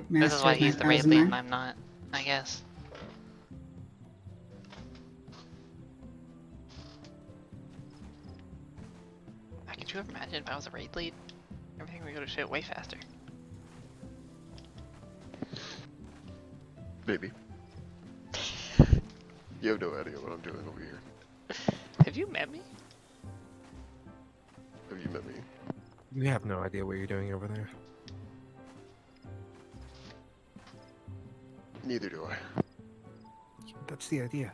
This is why he's the raid lead and I'm not, I guess. Could you imagine if I was a raid lead? Everything would go to shit way faster. Maybe. You have no idea what I'm doing over here. Have you met me? Have you met me? You have no idea what you're doing over there. Neither do I. That's the idea.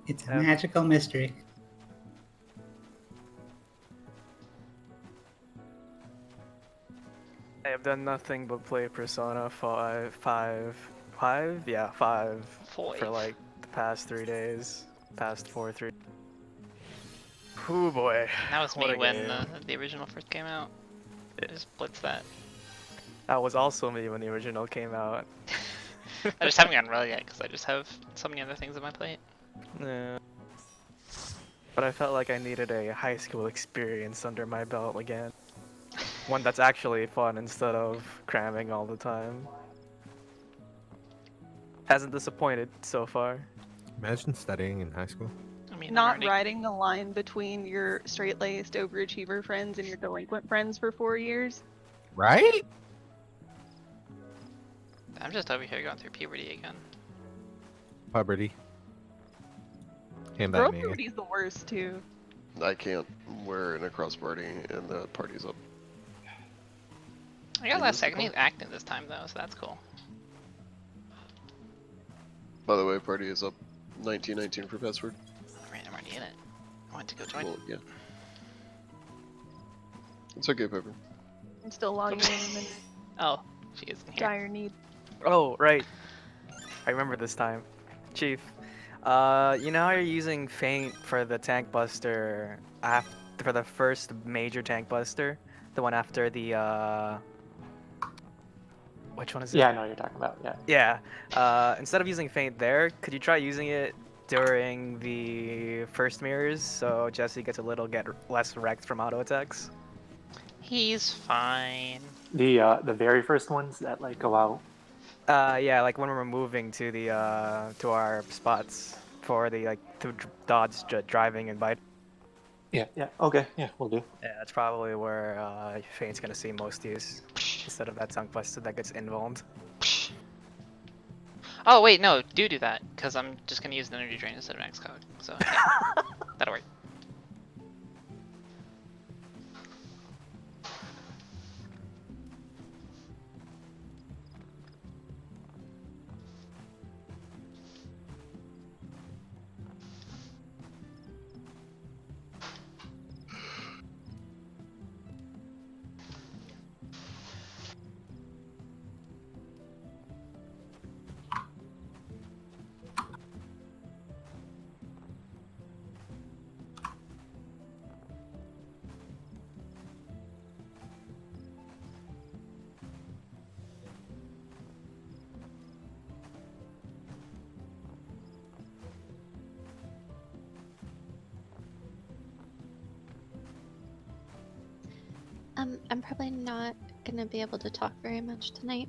It's a magical mystery. I have done nothing but play Persona 5 for like the past 3 days. Past 3. Ooh boy. That was What me a when game. the original first came out. I just blitzed that. That was also me when the original came out. I just haven't gotten real yet because I just have so many other things on my plate. Yeah. But I felt like I needed a high school experience under my belt again. One that's actually fun instead of cramming all the time. Hasn't disappointed so far. Imagine studying in high school. I mean, Not riding the line between your straight-laced overachiever friends and your delinquent friends for 4 years. Right? I'm just over here going through puberty again. Puberty. Came Girl back me. puberty's the worst too. I can't. We're in a cross party and the party's up. I got last second he's acting this time though, so that's cool. By the way, party is up 1919 for password. Right, I'm already in it. I want to go join. Well, yeah. It's okay, Pepper. I'm still logging in and Oh, she is in here. dire need. Oh, right. I remember this time. Chief, you know how you're using Feint for the tank buster for the first major tank buster? The one after the, which one is it? Yeah, I know what you're talking about, yeah. Yeah. Instead of using Feint there, could you try using it during the first mirrors so Jesse gets less wrecked from auto attacks? He's fine. The very first ones that like go out. Yeah, like when we're moving to the to our spots for the to dodge driving and bite. Yeah, okay, yeah, we'll do. Yeah, that's probably where Feint's gonna see most use instead of that tongue buster that gets invulned. Oh wait, no, do that, because I'm just gonna use the energy drain instead of Xcog, so yeah, that'll work. I'm probably not gonna be able to talk very much tonight.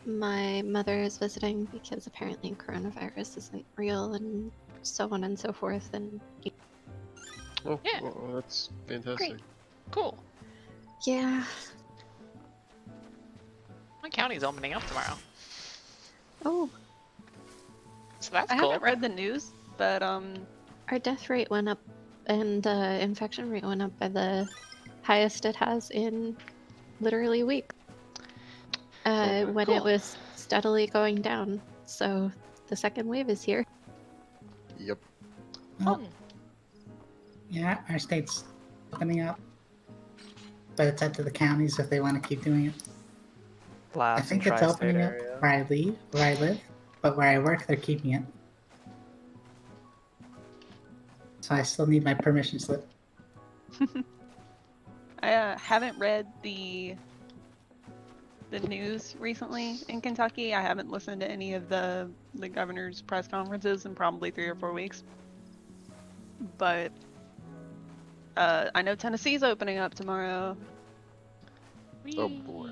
My mother is visiting because apparently coronavirus isn't real and so on and so forth, and Oh, Yeah. well, that's fantastic. Great. Cool. yeah. My county's opening up tomorrow, Oh, so that's I cool. haven't read the news, but our death rate went up and infection rate went up by the highest it has in literally weeks. When Cool. it was steadily going down. So the second wave is here. Yep. Well, Fun. yeah, our state's opening up. But it's up to the counties if they want to keep doing it. I Last think and it's tri-state opening up area. where I live, but where I work, they're keeping it. So I still need my permission slip. I haven't read the news recently in Kentucky. I haven't listened to any of the governor's press conferences in probably 3 or 4 weeks. but I know Tennessee's opening up tomorrow. Oh boy.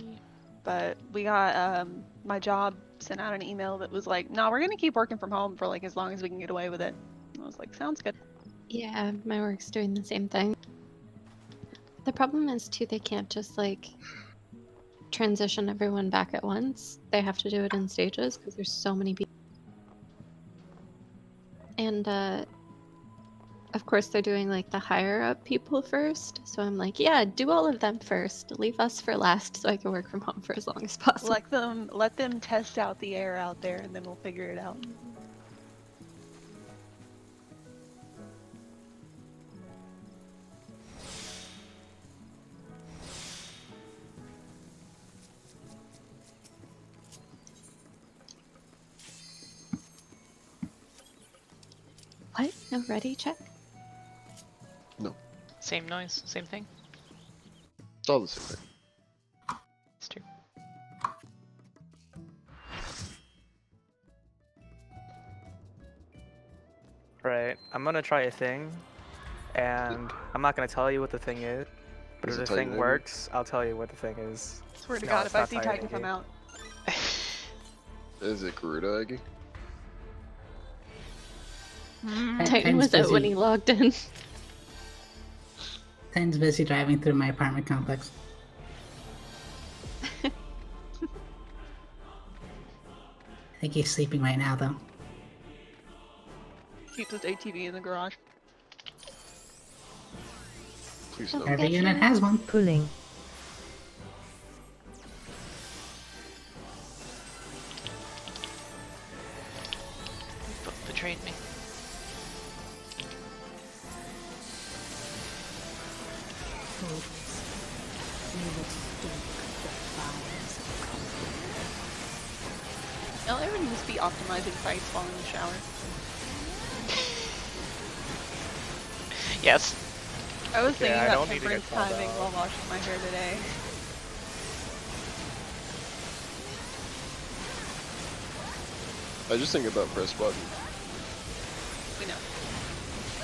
But we got my job sent out an email that was like, "No, we're gonna keep working from home for like as long as we can get away with it." I was like, "Sounds good." Yeah, my work's doing the same thing. The problem is too, they can't just like transition everyone back at once. They have to do it in stages because there's so many people. And of course they're doing like the higher up people first. So I'm like, yeah, do all of them first. Leave us for last so I can work from home for as long as possible. Let them test out the air out there, and then we'll figure it out. What? No ready check? Same noise, same thing. It's all the same thing. It's true. Right. I'm gonna try a thing, and I'm not gonna tell you what the thing is. But Does if it the tell you thing maybe? works, I'll tell you what the thing is. Swear to No, God, it's if I not see Titan Titan come Eggy. out, Is it Garuda Eggy? Titan Titan's was out when busy. he logged in. Titan's busy driving through my apartment complex. I think he's sleeping right now, though. keeps his ATV in the garage. Please no. Every unit has one. Pulling. Betrayed me. Y'all ever just be optimizing fights while in the shower? Yes. I was Okay, thinking I about don't need to get temperance called timing out. while washing my hair today. I just think about press button. We know.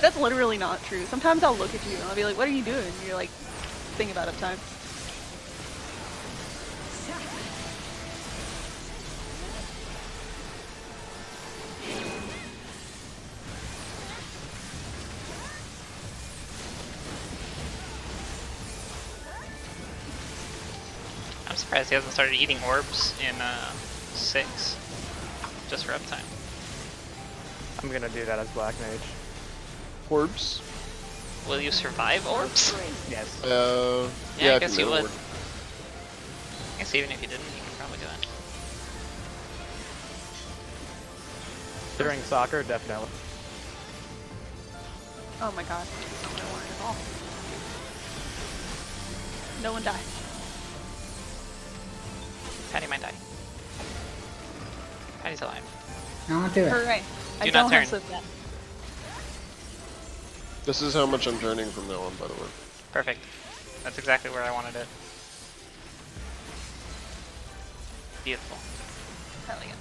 That's literally not true. Sometimes I'll look at you and I'll be like, "What are you doing?" And you're like, "Think about uptime." I'm surprised he hasn't started eating orbs in 6. Just for uptime. I'm gonna do that as Black Mage. Orbs? Will you survive orbs? Yes. Yeah, I if guess you you know would. orb. I guess even if you didn't, you could probably do it. During soccer, definitely. Oh my god. That's not what I wanted at all. No one died. Patty might die. Patty's alive. I'll do it. Hooray. I Do not don't have turn. Swift yet. This is how much I'm turning from now on, by the way. Perfect. That's exactly where I wanted it. Beautiful. Hell yeah.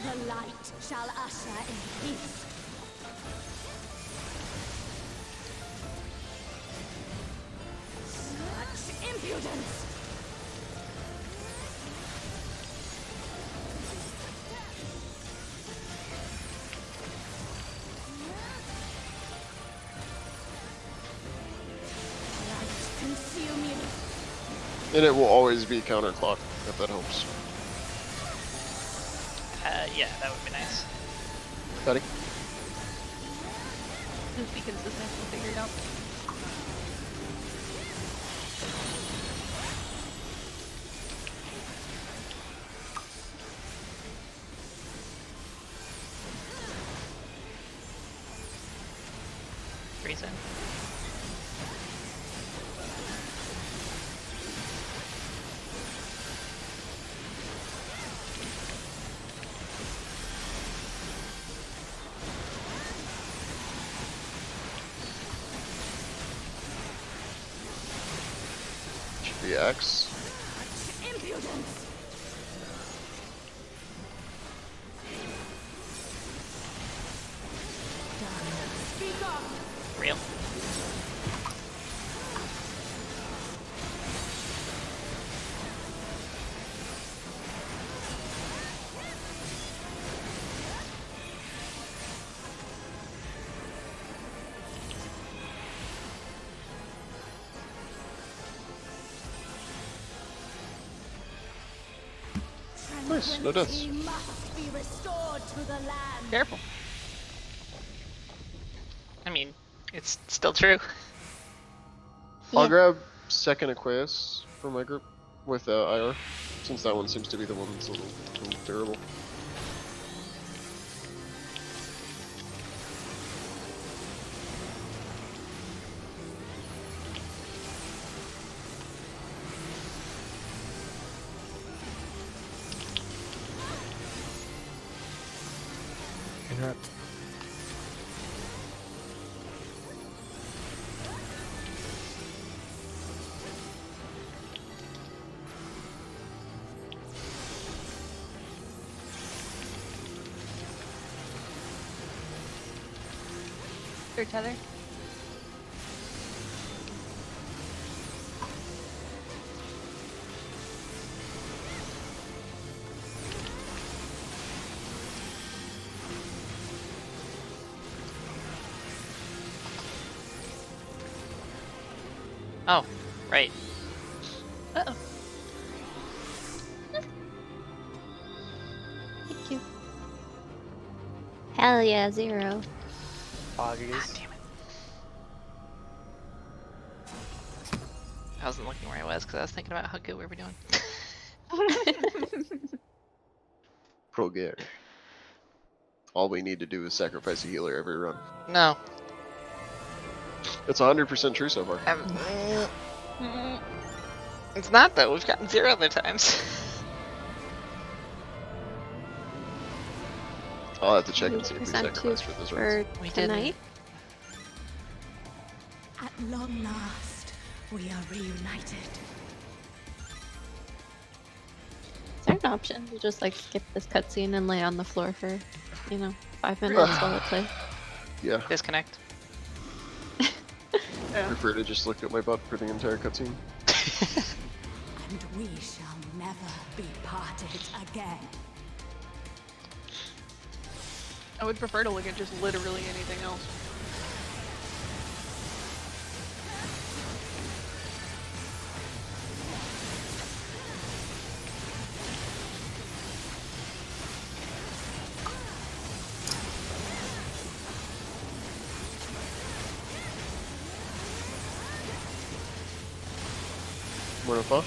The light shall usher in peace. Such impudence! Light consume you. And it will always be counterclock, if that helps. Yeah, that would be nice. Patty? Just be consistent and figure it out. Reason. The X. Impudence! Speak up! Real. Nice, no deaths. Tranquility must be restored to the land. Careful. I mean, it's still true. I'll grab second Aqueous for my group with IR, since that one seems to be the one that's a little durable. Interrupt. Third tether. Oh, right. Uh-oh. Thank you. Hell yeah, 0. Foggies. Damn it. I wasn't looking where I was because I was thinking about how good we were doing. Prog. All we need to do is sacrifice a healer every run. No. It's 100% true so far. It's not though. We've gotten 0 other times. I'll have to check and see if we 100% sacrifice for those runs. for We didn't. tonight. At long last, we are reunited. Is there an option to just like skip this cutscene and lay on the floor for, 5 minutes while it plays? Yeah, Disconnect. Yeah. prefer to just look at my butt for the entire cutscene. And we shall never be parted again. I would prefer to look at just literally anything else. What the fuck?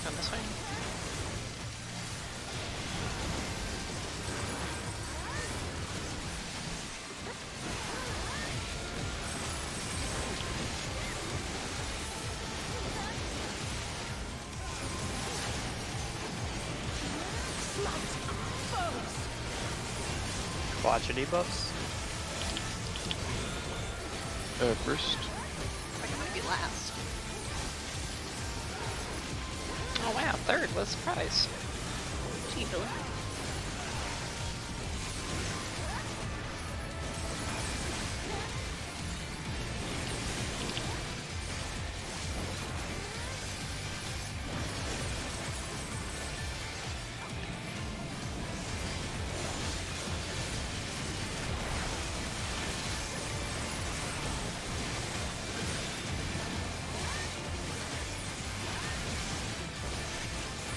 Come this way. Watch your debuffs. First. Like it might be last. Oh wow, 3rd. What a surprise. Gee, Billy.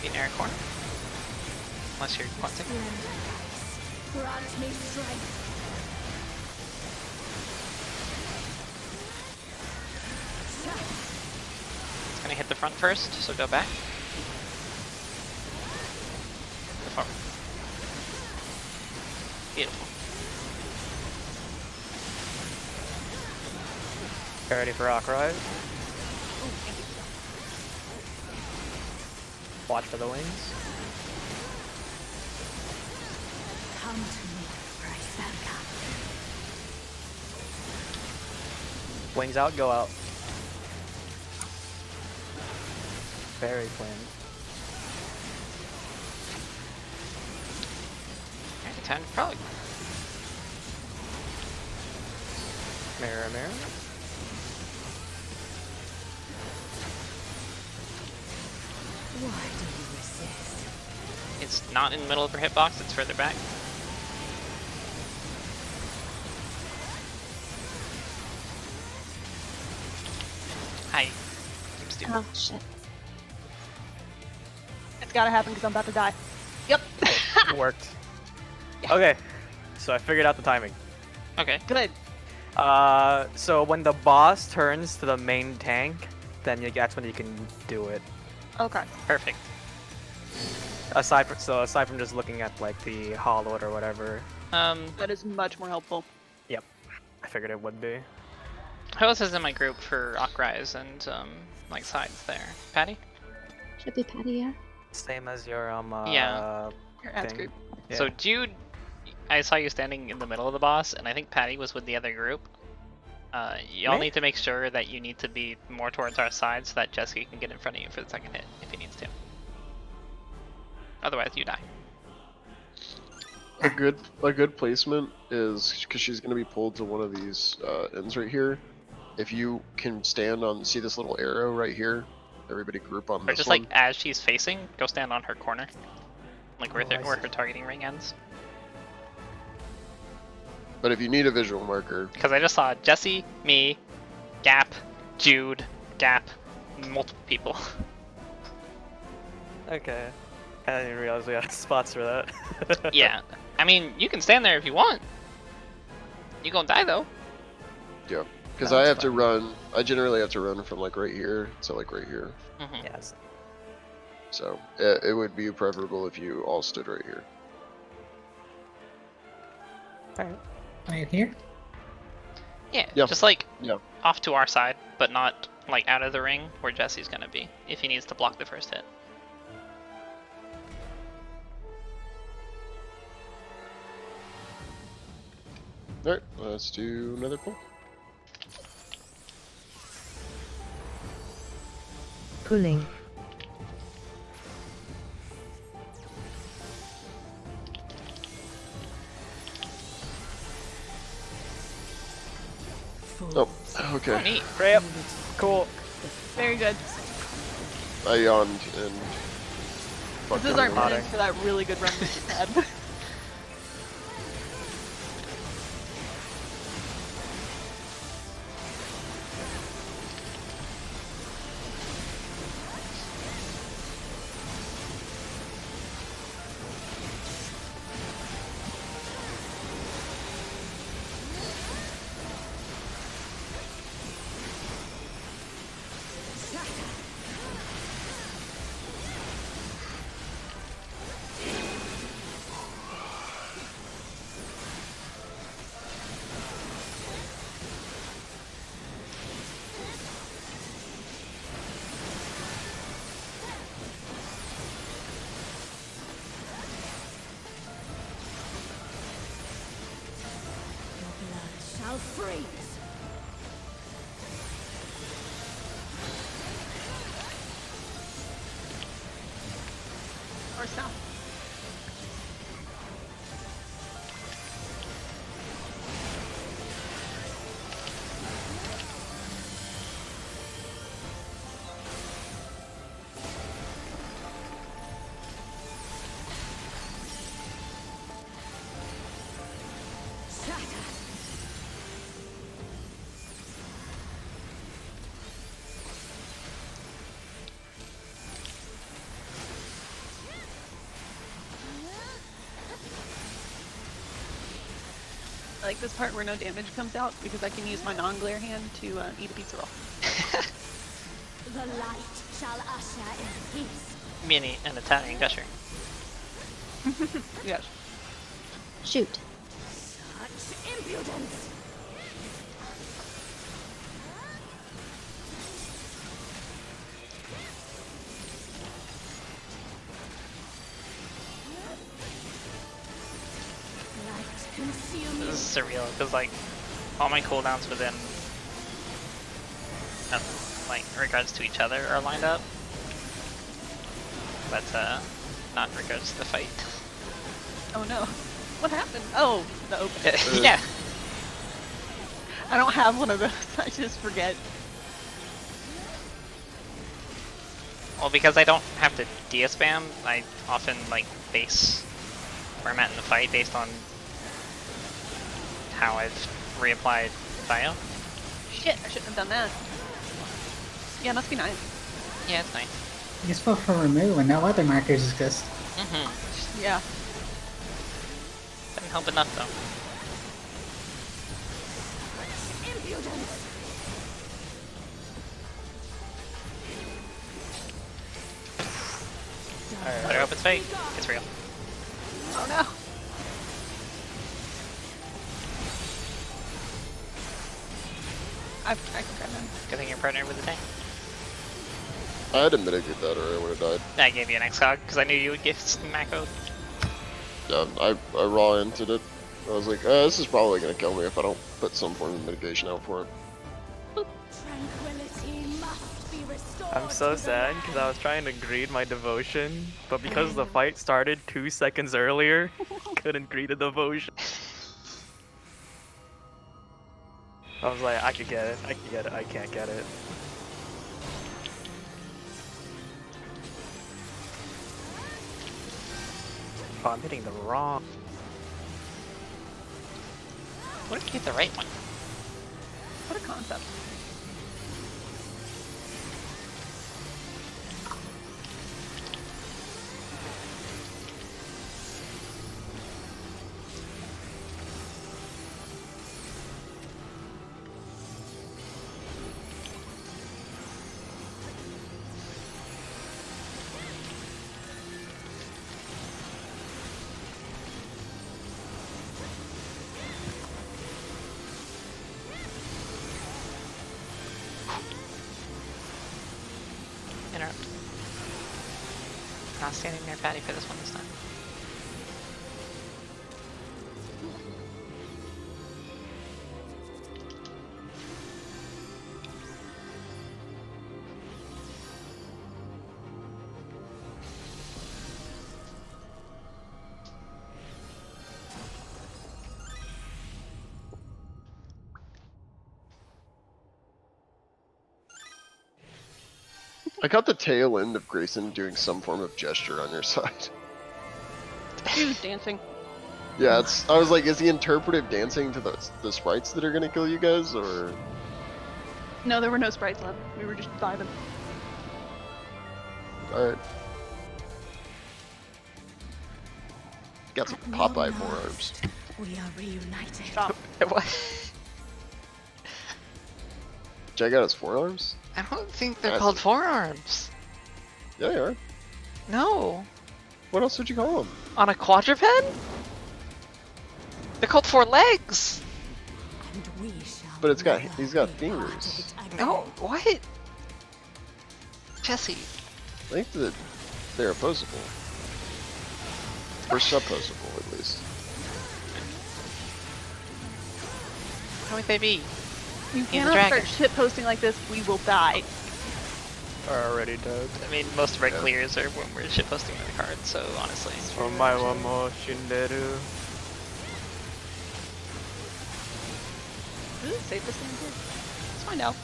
Be near a corner. Unless you're quantum. Grant me strength. It's gonna gonna hit the front first, so go back. Go forward. Beautiful. Get ready for rock rise. Watch for the wings. Come to me, Ryselka. Wings out, go out. Very planned. Alright, time to Prog. Mirror, mirror. Why do you resist? It's not in the middle of her hitbox, it's further back. Hi. I'm stupid. Oh shit. It's gotta happen because I'm about to die. Yep. Worked. Okay, so I figured out the timing. Okay. Good. So when the boss turns to the main tank, then that's when you can do it. Okay. Perfect. Aside from just looking at like the hollowed or whatever, That is much more helpful. I figured it would be. Who else is in my group for Rise and like sides there? Patty? Should be Patty, yeah. Same as your Yeah. Your ads thing. group. Yeah. So Jude, I saw you standing in the middle of the boss, and I think Patty was with the other group. Y'all Me? need to make sure that you need to be more towards our side so that Jesse can get in front of you for the second hit if he needs to. Otherwise, you die. A good placement is because she's gonna be pulled to one of these ends right here. If you can stand on, see this little arrow right here. Everybody group on Or this just one. like as she's facing, go stand on her corner, like where, Oh, I where see. her targeting ring ends. But if you need a visual marker, Because I just saw Jesse, me, Gap, Jude, Gap, multiple people. Okay. I didn't realize we had spots for that. Yeah, I mean you can stand there if you want. You gonna die though. yeah. Because No, I that's have to fine. run. I generally have to run from like right here to like right here. Mhm. Yes. So it would be preferable if you all stood right here. Alright. Right here? Yeah, Yeah. just like Yeah. off to our side, but not like out of the ring where Jesse's gonna be if he needs to block the first hit. All right, let's do another pull. Pulling. Oh, Oh, okay. neat. Great. Cool. Very good. I yawned and. fucked This is our everyone. penance for that really good run we just had. Shall freeze. Or south. I like this part where no damage comes out because I can use my non-glare hand to eat a pizza roll. The light shall usher in peace. Mini an Italian gusher. Yes. Shoot. Such impudence! Light consume you. This is surreal because like all my cooldowns within like regards to each other are lined up, but not in regards to the fight. Oh no. What happened? Oh, the opening. Yeah. I don't have one of those. I just forget. Well, because I don't have to dia spam, I often like base where I'm at in the fight based on how I've reapplied bio. Shit, I shouldn't have done that. Yeah, must be nice. Yeah, it's nice. You just vote for remove when no other markers exist. Mm-hmm. Yeah. Doesn't help enough though. Impudence! Let her hope it's fake. It's real. Oh no. I can grab him. Good thing you're partnered with the tank. I had to mitigate that or I would have died. I gave you an X-Cog because I knew you would get Mako. Yeah, I raw entered it. I was like, this is probably gonna kill me if I don't put some form of mitigation out for it. Tranquility must be restored. I'm so to the sad because I land. was trying to greet my devotion, but because the fight started 2 seconds earlier, couldn't greet the devotion. I was like, I could get it, I can get it, I can't get it. Oh, I'm hitting the wrong. What if you get the right one? What a concept. Interrupt. Not standing near Patty for this one this time. I got the tail end of Grayson doing some form of gesture on your side. He was dancing. Yeah, I was like, is he interpretive dancing to the sprites that are gonna kill you guys, or? No, there were no sprites left. We were just vibing. Alright. Got some At Popeye long forearms. last, We are reunited. Stop. What? Check out his forearms? I don't think they're That's called it. forearms. Yeah, they are. No. What else would you call them? On a quadruped? They're called 4 legs. And we shall But it's got- never he's got be part of fingers. it again. No, what? Jesse. I think that they're opposable. Or supposable, at least. How would they be? You the cannot dragon. start shit posting like this. We will die. Already dead. I mean, most of our Yeah. clears are when we're shitposting the cards, so honestly. Omae wa mo shinderu. Is it safe to stand here? Let's find out.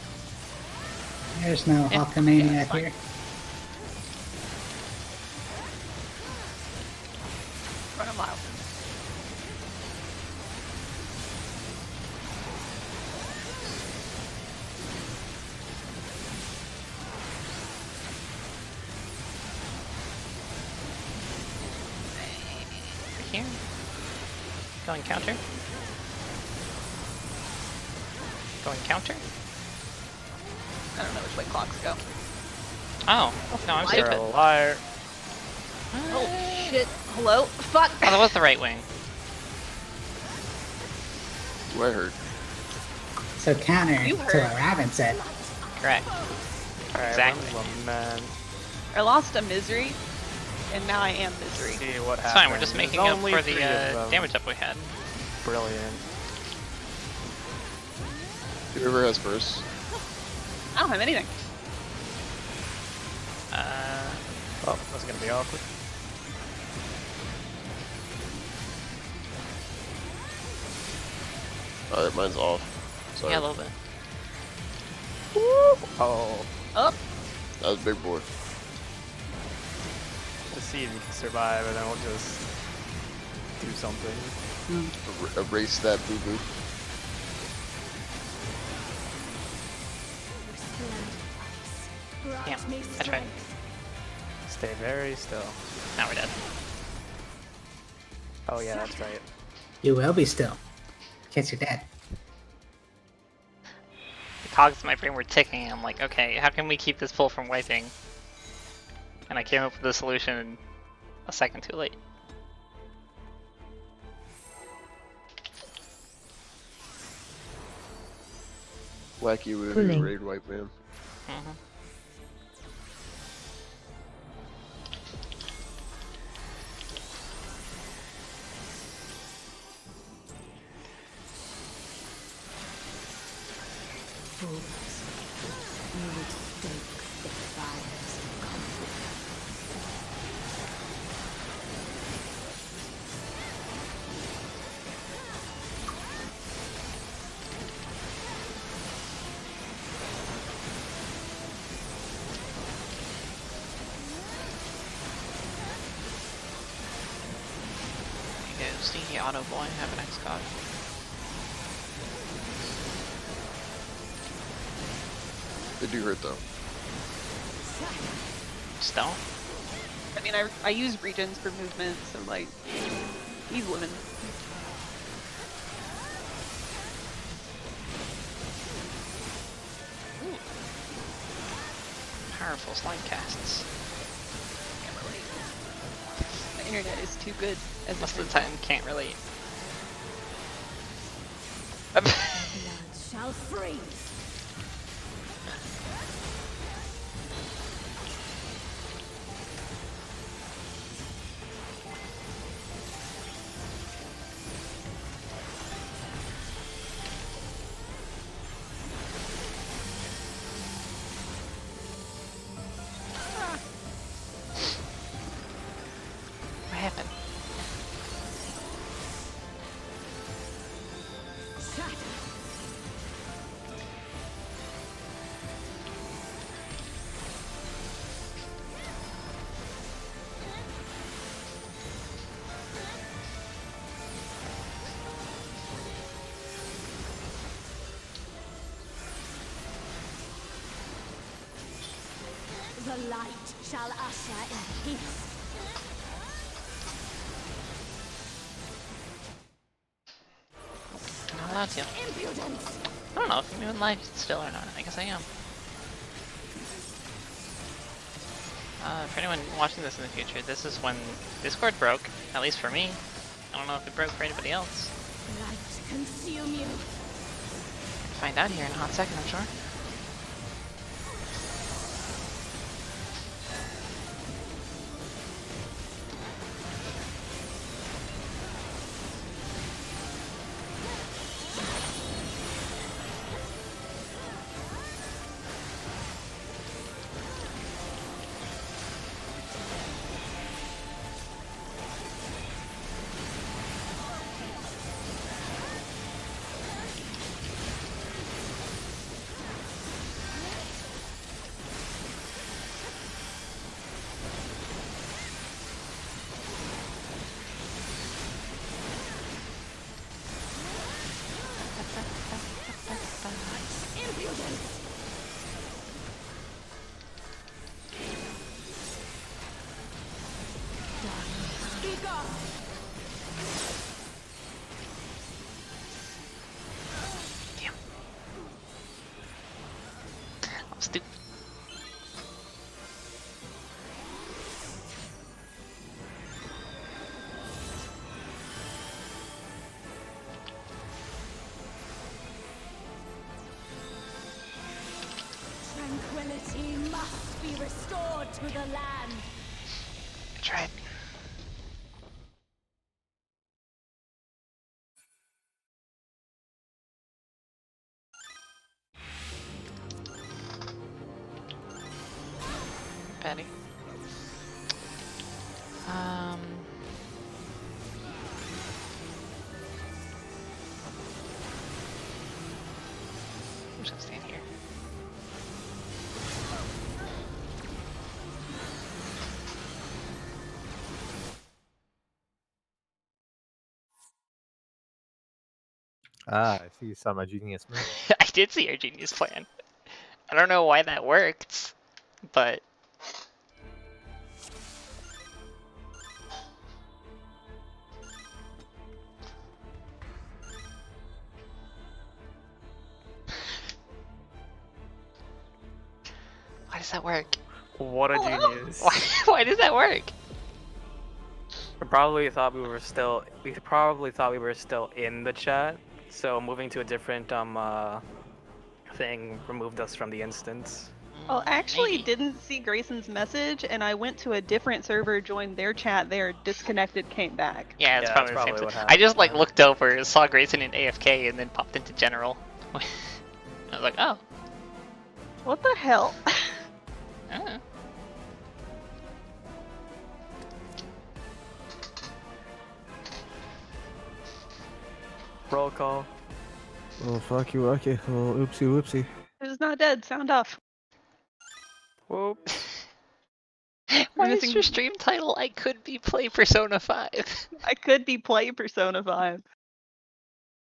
There's no Yeah. Hulkamania Yeah, it's fine. here. Run a mile. Here. Going counter. Going counter. I don't know which way clocks go. Oh, no, I'm You're stupid. a liar. Oh shit! Hello? Fuck! Oh, that was the right wing. What I heard. So counter You to heard. what Robin said. Correct. Alright, Exactly. man. I lost a misery, and now I am misery. See what It's happens. fine, we're just There's making up only for 3 the of them. damage up we had. Brilliant. Whoever has first. I don't have anything. Oh, that's gonna be awkward. Alright, mine's off. Sorry. Yeah, a little bit. Oh, Up. That was big boy. let's see if you can survive, and then we'll just do something. Erase that boo boo. Yeah, I tried. Stay very still. Now we're dead. Oh yeah, that's right. You will be still. Kids, you're dead. The cogs in my brain were ticking. I'm like, okay, how can we keep this pull from wiping? And I came up with a solution a second too late. Wacky would be Pulling. raid wipe, man. Mm-hmm. Fools. You would stoke the fires of conflict. There you go, sneaky auto boy, have an X-Cog. They do hurt though. Just don't. I mean, I use regions for movement, so like, he's living. Powerful slime casts. Can't relate. The internet is too good as Most a of the time, can't relate. Blood shall freeze. What happened? Shatter. The light shall usher in peace. I'm not allowed to. Impudence. I don't know if I'm even live still or not. I guess I am. For anyone watching this in the future, this is when Discord broke, at least for me. I don't know if it broke for anybody else. Light consume you. Find out here in a hot second, I'm sure. Impudence. Speak up. Damn. I'm stupid. restored to the land. I tried. Patty. I'm just gonna stand here. Ah, I see you saw my genius move. I did see your genius plan. I don't know why that worked, but why does that work? What a genius. Why does that work? We probably thought we were still. We probably thought we were still in the chat. So moving to a different thing removed us from the instance. Well, I actually Maybe. didn't see Grayson's message, and I went to a different server, joined their chat there, disconnected, came back. Yeah, it's Yeah, probably that's the same probably thing. what I just like happened. looked over, saw Grayson in AFK, and then popped into general. I was like, oh. What the hell? Oh. Roll call. Oh, fuck you, okay. Oh, oopsie, whoopsie. Who's not dead? Sound off. Whoop. Why is missing- your stream title I could be play Persona 5? I could be play Persona 5.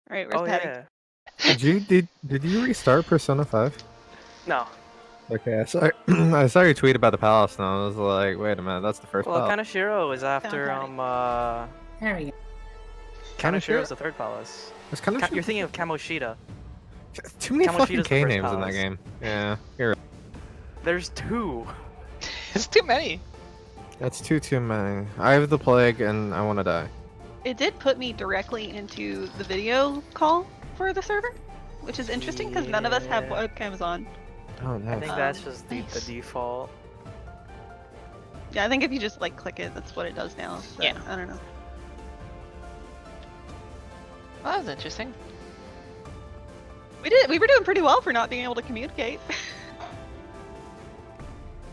Alright, where's Oh Patty? yeah. Did you restart Persona 5? No. Okay, I saw I saw your tweet about the palace, and I was like, wait a minute, that's the first Well, palace. Kanashiro is after Patty. There we go. Kanashiro is the third palace. It's kind of You're thinking of Kamoshida. too many Kamoshida's fucking the K first names in that palace. game. Yeah, you're right. There's two. It's too many. That's too many. I have the plague, and I want to die. It did put me directly into the video call for the server, which is interesting because none of us have Yeah. webcams on. Oh, I nice. think that's just the Nice. default. Yeah, I think if you just like click it, that's what it does now. But Yeah. I don't know. Well, that was interesting. We were doing pretty well for not being able to communicate.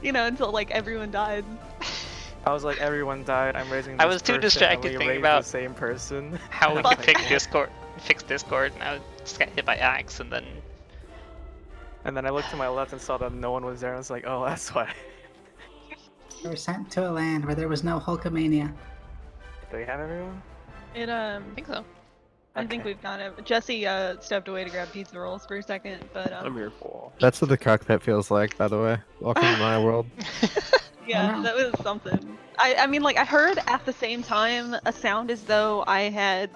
You know, until like everyone died. I was like, everyone died. I'm raising. I this was too person, distracted and we thinking raised about the same person. How we Fuck could fix that. Discord, and I just got hit by axe, and then And then I looked to my left and saw that no one was there. I was like, oh, that's why. We were sent to a land where there was no Hulkamania. Do we have everyone? It I think so. I think Okay. we've got it. Jesse stepped away to grab pizza rolls for a second, but I'm here. Cool. That's what the cockpit feels like, by the way. Welcome to my world. yeah, Wow. that was something. I mean, like I heard at the same time a sound as though I had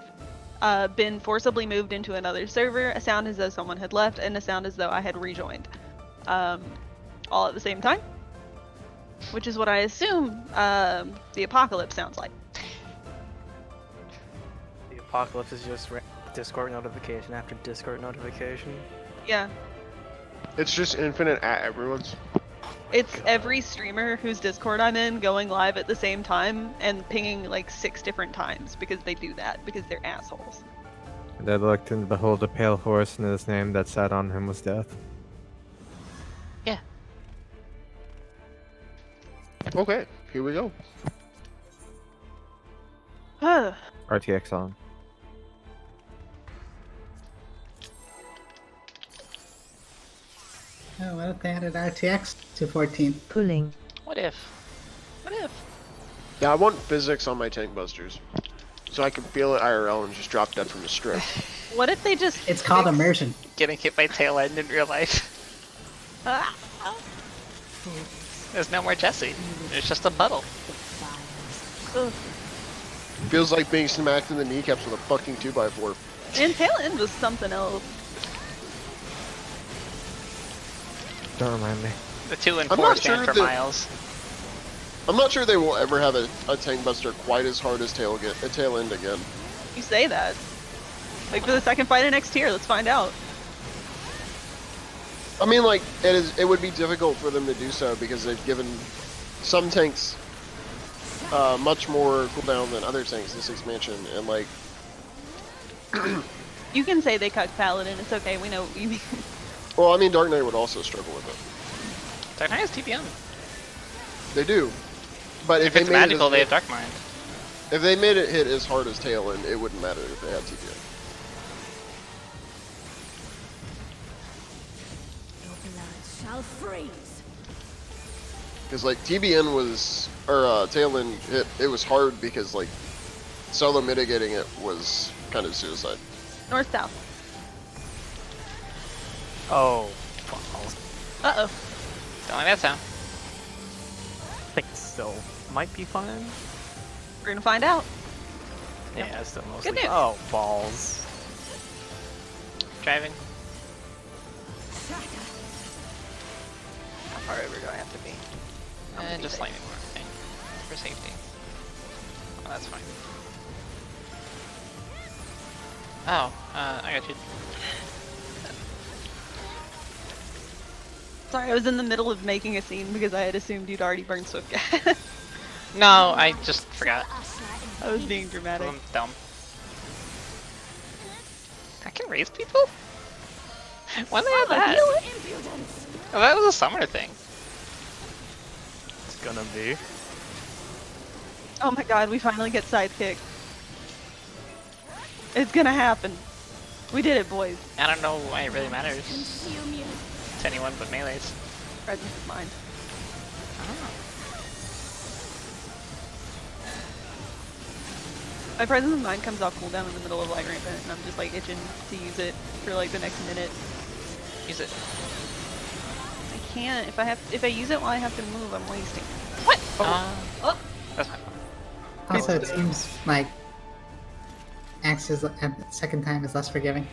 been forcibly moved into another server, a sound as though someone had left, and a sound as though I had rejoined, all at the same time. Which is what I assume the apocalypse sounds like. The apocalypse is just Discord notification after Discord notification. Yeah, It's just infinite at everyone's. it's every streamer whose Discord I'm in going live at the same time and pinging like 6 different times because they do that because they're assholes. And I looked and behold a pale horse, and his name that sat on him was death. Okay, here we go. RTX on. Oh, what if they added RTX to 14? Pulling. What if? What if? Yeah, I want physics on my tank busters, so I can feel it IRL and just drop dead from the strip. What if they just It's called fix- immersion. Getting hit by tail end in real life. Ah, There's no more Jesse. There's just a puddle. ugh. Feels like being smacked in the kneecaps with a fucking 2x4. And tail end was something else. Don't remind me. The 2 and I'm 4 not stand sure for that- miles. I'm not sure they will ever have a tank buster quite as hard as tail end again. You say that. Like for the second fight in next tier, let's find out. I mean, like, it would be difficult for them to do so because they've given some tanks much more cooldown than other tanks this expansion, and like. You can say they cuck Paladin, it's okay, we know what you mean. Well, I mean, Dark Knight would also struggle with it. Dark Knight has TPM. They do, but If if they it's made magical, it they as, have Dark Mind. if they made it hit as hard as Tailwind, it wouldn't matter if they had TPM. Your blood shall freeze. Because like TBN was, or Tailwind hit, it was hard because like solo mitigating it was kind of suicide. North south. Oh, balls. Uh-oh. Don't like that sound. I think it still might be fine. We're gonna find out. Yeah, it's still mostly. Good news. Oh, balls. Driving. How far over do I have to be? And just lightning more thing for safety. Oh, that's fine. Oh, I got you. Sorry, I was in the middle of making a scene because I had assumed you'd already burned Swift Gas. No, I just forgot. I was being dramatic. I'm dumb. I can raise people? When they had that? Oh, that was a summer thing. It's gonna be. Oh my god, we finally get sidekick. It's gonna happen. We did it, boys. I don't know why it really matters to anyone but melees. Presence of mind. Oh. My presence of mind comes off cooldown in the middle of Light Rampant, and I'm just like itching to use it for like the next minute. Use it. I can't. If I use it while I have to move, I'm wasting. What? Oh. That's fine. Also, it seems like Axe's at the second time is less forgiving.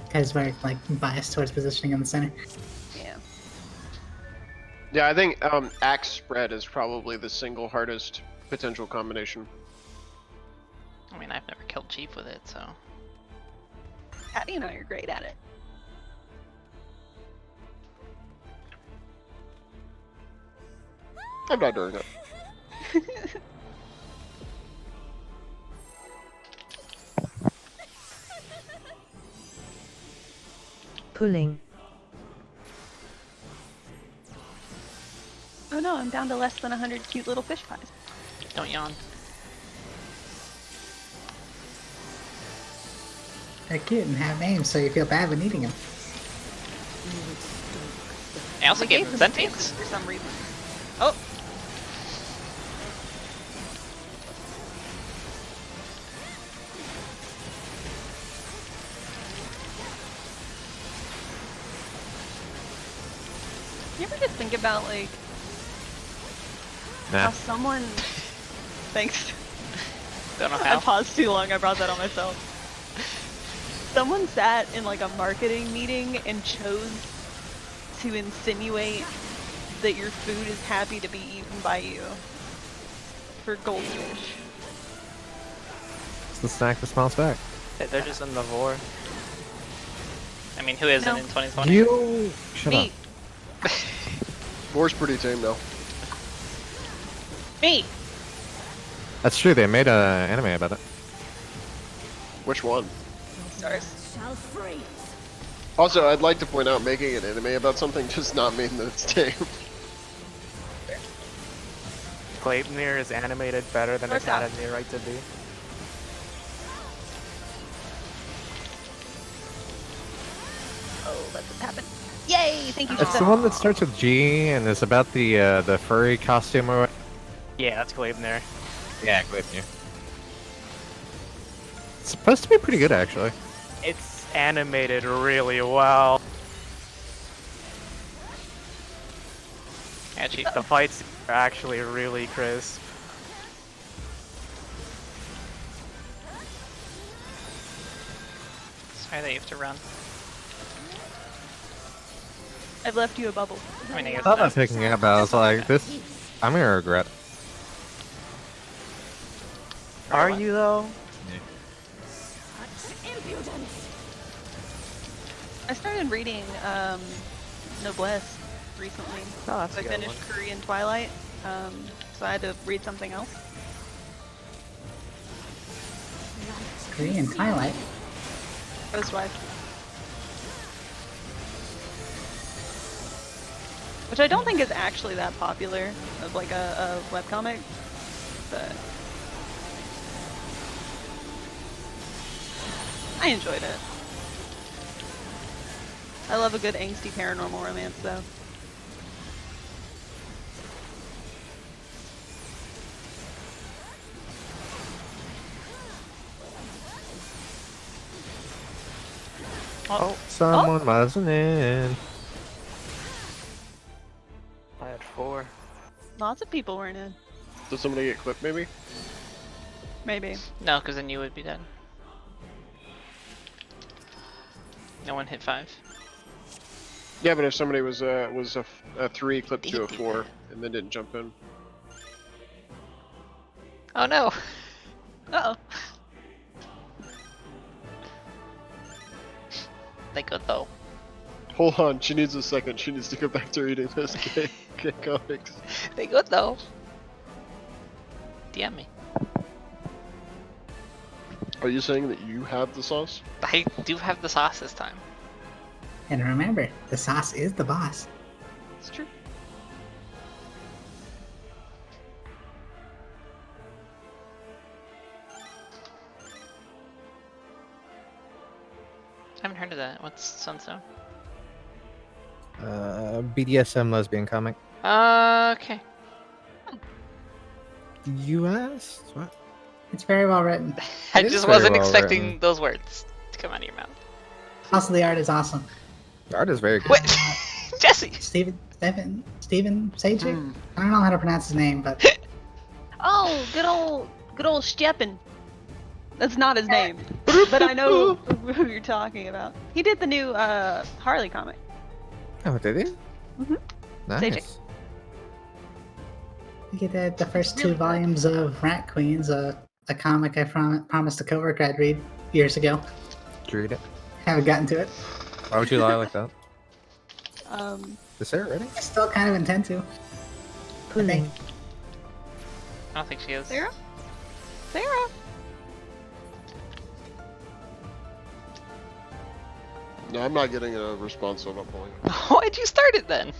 Because we're like biased towards positioning in the center. Yeah. Yeah, I think Axe Spread is probably the single hardest potential combination. I mean, I've never killed Chief with it, so. Patty and I are great at it. I'm not doing it. Pulling. Oh no, I'm down to less than 100 cute little fish pies. Don't yawn. They're cute and have names, so you feel bad when eating them. I also We gave them sentience. for some reason. Oh! You ever just think about like how Nah. someone thanks. Don't know I how. paused too long, I brought that on myself. Someone sat in like a marketing meeting and chose to insinuate that your food is happy to be eaten by you for goldfish. It's the snack that smiles back. They're just in the vor. I mean, who isn't No. in 2020? You shut Me! up. Boar's pretty tame though. Me! That's true. They made an anime about it. Which one? Stars. Shall freeze. Also, I'd like to point out making an anime about something does not mean that it's tame. Gleipnir is animated better than North it's south. had any right to be. Oh, let this happen. Yay! Thank you, It's the Shiva. one that starts with G and is about the furry costume or what? Yeah, that's Gleipnir. Yeah, Gleipnir. It's supposed to be pretty good, actually. It's animated really well. Yeah, Chief. The fights are actually really crisp. Sorry that you have to run. I've left you a bubble. I mean, I guess I thought no. about picking it up, but I was like, this. I'm gonna regret. Are you though? Such impudence. I started reading noblesse recently. Oh, that's I a good finished one. Korean Twilight, so I had to read something else. Korean Twilight. Ghostwife. Which I don't think is actually that popular of like a webcomic, but I enjoyed it. I love a good angsty paranormal romance though. Oh, Someone wasn't in. I had 4. Lots of people weren't in. Did somebody get clipped maybe? Maybe. No, because then you would be dead. No one hit 5. Yeah, but if somebody was a 3 clipped to a 4 and then didn't jump in. Oh no! Uh oh. They good though. Hold on, she needs a second. She needs to go back to reading this comics. They good though. DM me. Are you saying that you have the sauce? I do have the sauce this time. And remember, the sauce is the boss. It's true. I haven't heard of that. What's Sunstone? BDSM lesbian comic. Okay. You asked? What? It's very well written. I It is just very wasn't well expecting written. those words to come out of your mouth. Also, the art is awesome. The art is very good. Wait, Jesse! Steven Sajik? I don't know how to pronounce his name, but Oh, good old Steppen. That's not his name, but I know who you're talking about. He did the new Harley comic. Oh, did he? Mhm. Nice. Sajik. we get the first 2 volumes of Rat Queens, a comic I promised a coworker I'd read years ago. Did you read it? Haven't gotten to it. Why would you lie like that? Is Sarah ready? I still kind of intend to. Pulling. I don't think she is. Sarah? Sarah? No, I'm not getting a response, so I'm not pulling. Why'd you start it then?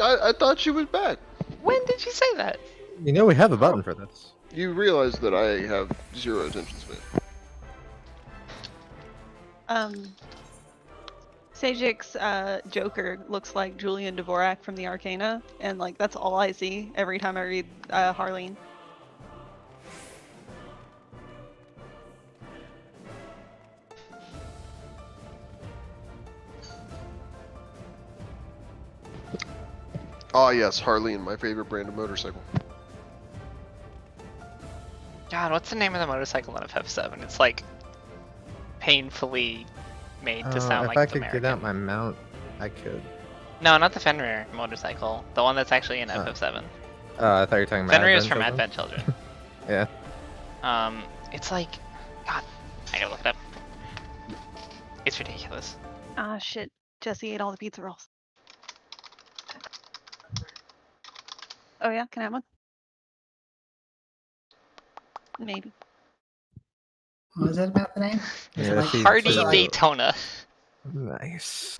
I thought she was back. When did you say that? You know we have a button for this. You realize that I have 0 attention span. Sajik's Joker looks like Julian Dvorak from the Arcana, and like that's all I see every time I read Harleen. Ah yes, Harleen, my favorite brand of motorcycle. God, what's the name of the motorcycle on FF7? It's like painfully made to sound if like I it's could American. get out my mount, I could. No, not the Fenrir motorcycle. The one that's actually in Oh. FF7. I thought you were talking about Fenrir is Advent from Children. Advent Children. Yeah. It's like, God, I gotta look it up. It's ridiculous. Ah shit, Jesse ate all the pizza rolls. Oh yeah, can I have one? Maybe. What was it about the name? Is it Yeah, like, she- Hardy was it like- Daytona. Nice.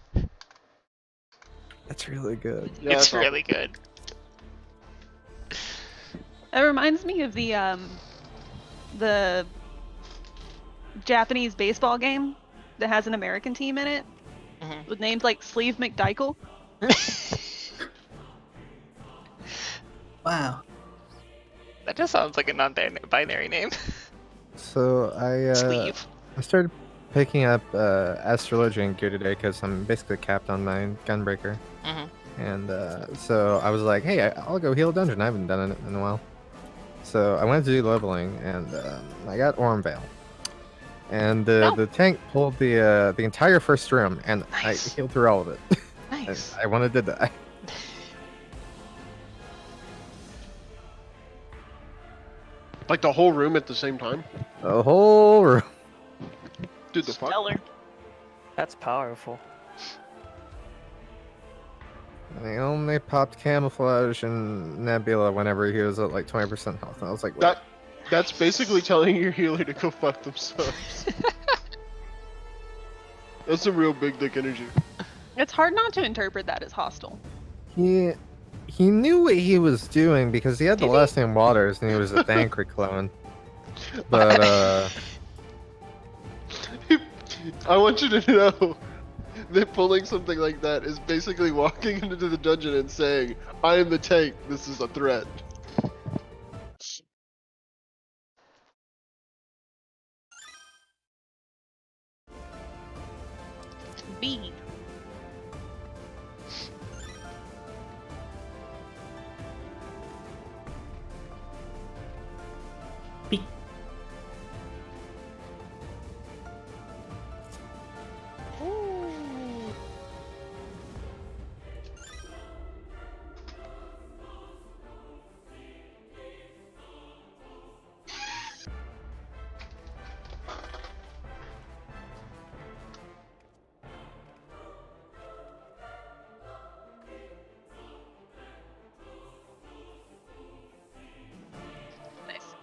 That's really good. Yeah, It's that's all. really good. That reminds me of the Japanese baseball game that has an American team in it Mhm. with names like Sleeve McDykel. Wow. That just sounds like a non-binary name. So Sleeve. I started picking up astrology and gear today because I'm basically capped on my gunbreaker. Mhm. And so I was like, hey, I'll go heal a dungeon. I haven't done it in a while. So I went to do leveling, and I got Ormvale. And the tank pulled the entire first room, and Nice. I healed through all of it. And Nice. I wanted to die. Like the whole room at the same time? The whole room. Dude, the fuck? Stellar. That's powerful. He only popped Camouflage and Nebula whenever he was at like 20% health. And I was like, what? That's basically telling your healer to go fuck themselves. That's some real big dick energy. It's hard not to interpret that as hostile. He knew what he was doing because he had the last name Waters and he was a Thancred clone. But I want you to know that pulling something like that is basically walking into the dungeon and saying, I am the tank, this is a threat. B. B. Nice.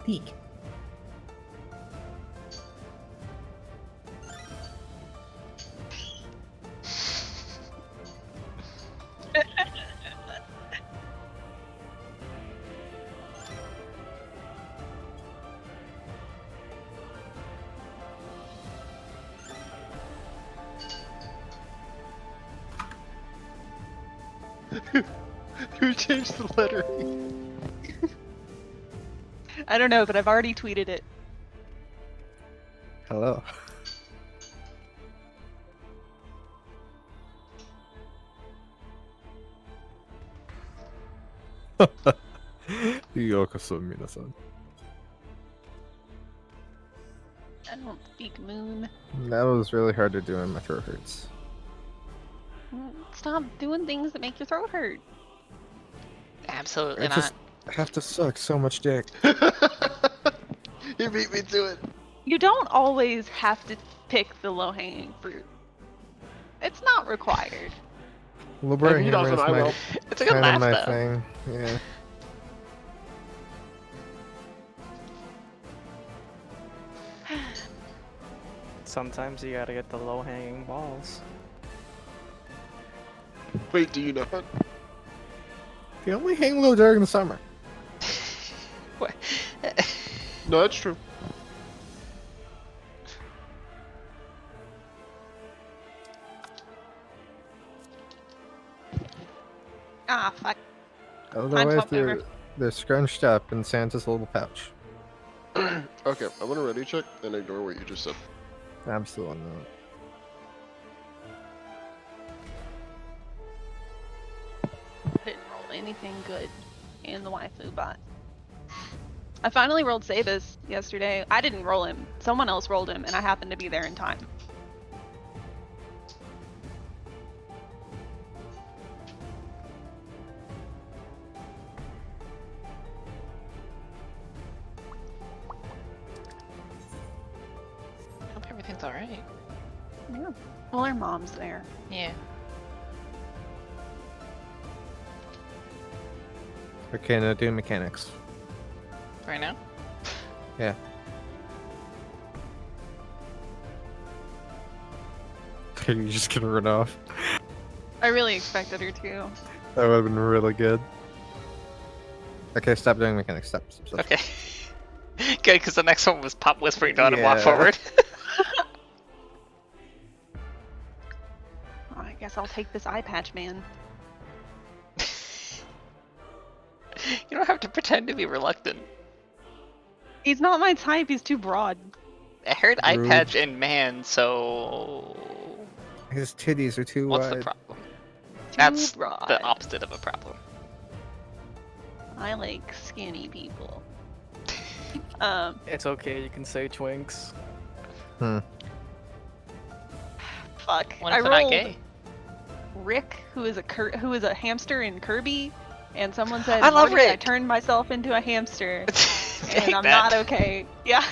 Peak. Who changed the lettering? I don't know, but I've already tweeted it. hello. Yokoso, minasan. I don't speak moon. That was really hard to do and my throat hurts. Stop doing things that make your throat hurt. Absolutely I not. just have to suck so much dick. He beat me to it. You don't always have to pick the low-hanging fruit. It's not required. Liberating If he Hammer doesn't, is I will. It's a good kind laugh, of my though. thing. Yeah. Sometimes you gotta get the low-hanging balls. Wait, do you not? You only hang low during the summer. What? No, that's true. Ah, fuck. Otherwise, swapped over. they're scrunched up in Santa's little pouch. Okay, I want to ready check and ignore what you just said. Absolutely not. I didn't roll anything good in the waifu bot. I finally rolled Sabus yesterday. I didn't roll him. Someone else rolled him, and I happened to be there in time. Hope everything's alright. Yeah. Well, her mom's there. Yeah. Okay, now do mechanics. Right now? Yeah. Are you just gonna run off? I really expected her to. That would have been really good. Okay, stop doing mechanics. Stop. Okay. Good, because the next one was Pop whispering down and walk Yeah. forward. Oh, I guess I'll take this eye patch, man. You don't have to pretend to be reluctant. He's not my type. He's too broad. I heard eye Rude. patch and man, so His titties are too what's wide. the problem? Too That's broad. the opposite of a problem. I like skinny people. It's okay, you can say twinks. Fuck. What I if they're not rolled gay? Rick, who is a hamster in Kirby, And someone said, I love "Morty, I Rick." turned myself into a hamster, Dang and I'm that. not okay." Yeah.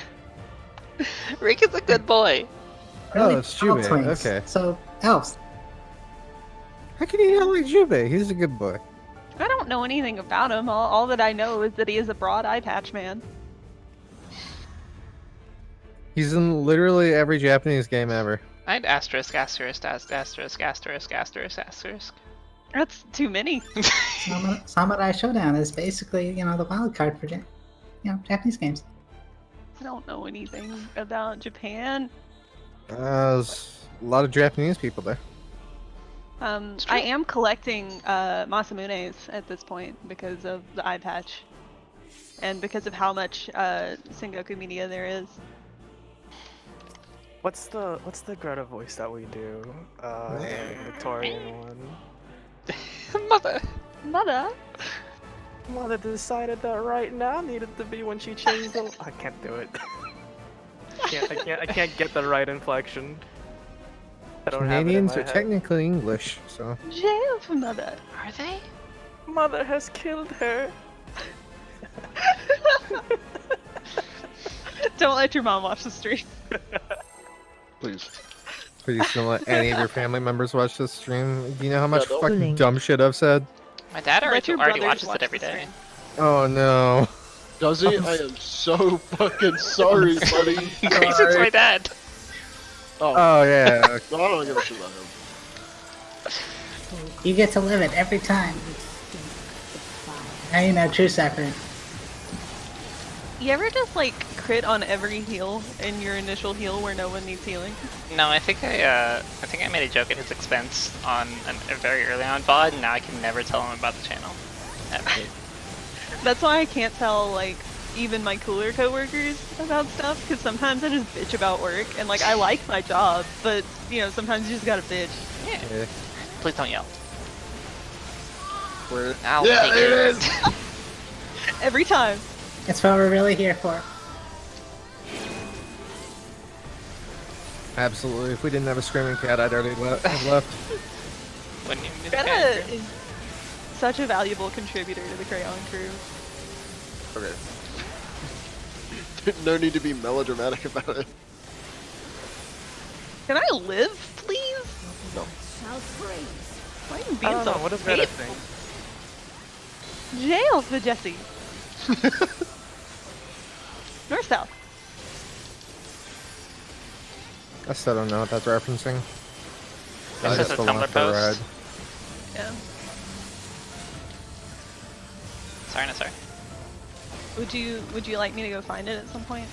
Rick is a good boy. Oh, Really? it's All Jubei, twinks. okay. So, elves. How can you not like Jubei? He's a good boy. I don't know anything about him. All that I know is that he is a broad eye patch man. He's in literally every Japanese game ever. I'd asterisk. That's too many. Samurai Showdown is basically, the wild card for Japanese games. I don't know anything about Japan. There's a lot of Japanese people there. I am collecting Masamune's at this point because of the eye patch, and because of how much Sengoku media there is. What's the Greta voice that we do? The Victorian one. Mother. Mother decided that right now needed to be when she changed the. I can't do it. I can't get the right inflection. I don't have it in Canadians my are head. technically English, so. Jail for mother. Are they? Mother has killed her. Don't let your mom watch the stream. Please. Please don't let any of your family members watch this stream. Do you know how much don't. fucking dumb shit I've said? My dad Let your already brothers watches watch it every the day. stream. Oh no. Does he? I am so fucking sorry, buddy. Grace, it's my dad. Oh, Oh yeah. Okay. no, I don't give a shit about him. You get to live it every time. Now you know true suffering. You ever just like crit on every heal in your initial heal where no one needs healing? No, I think I made a joke at his expense on a very early on VOD, and now I can never tell him about the channel. Ever. That's why I can't tell like even my cooler coworkers about stuff, because sometimes I just bitch about work, and like I like my job, but sometimes you just gotta bitch. Yeah. Please don't yell. Where? I'll Yeah, take there it it. is! Every time. That's what we're really here for. Absolutely. If we didn't have a screaming cat, I'd already have left. When you miss Greta character. is such a valuable contributor to the Crayon crew. Okay. No need to be melodramatic about it. Can I live, please? No. Shall freeze. Why are you I being don't so know. What does Greta hateful? think? Jail for Jesse. North south. I still don't know what that's referencing. I It's just a just along Tumblr for the ride. post. Yeah. Sorry, no, sorry. Would you like me to go find it at some point?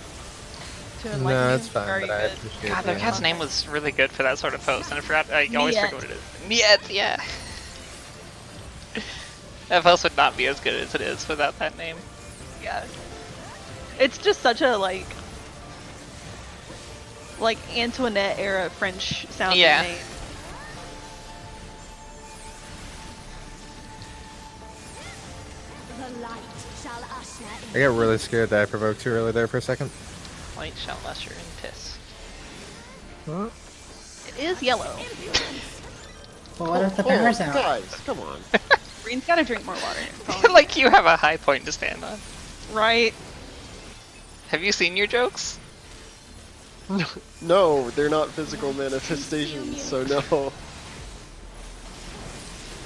To enlighten No, you? it's fine, Or are you but I good? appreciate God, it. the cat's name was really good for that sort of post, and I forgot. I always Niet. forget what it is. Niet, yeah. That post would not be as good as it is without that name. Yeah. It's just such a like Antoinette era French sounding Yeah. name. The light shall usher in. I got really scared that I provoked too early there for a second. Light shall usher in piss. What? It is yellow. Well, what if the power's out? Guys, come on. Green's gotta drink more water. It's all- Like you have a high point to stand on. right. Have you seen your jokes? No, they're not physical manifestations, so no.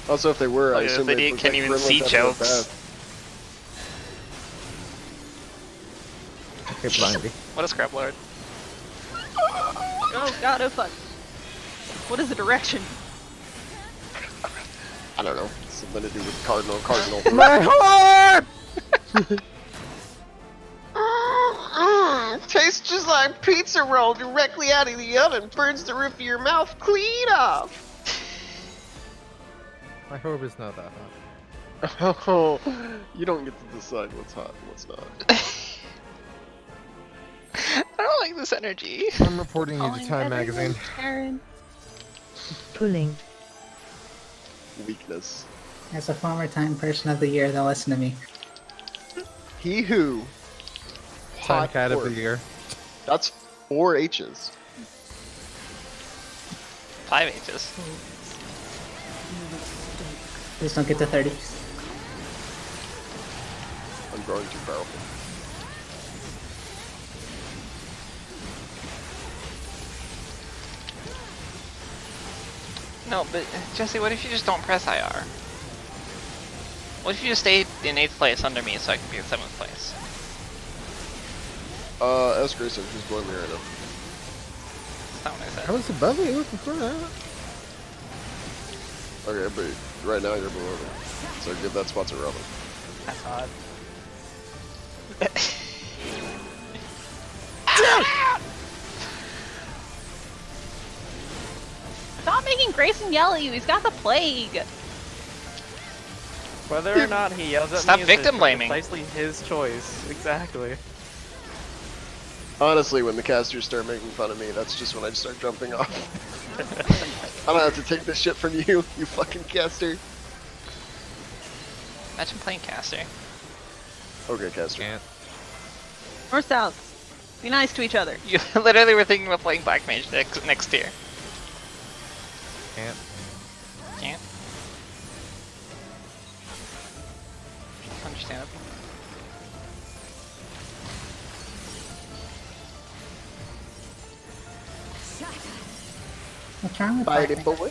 Also, if they were, I Look at assume this they'd idiot look can't like even gremlins see out of a jokes. bath. Okay, blindy. What is Crab Lord? Oh god, oh fuck. What is the direction? I don't know. Something to do with cardinal. My heart! Tastes just like pizza roll directly out of the oven. Burns the roof of your mouth clean off. My hope is not that hot. Oh, you don't get to decide what's hot and what's not. I don't like this energy. I'm reporting you to Time Magazine. Karen. Pulling. Weakness. As a former Time Person of the Year, they'll listen to me. He who. Time Hot Cat of work. the Year. That's 4 H's. 5 H's. Please don't get to 30. growing too powerful. No, but Jesse, what if you just don't press IR? What if you just stay in 8th place under me so I can be in 7th place? Ask Grayson, who's below me right now. That's not what I I said. was above you before that. Okay, but right now you're below me. So give that spot to Robin. That's odd. Stop making Grayson yell at you. He's got the plague. Whether or not he yells at Stop me is victim blaming. precisely his choice. Exactly. Honestly, when the casters start making fun of me, that's just when I start jumping off. I don't have to take this shit from you, you fucking caster. Imagine playing caster. Okay, caster. Can't. North south. Be nice to each other. You literally were thinking about playing Black Mage next tier. Can't. Can't. Understandable. What's wrong with Bite that? it, boy.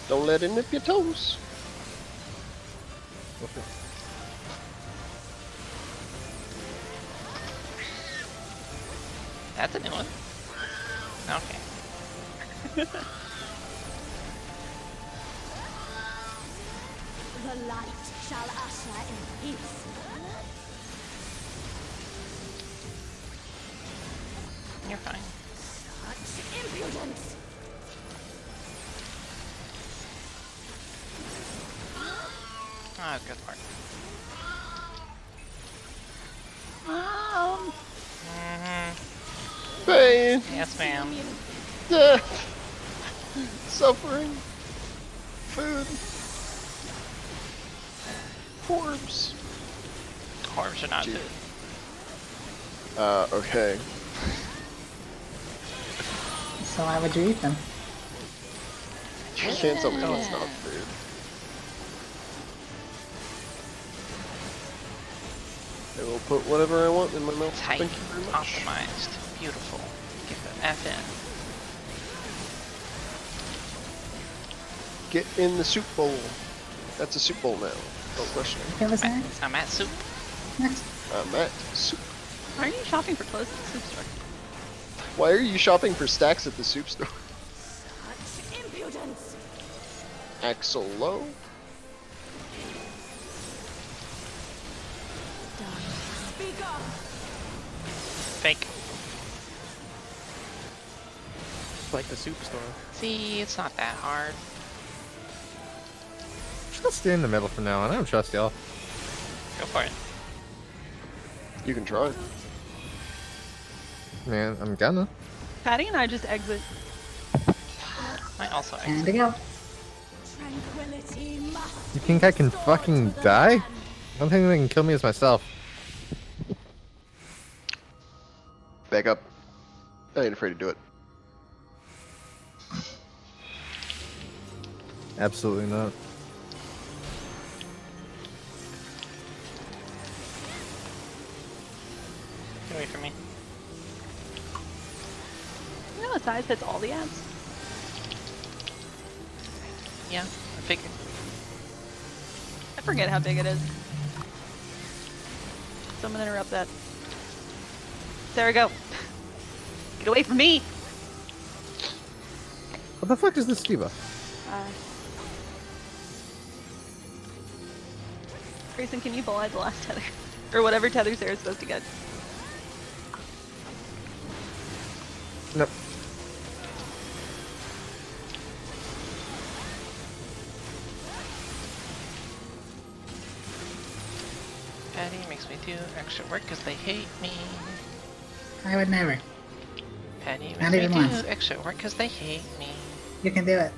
Don't let it nip your toes. That's a new one. Okay. The light shall usher in peace. You're fine. Such impudence! Ah, good work. Pain, Yes, ma'am. death, suffering, food, corpse. Orbs are not Gee. food. Okay. So why would you eat them? You can't tell me that's not food. I will put whatever I want in my mouth. Tight. Thank you very much. Optimized. Beautiful. Get the F in. Get in the soup bowl. That's a soup bowl now. No question. Okay, what's next? I'm at soup. Next. I'm at soup. Why are you shopping for clothes at the soup store? Why are you shopping for stacks at the soup store? Such impudence! Axel low. Speak up! Fake. Like the soup store. See, it's not that hard. Just stay in the middle from now on. I don't trust y'all. Go for it. You can try. Man, I'm gonna. Patty and I just exit. I also And exit. to go. Tranquility must You think I can fucking die? The only thing that can kill me is myself. Back up. I ain't afraid to do it. Absolutely not. Get away from me. You know what size hits all the ads? Yeah, I figured. I forget how big it is. Someone interrupt that. There we go. Get away from me! What the fuck is this Shiva? Grayson, can you bulleye the last tether? Or whatever tether Sarah's supposed to get. Nope. Patty makes me do extra work because they hate me. I would never. Patty makes Not me even do once. extra work because they hate me. You can do it.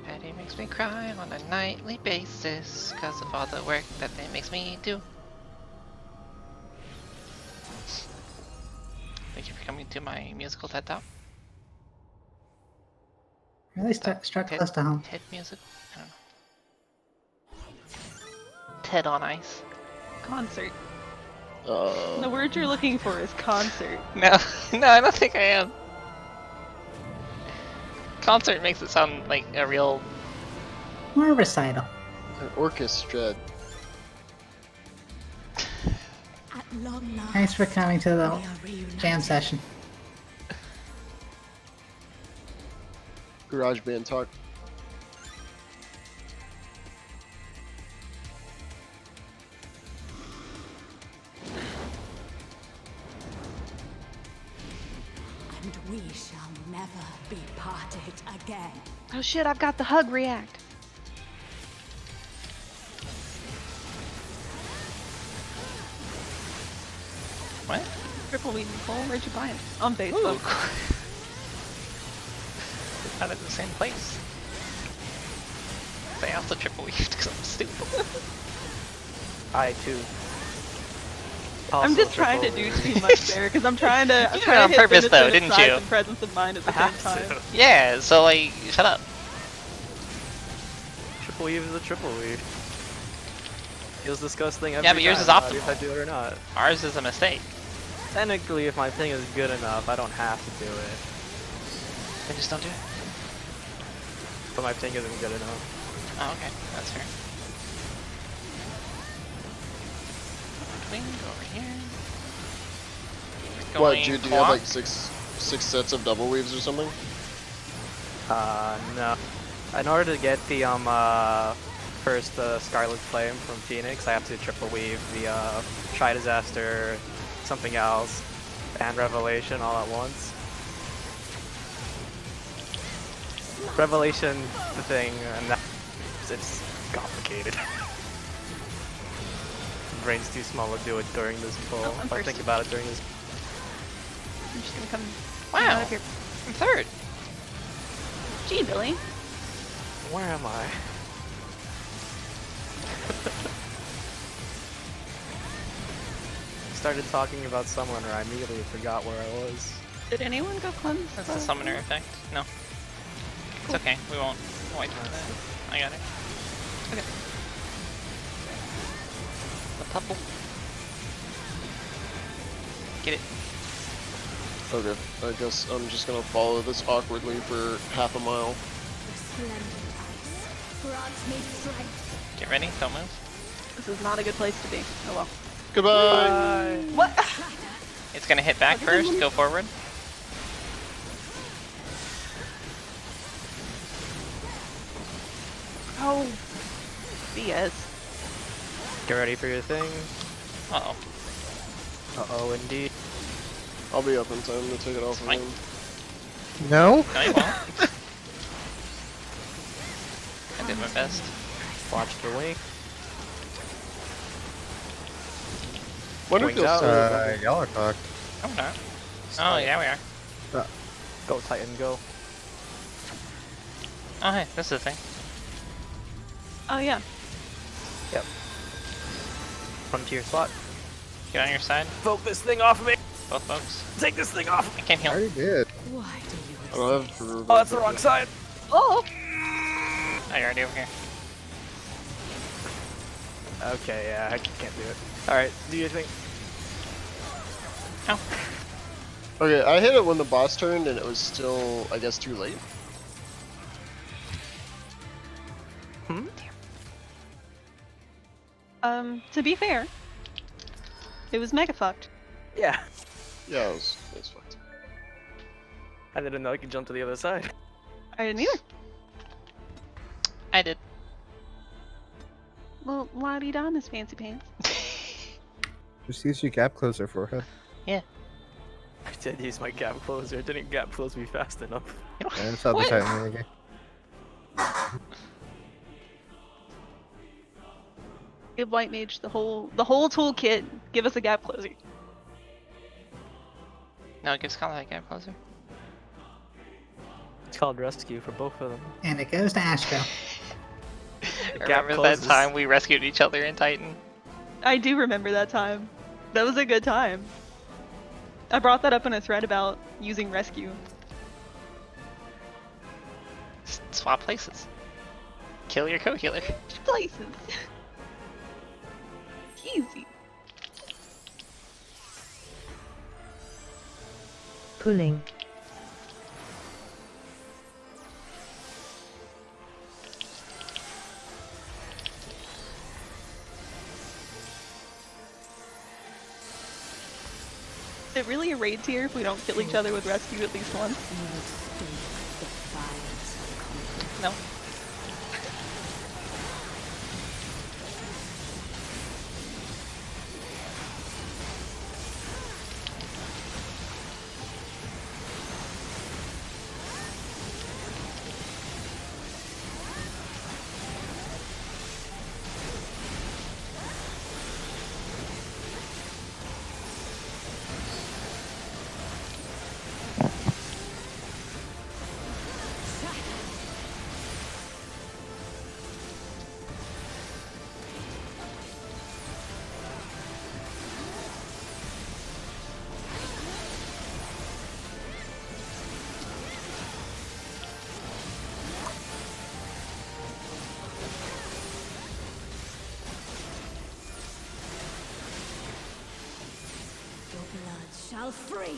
Patty makes me cry on a nightly basis because of all the work that they makes me do. Thank you for coming to my musical TED Talk. Really struck TED- close to home. TED musical? I don't know. head on ice. Concert. The word you're looking for is concert. No, no, I don't think I am. Concert makes it sound like a real. More recital. An orchestra. At long last, Thanks for coming to we the are reunited. jam session. Garage band talk. And we shall never be parted again. Oh shit, I've got the hug react. What? Triple weed Nicole, where'd you buy it? On Ooh. Facebook. Out of the same place. They also triple weaved because I'm stupid. I too. I'm Also just trying to triple do weave. too much there because I'm trying to. I'm You did it trying on to hit purpose, though, benefit of didn't size you? and presence of mind at the I have same time. to. Yeah, so like, shut up. Triple weave is a triple weave. Feels disgusting every Yeah, but yours time, is no matter if optimal. I do it or not. Ours is a mistake. Technically, if my thing is good enough, I don't have to do it. Then just don't do it. But my thing isn't good enough. Oh, okay, that's fair. Wing, go over here. What, Going Jude? Do you have quad. like six sets of double weaves or something? No. In order to get the first Scarlet Flame from Phoenix, I have to triple weave the Shy Disaster, something else, and Revelation all at once. Revelation, the thing, and that it's complicated. Brain's too small to do it during this pull. Oh, I'm if I first. think about it during this. I'm just gonna come Wow, out of here. I'm third. Gee, Billy. Where am I? Started talking about someone, or I immediately forgot where I was. Did anyone go cleanse? That's the summoner effect. No. It's okay, we won't wipe that. I got it. Okay. The purple. Get it. Okay, I guess I'm just gonna follow this awkwardly for half a mile. Resplendent ice grants me strength. Get ready, don't move. This is not a good place to be. Oh well. Goodbye! What? It's gonna hit back first, go forward. Oh. BS. Get ready for your thing. Uh-oh. Uh-oh, indeed. I'll be up in time to take it off of Fine. him. No? No, you won't. I did my best. Watch the wing. Wonder if Wings you'll out. see Y'all are fucked. No, we're not. Oh, yeah, we are. Go, Titan, go. Oh, hey, this is the thing. Oh yeah. Yep. Run to your slot. Get on your side, Poke this thing off of me! both folks. Take this thing off! I can't I heal. already did. Why do you I don't resist? have for Oh, that's the wrong side! Oh. Oh, you're already over here. Okay, yeah, I can't do it. Alright, do your thing. Oh. Okay, I hit it when the boss turned and it was still, I guess, too late. Hmm? To be fair, it was mega fucked. Yeah. Yeah, it was fucked. I didn't know I could jump to the other side. I didn't either. I did. Well, la-di-da on his fancy pants. Just use your gap closer forehead. I did use my gap closer. It didn't gap close me fast enough. And saw the What? Titan again. Give White Mage the whole toolkit. Give us a gap closer. No, it gives Scala a gap closer. It's called rescue for both of them. And it goes to Asheville. Gap Remember that closes. time we rescued each other in Titan? I do remember that time. That was a good time. I brought that up in a thread about using rescue. Swap places. Kill your co-healer. Places. Easy. Pulling. Is it really a raid tier if we don't kill each other with rescue at least once? No. Shall freeze.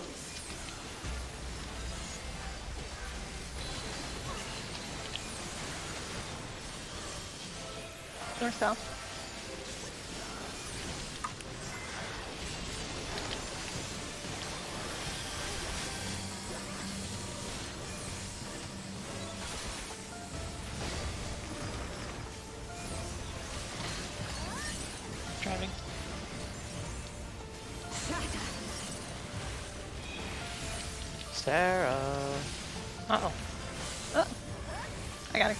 North south. Driving. Sarah. Uh-oh. Oh. I got her.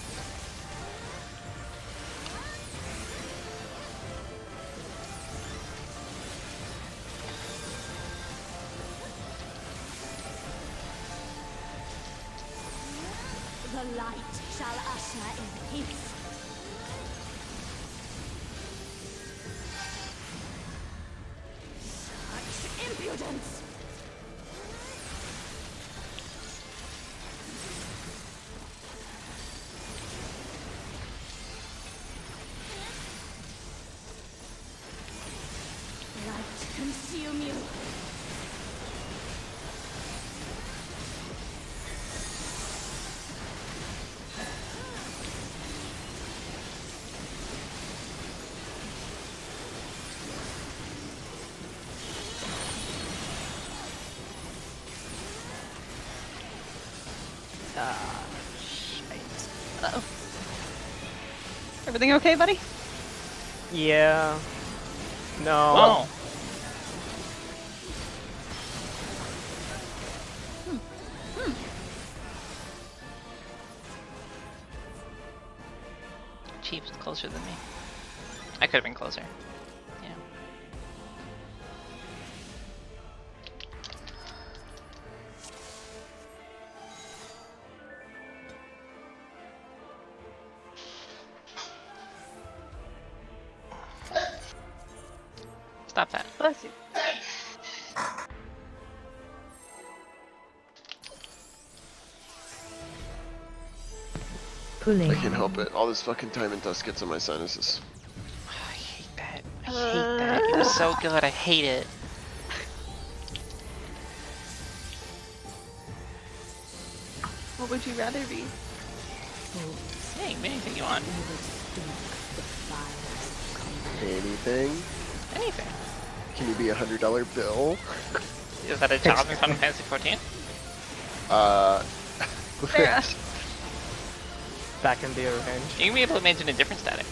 The light shall usher in peace. Such impudence! Light consume you. Uh-oh. Everything okay, buddy? Yeah. No. Oh. Chief's closer than me. I could have been closer. Yeah. Stop that. Bless you. Pulling. I can't help it. All this fucking time in dust gets on my sinuses. I hate that. I hate that. It was so good. I hate it. What would you rather be? Hey, anything you want. Anything? Anything. Can you be $100 bill? Is that a job in Final Fantasy 14? Sarah. Back in the revenge. You can be able to imagine a different static.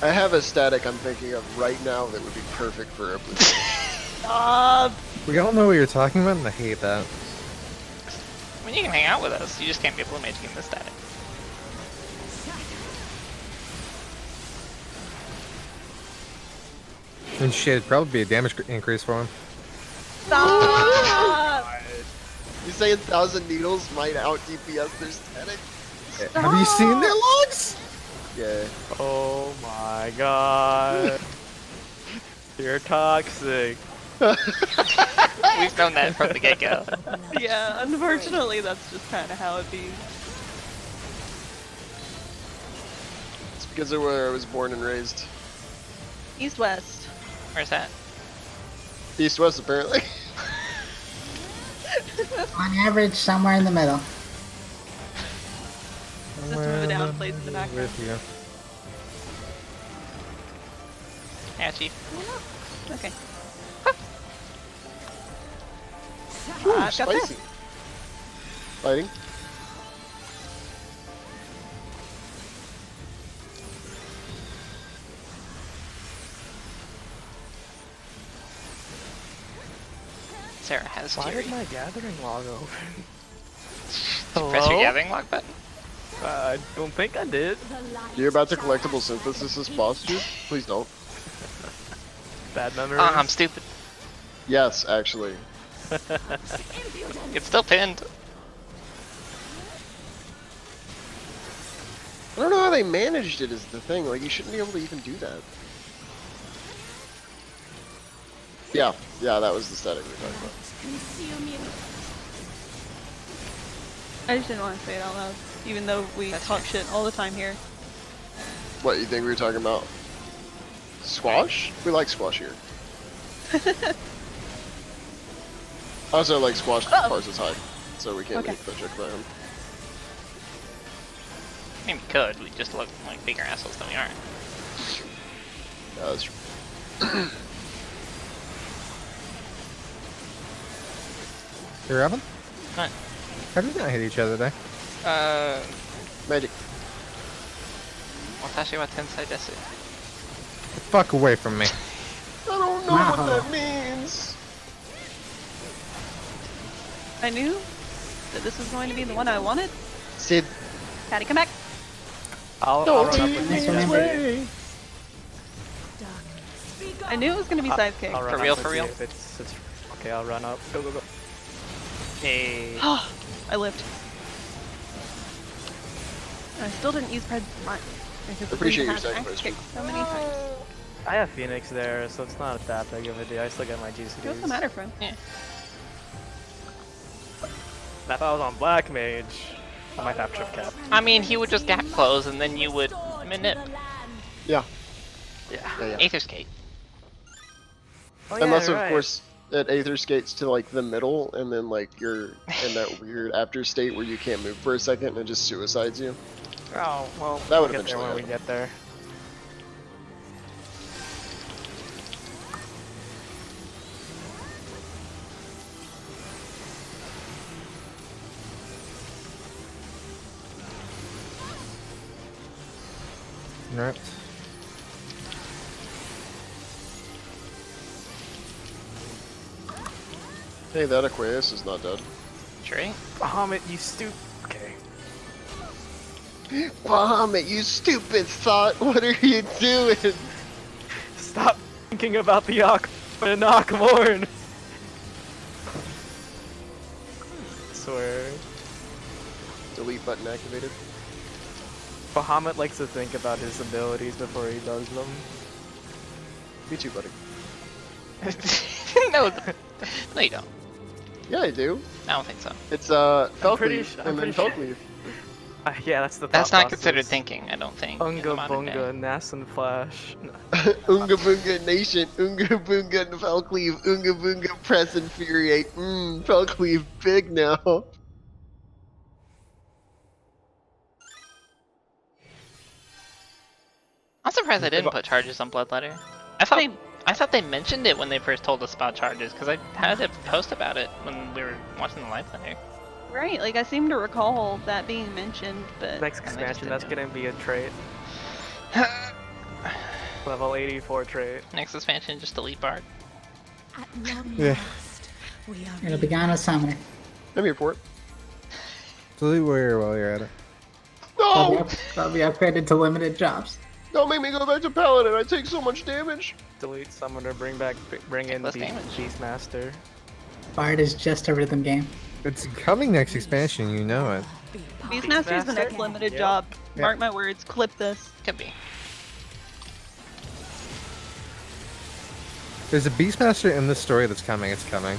I have a static I'm thinking of right now that would be perfect for a blue. We all know what you're talking about, and I hate that. I mean, you can hang out with us. You just can't be able to imagine the static. And shit, it'd probably be a damage increase for him. Stop! You say 1,000 needles might out DPS their static? Have you seen their logs? Yeah. Oh my god. You're toxic. We've known that from the get-go. Yeah, unfortunately that's just kind of how it be. Because of where I was born and raised. East-west. Where's that? East-west, apparently. On average, somewhere in the middle. System of a Down plays in the background. With you. Yeah, Chief. Okay. Ooh, I've got this. spicy. Fighting. Sarah has Why Fury. did my gathering log open? Press your gathering lock button. I don't think I did. You're about to collectible synthesis this boss, dude? Please don't. Bad memory. I'm stupid. Yes, actually. It's still pinned. I don't know how they managed it is the thing. Like, you shouldn't be able to even do that. Yeah, that was the setting we were talking about. I just didn't want to say it out loud, even though we talk shit all the time here. What, you think we were talking about? Squash? We like squash here. I also like squash parts is high, so we can't make that joke about him. I mean, we could. We just look like bigger assholes than we are. Yeah, that's true. Hey, Robin? What? How did we not hit each other there? Magic. Watashi wa tensai desu. Fuck away from me. I don't know what that means. I knew that this was going to be the one I wanted. Sid. Patty, come back. I'll run up with Nice you. remember. I knew it was going to be sidekick. I'll run For up real, with for real? you if it's okay. I'll run up. Go, go, go. Hey. I lived. I still didn't use Pred front. Because the Appreciate thing your had sacrifice, axe kicked so many times. I have Phoenix there, so it's not that big of a deal. I still get my It GCDs. doesn't matter, friend. If I was on Black Mage, I might have Trip Cap. I mean, he would just gap close and then you would manip. Yeah. Yeah. Aether Skate. Oh, yeah, Unless, of right. course, it Aether skates to, like, the middle, and then, like, you're in that weird after state where you can't move for a second and it just suicides you. Oh, well, That would we'll get there eventually when we happen. get there. Alright. Hey, that Aquarius is not dead. Tree? Bahamut, you Okay. Bahamut, you stupid thought! What are you doing? Stop thinking about the Aquamorn! Swear. Delete button activated. Bahamut likes to think about his abilities before he does them. Me too, buddy. No, no you don't. Yeah, I do. I don't think so. It's pretty Felcleave I'm and then pretty Felcleave. Yeah, that's the That's thought not considered process. thinking, I don't think. in the Unga modern day. Bunga, Nasan Flash. Unga Bunga Nation, Unga Bunga and Felcleave, Unga Bunga Press Infuriate. Felcleave big now. I'm surprised they didn't put charges on Bloodletter. I thought they mentioned it when they first told us about charges, because I had a post about it when we were watching the live player. Right, like I seem to recall that being mentioned, but Next And they just expansion, that's didn't gonna be a trait. Level 84 trait. Next expansion, just delete Bard. At long Yeah. last, we are It'll be gone with Summoner. I'm here for it. Delete warrior while you're at it. No! That'll be upgraded to limited jobs. Don't make me go back to Paladin. I take so much damage. Delete Summoner, bring in less damage. Beastmaster. Bard is just a rhythm game. It's coming next expansion, you know it. Beastmaster's the next limited Yep. job. Yeah. Mark my words, clip this. Could be. There's a Beastmaster in this story that's coming, it's coming.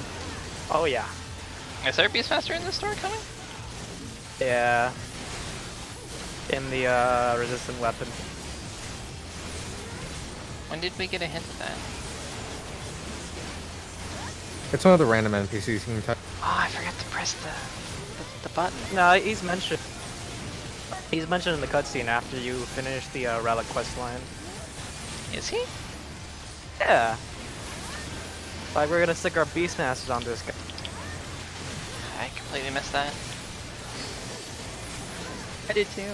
Oh yeah. Is there a Beastmaster in this story coming? Yeah. In the resistant weapon. When did we get a hint of that? It's one of the random NPCs you can touch. Oh, I forgot to press the button. No, he's mentioned. He's mentioned in the cutscene after you finish the relic quest line. Is he? Yeah. Like we're gonna stick our Beastmasters on this guy. I completely missed that. I did too.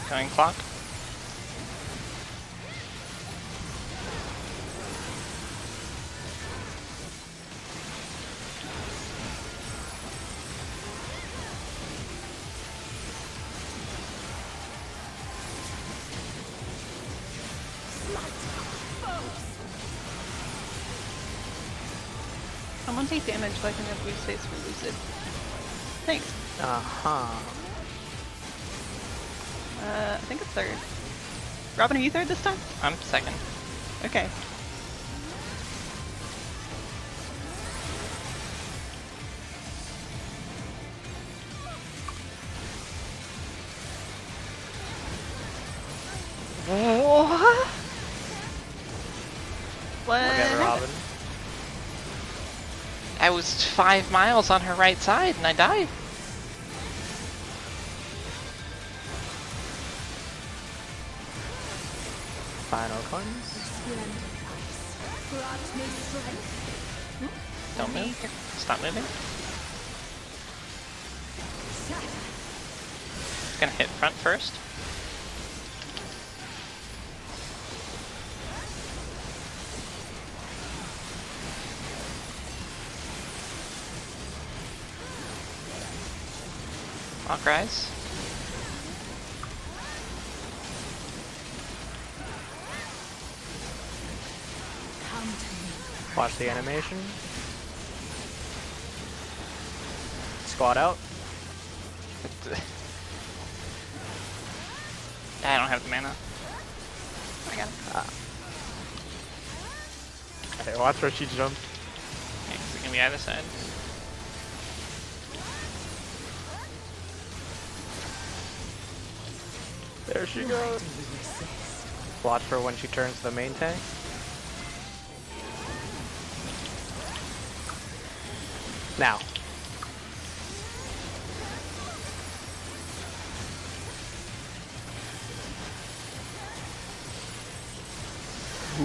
Going clock. Someone take damage so I can have blue space for lucid. Thanks. I think it's third. Robin, are you third this time? I'm second. Okay. What? What? Okay, Robin. I was 5 miles on her right side and I died. Final coins. Don't move. Stop moving. Gonna hit front first. Lock rise. Watch the animation. Squad out. I don't have the mana. I got it. Okay, watch where she jumped. Okay, so it's gonna be either side. There she goes. Watch for when she turns the main tank. Now.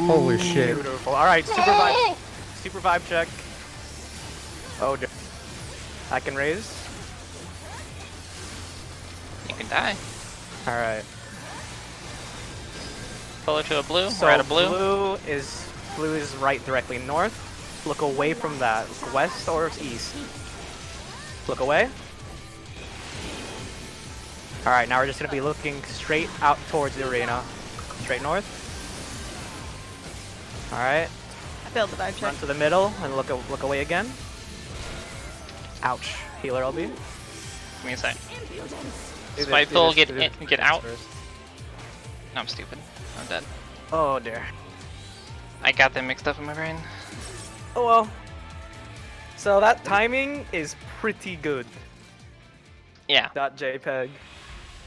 Holy shit. Beautiful. Alright, super vibe. Super vibe check. Oh, dear. I can raise. You can die. Alright. Pull her to a blue. So We're at a blue. blue is right directly north. Look away from that. Look west or east. Look away. Alright, now we're just gonna be looking straight out towards the arena. Straight north. Alright. I failed the vibe check. Run to the middle and look away again. Ouch. Healer LB. Give me a sec. Do Spiteful, this, get do this in, get out. first. No, I'm stupid. I'm dead. Oh dear. I got them mixed up in my brain. Oh well. So that timing is pretty good. Yeah, .jpg.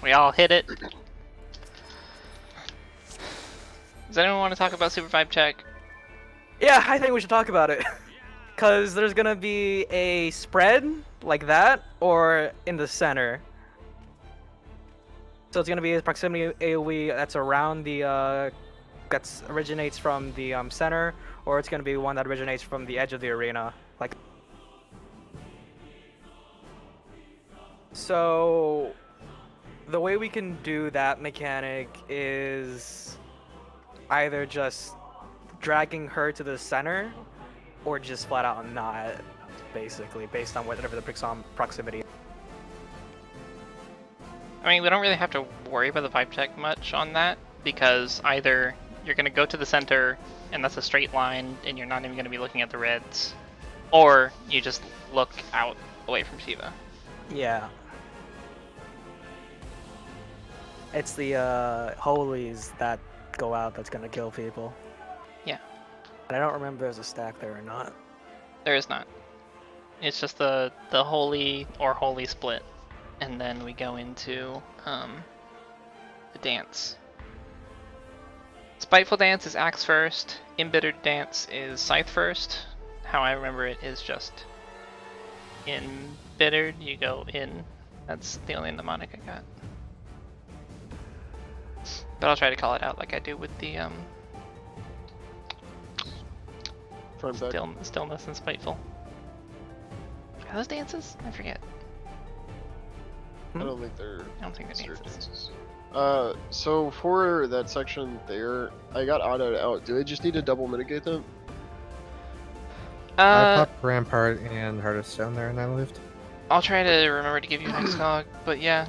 we all hit it. Does anyone want to talk about Super Vibe Check? Yeah, I think we should talk about it. Cause there's gonna be a spread like that, or in the center. So it's gonna be a proximity AoE that's around the that originates from the center, or it's gonna be one that originates from the edge of the arena. Like. So the way we can do that mechanic is either just dragging her to the center, or just flat out not, basically, based on whatever the proximity. I mean, we don't really have to worry about the vibe check much on that, because either you're going to go to the center, and that's a straight line, and you're not even going to be looking at the reds, or you just look out away from Shiva. Yeah. It's the holies that go out that's gonna kill people. Yeah. And I don't remember if there's a stack there or not. There is not. It's just the holy or holy split, and then we go into the dance. Spiteful Dance is Axe first. Embittered Dance is Scythe first. How I remember it is just Embittered, you go in. That's the only mnemonic I got. But I'll try to call it out like I do with the Front back. Stillness and Spiteful. Are those dances? I forget. I don't think they're. I don't think they're considered dances. dances. So for that section there, I got autoed out. Do I just need to double mitigate them? I popped Rampart and Heart of Stone there, and I lived. I'll try to remember to give you Hexcog, but yeah,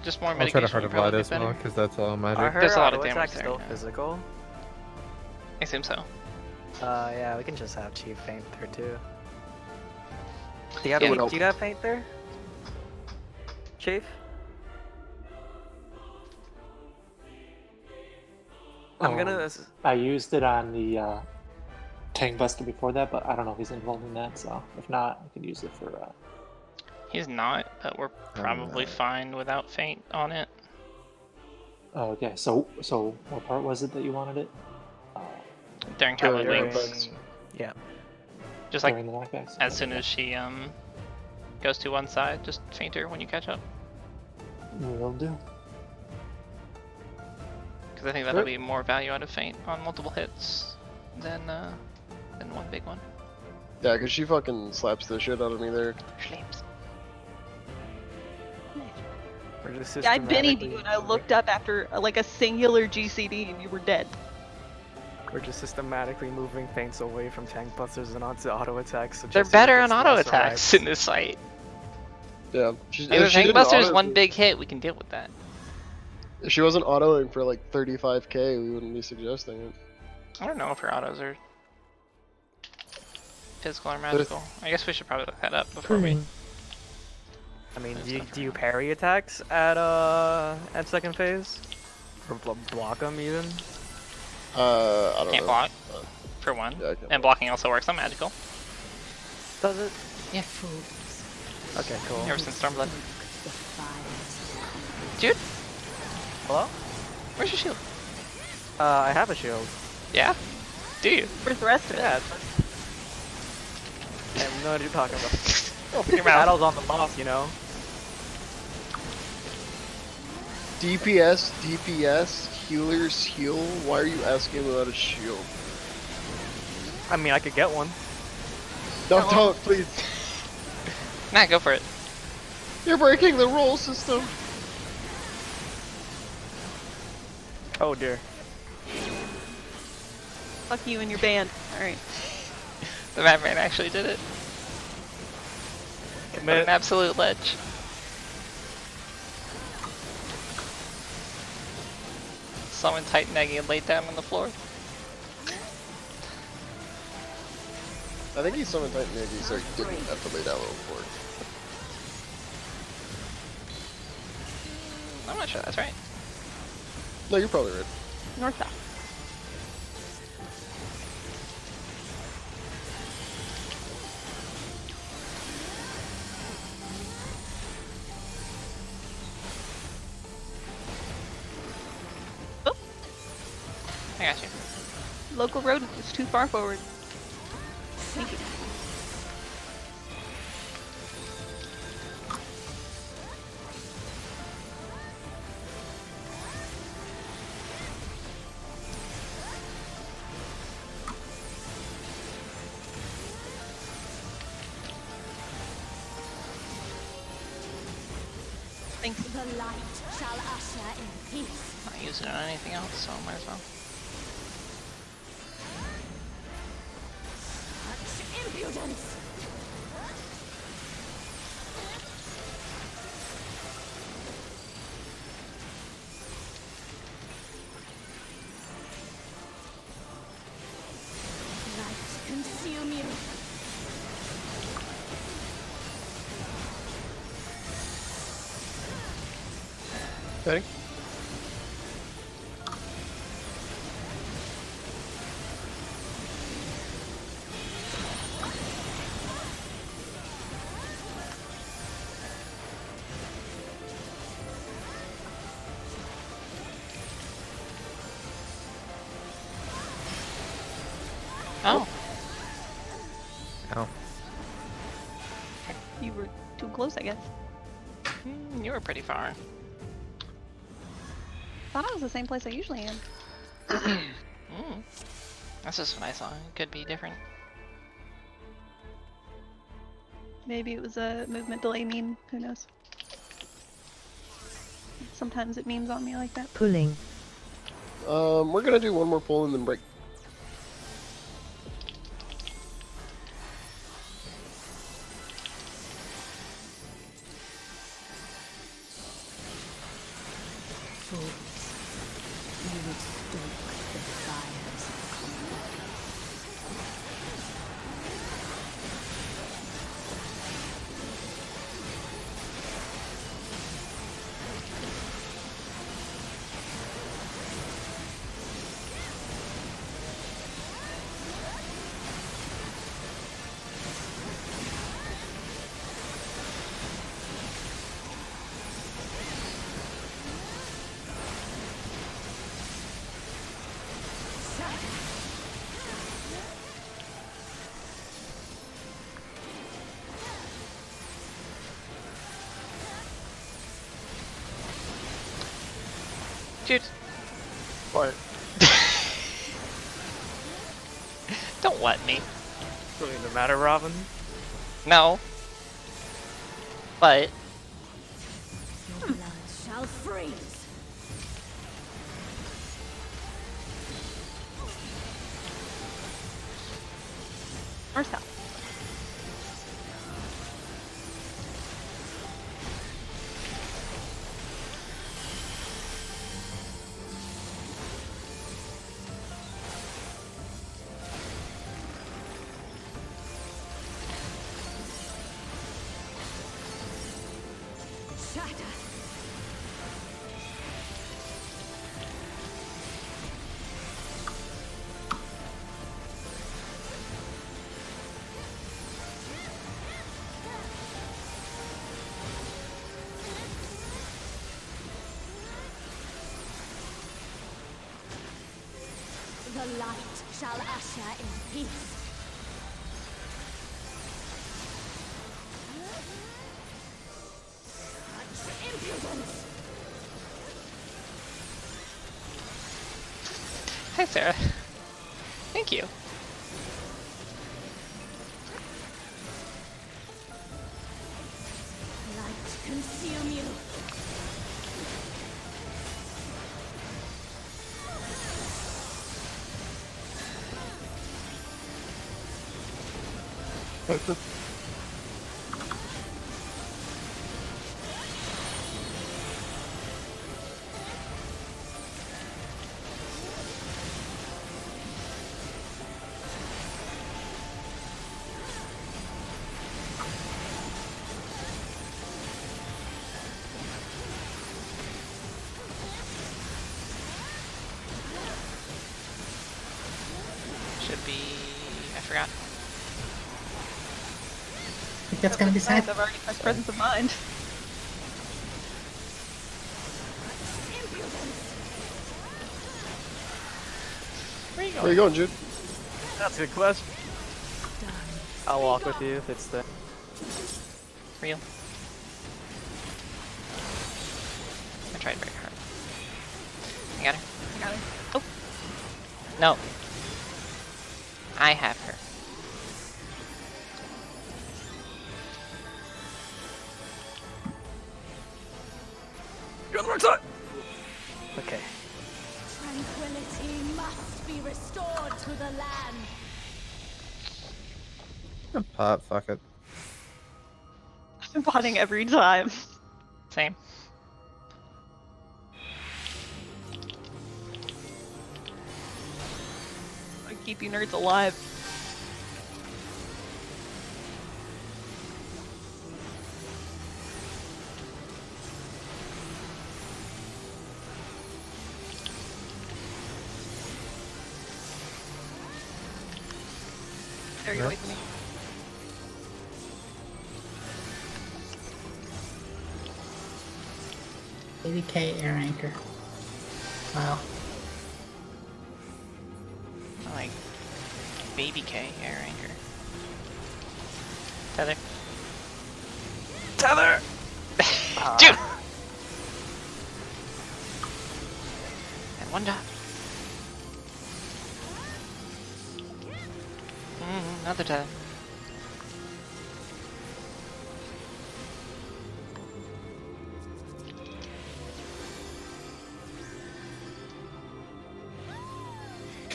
just more I'll mitigation. try to Heart would of probably Light be as well, better. because that's all Are magic. her There's a lot of auto damage attacks there, still yeah. physical? I assume so. Yeah, we can just have Chief faint there too. Do you have, Yeah. do you have faint there? Chief? I'm gonna. I used it on the Tank Buster before that, but I don't know if he's involved in that, so if not, I could use it for. He's not, but we're probably fine without Feint on it. Oh, okay, so what part was it that you wanted it? During Halloween During- Weeks. Yeah. Just like During the knockbacks? as soon as she goes to one side, just Feint her when you catch up. Will do. Because I think that'll be more value out of Feint on multiple hits than one big one. Yeah, because she fucking slaps the shit out of me there. Schleeps. We're just Yeah, I bennied systematically- you and I looked up after like a singular GCD and you were dead. We're just systematically moving feints away from tank busters and onto auto attacks. So They're Jesse better gets on auto less attacks rights. in this fight. Yeah. If the Tank Buster's one big hit, we can deal with that. If she wasn't autoing for like 35k, we wouldn't be suggesting it. I don't know if her autos are physical or magical. I guess we should probably look that up before we. I mean, There's do you, stuff do you parry attacks at second phase? Or block them even? I don't Can't know. block, for one. Yeah, I can't And blocking also works on magical. Does it? Yeah. Okay, cool. Ever since Stormblood. Dude, Hello? where's your shield? I have a shield. Yeah? Do you? Where's the rest of it? Yeah. I have no idea what you're talking about. Open your mouth. Battle's on the boss, you know. DPS, healers heal. Why are you asking about a shield? I mean, I could get one. Don't, please. Nah, go for it. You're breaking the roll system. Oh dear. Fuck you and your band. Alright. The Madman actually did it. What an absolute ledge. Someone Titan Eggy and laid down on the floor. I think he's summoned Titan Eggy, so he didn't have to lay down before. I'm not sure that's right. No, you're probably right. North south. Oh, I got you. local rodent was too far forward. Thank you. Thanks. The light shall usher in peace. Not using it on anything else, so might as well. Such impudence! Light consume you. Okay. too close, I guess. You were pretty far. Thought I was the same place I usually am. That's just what I saw. It could be different. Maybe it was a movement delay meme. Who knows? Sometimes it memes on me like that. Pulling. We're gonna do one more pull and then break. You would stoke the fires of combat. Dude, What? don't let me. Doesn't even matter, Robin. No. But Your blood shall freeze. Or south. Shatter. The light shall usher in peace. Such impudence! hi, Sarah. Thank you. Light consume you. Should be. I forgot. I think that's gonna be sad. I've already pressed presence of mind. Where you Where going? you going, Jude? That's a good question. I'll walk with you if it's the. Real. I tried very hard. I got her. I got it. Oh. No. I have her. You're on the right side! Okay. Tranquility must be restored to the land. Pop, fuck it. I'm potting every time. Same. I keep you nerds alive. There you go, Right. with me. ABK air anchor. Wow. I like baby K air anchor. Tether. Tether! Dude! And one dot. Another time.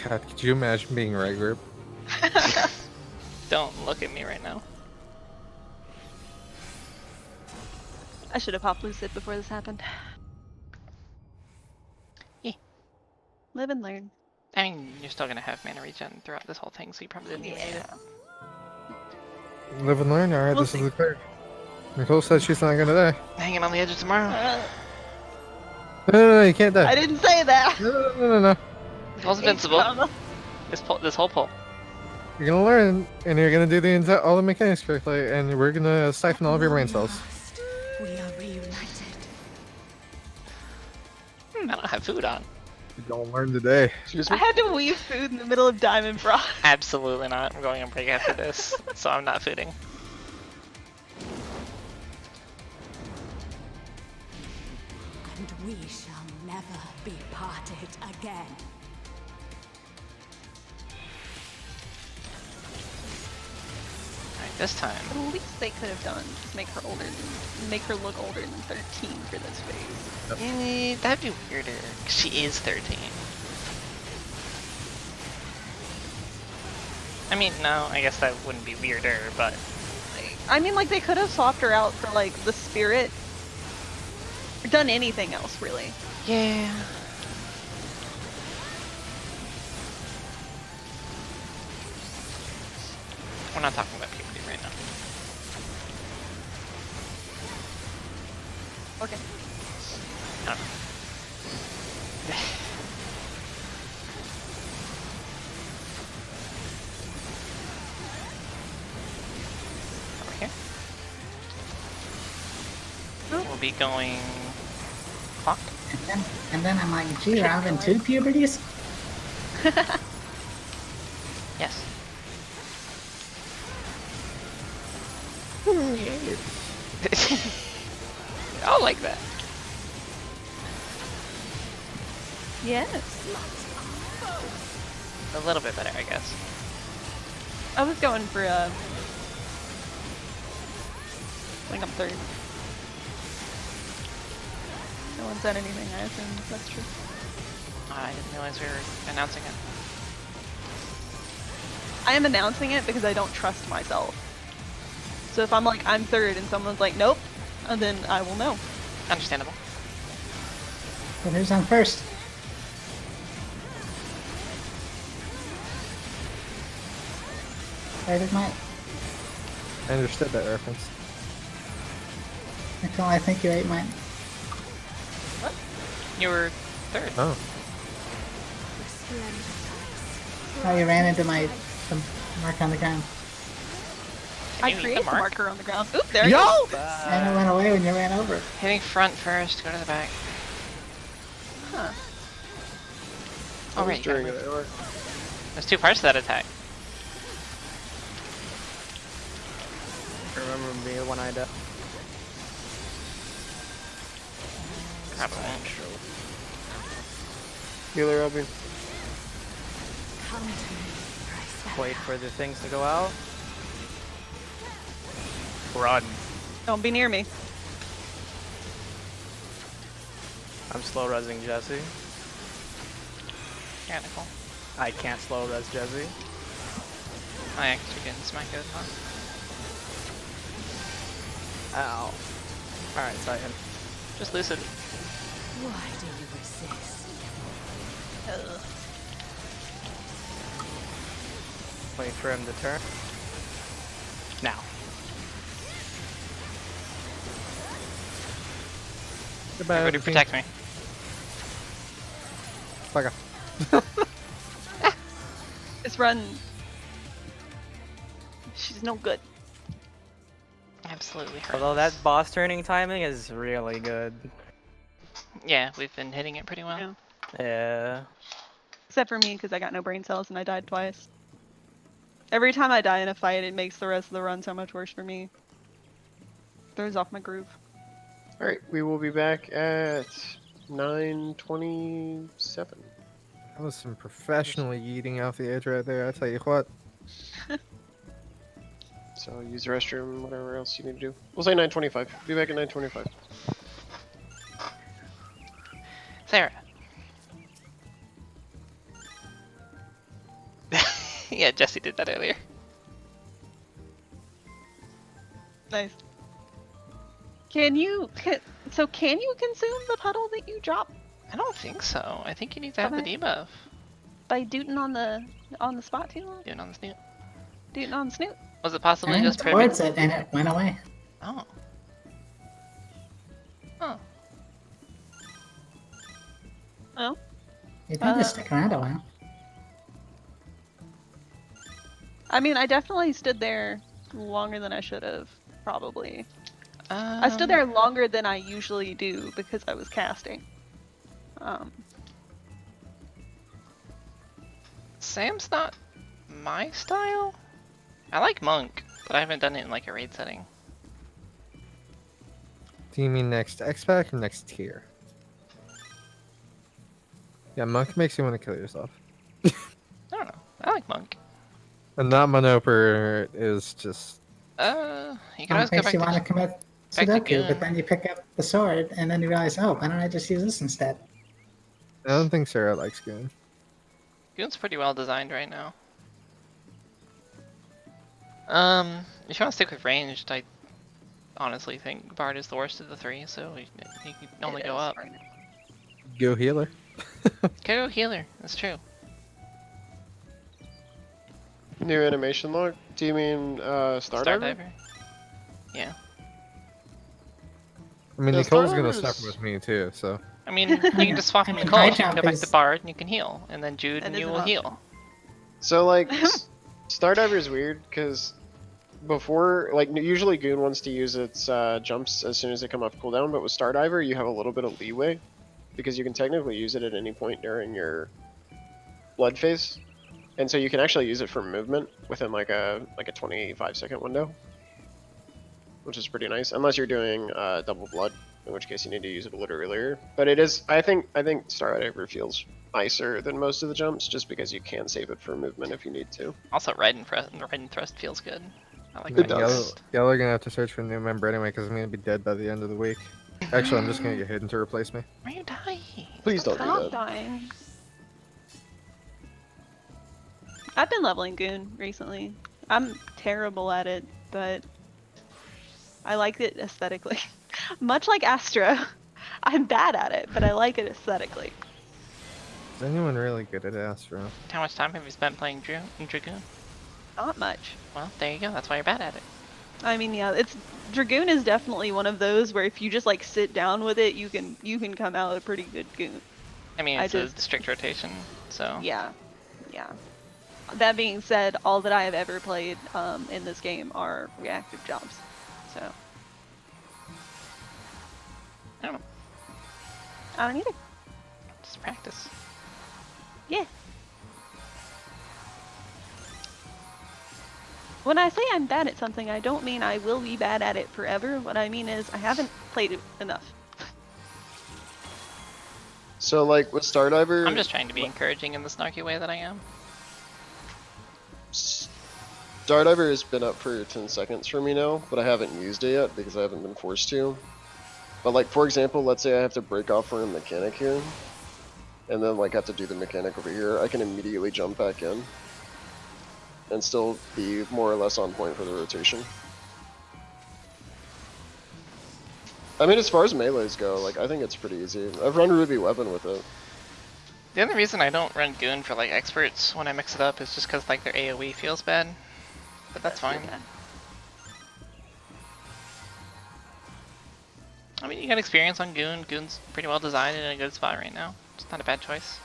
God, could you imagine being right group? Don't look at me right now. I should have popped Lucid before this happened. Yeah. Live and learn. I mean, you're still gonna have mana regen throughout this whole thing, so you probably didn't even need it. Live and learn. All right, We'll this see. is the card. Nicole said she's not gonna die. Hanging on the edge of tomorrow. No, you can't die. I didn't say that. No. Nicole's invincible. Drama. This whole pull. You're gonna learn, and you're gonna do all the mechanics correctly, and we're gonna siphon all of your brain cells. Last, we are reunited. I don't have food on. You're gonna learn today. Excuse I me? had to weave food in the middle of Diamond Frost. Absolutely not. I'm going on break after this, so I'm not fooding. And we shall never be parted again. Alright, this time. The least they could have done is make her look older than 13 for this phase. That'd be weirder. 'Cause she is 13. I mean, no, I guess that wouldn't be weirder, but I mean, like, they could have swapped her out for, like, the spirit. Or done anything else, really. yeah. We're not talking about puberty right now. Okay. I don't know. Over here. We'll be going clock. And then I'm like, gee, we're having 2 puberties? Yes. I'll like that. Yes. A little bit better, I guess. I was going for, I think I'm 3rd. No one said anything, I assume that's true. I didn't realize we were announcing it. I am announcing it because I don't trust myself. So if I'm like, I'm 3rd, and someone's like, nope, then I will know. Understandable. Well, who's on first? Where did my... I understood that reference. Nicole, I think you ate mine. You were 3rd. Oh. Oh, you ran into my the mark on the ground. I you eat the create the mark? marker on the ground. Oop, there you go. And it went away when you ran over. Hitting front first, go to the back. Huh. Oh, right, you gotta During move. it, or- There's 2 parts to that attack. Remember me when I died. Grab a wrench. Healer, Robin. Come to me, Priscilla. Wait for the things to go out. Run. Don't be near me. I'm slow resing Jesse. Yeah, Nicole. I can't slow res Jesse. I actually didn't smack it, huh? Ow. Alright, Titan. Just lucid. Why do you resist? Wait for him to turn. Now. Goodbye. Everybody everything. protect me. Fuck off. This run. She's no good. Absolutely hurt. Although that boss turning timing is really good. Yeah, we've been hitting it pretty well. Yeah. Yeah. Except for me, because I got no brain cells and I died twice. Every time I die in a fight, it makes the rest of the run so much worse for me. throws off my groove. All right, we will be back at 9:27. That was some professionally yeeting off the edge right there. I tell you what. So use the restroom, whatever else you need to do. We'll say 9:25. Be back at 9:25. Sarah. Yeah, Jesse did that earlier. Nice. Can you consume the puddle that you drop I don't think so. I think you need to have the Okay. debuff. by dooting on the spot too long? Doing on the snoot. Dooting on the snoot? Was it possibly And just towards it, and it went away. Oh. Oh. Oh. You can just stick around a while. I mean, I definitely stood there longer than I should have, probably. I stood there longer than I usually do because I was casting. Sam's not my style. I like Monk, but I haven't done it in like a raid setting. Do you mean next X-Pack or next tier? Yeah, Monk makes you want to kill yourself. I don't know. I like Monk. And not Monoper is just... You can It always go makes back you to want to commit back to Sudoku, Goon. but then you pick up the sword, and then you realize, oh, why don't I just use this instead? I don't think Sarah likes Goon. Goon's pretty well designed right now. If you want to stick with ranged, I honestly think Bard is the worst of the three, so you can only It go is up. right now. Go healer. Go healer, that's true. New animation log? Do you mean Stardiver? Stardiver? Yeah. I mean, Yeah, Nicole's gonna Stardiver's- suffer with me too, so... I mean, you can just swap I mean, Nicole, high you can go jump back is- to Bard, and you can heal, and then Jude That and is you an will option. heal. So like, Stardiver is weird because before, like, usually Goon wants to use its jumps as soon as they come off cooldown, but with Stardiver you have a little bit of leeway because you can technically use it at any point during your blood phase, and so you can actually use it for movement within like a 25-second window, which is pretty nice. Unless you're doing double blood, in which case you need to use it a little earlier. But it is, I think Stardiver feels nicer than most of the jumps, just because you can save it for movement if you need to. Also, Red and Thrust feels good. I like It Red and does. Thrust. Y'all are gonna have to search for a new member anyway, because I'm gonna be dead by the end of the week. Actually, I'm just gonna get Hidden to replace me. Why are you dying? Please don't do Stop that. dying. I've been leveling Goon recently. I'm terrible at it, but I like it aesthetically. Much like Astra, I'm bad at it, but I like it aesthetically. Is anyone really good at Astro? How much time have you spent playing Dragoon? Not much. Well, there you go, that's why you're bad at it. I mean, yeah, Dragoon is definitely one of those where if you just like sit down with it, you can come out a pretty good Goon. I mean, I it's a just- strict rotation, so... Yeah, yeah. That being said, all that I have ever played in this game are reactive jobs. So I don't know, I don't either. just practice. Yeah. When I say I'm bad at something, I don't mean I will be bad at it forever. What I mean is I haven't played it enough. So like with Stardiver, I'm just trying to be encouraging in the snarky way that I am. Stardiver has been up for 10 seconds for me now, but I haven't used it yet because I haven't been forced to. But like, for example, let's say I have to break off for a mechanic here, and then like have to do the mechanic over here, I can immediately jump back in and still be more or less on point for the rotation. I mean, as far as melees go, like, I think it's pretty easy. I've run Ruby Weapon with it. The only reason I don't run Goon for like experts when I mix it up is just because like their AoE feels bad. But that's fine. Okay. I mean, you got experience on Goon. Goon's pretty well designed and in a good spot right now. It's not a bad choice.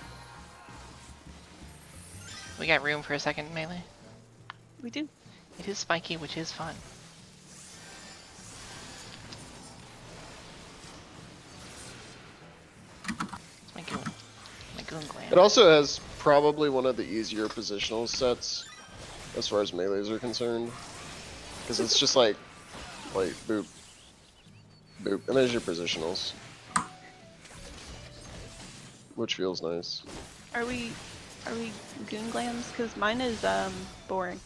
We got room for a second melee. We do. It is spiky, which is fun. It's my Goon. My Goon gland. It also has probably one of the easier positional sets as far as melees are concerned. Because it's just like boop, Boop. And there's your positionals. Which feels nice. Are we goon glams? Cause mine is boring.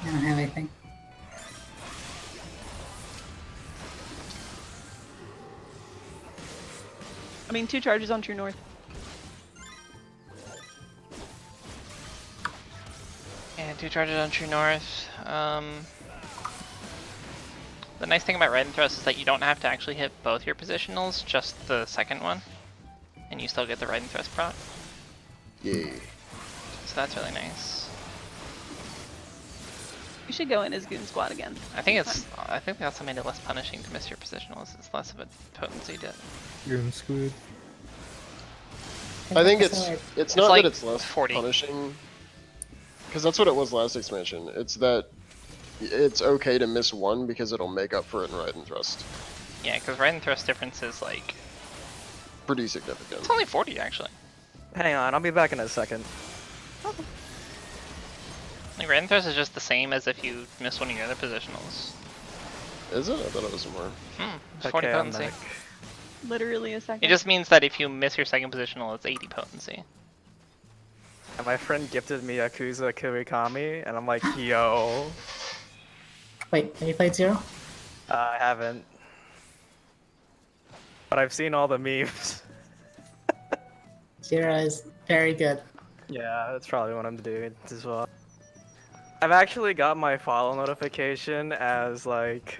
I don't have anything. I mean, 2 charges on true north. And 2 charges on true north. The nice thing about Red and Thrust is that you don't have to actually hit both your positionals, just the second one. And you still get the Red and Thrust proc. Yay. So that's really nice. You should go in as goon squad again. I think they also made it less punishing to miss your positionals. It's less of a potency dip. Goon squid. I think it's not like that it's less 40. punishing. Because that's what it was last expansion. It's that it's okay to miss one because it'll make up for it in Ride and Thrust. Yeah, because Ride and Thrust difference is like... Pretty significant. It's only 40 actually. Hang on, I'll be back in a second. Like Ride and Thrust is just the same as if you miss one of your other positionals. Is it? I thought it was more. It's 40 Okay, I'm potency. back. Literally a second. It just means that if you miss your second positional, it's 80 potency. And my friend gifted me Yakuza Kiwikami, and I'm like, yo. Wait, have you played Zero? I haven't. But I've seen all the memes. Zero is very good. Yeah, that's probably what I'm doing as well. I've actually got my follow notification as like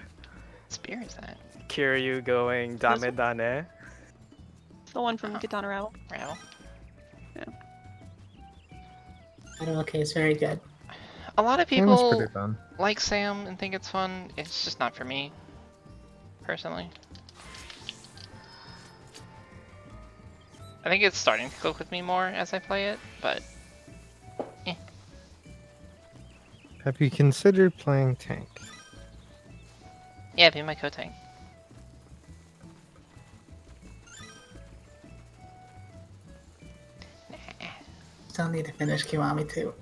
Spear is that? Kiryu going Dame Dane. The one from Katana Ravel. Ravel. Okay, it's very good. A lot of Sam was people pretty fun. like Sam and think it's fun. It's just not for me, personally. I think it's starting to click with me more as I play it, but Have you considered playing tank? yeah, be my co-tank. Still need to finish Kiwami too.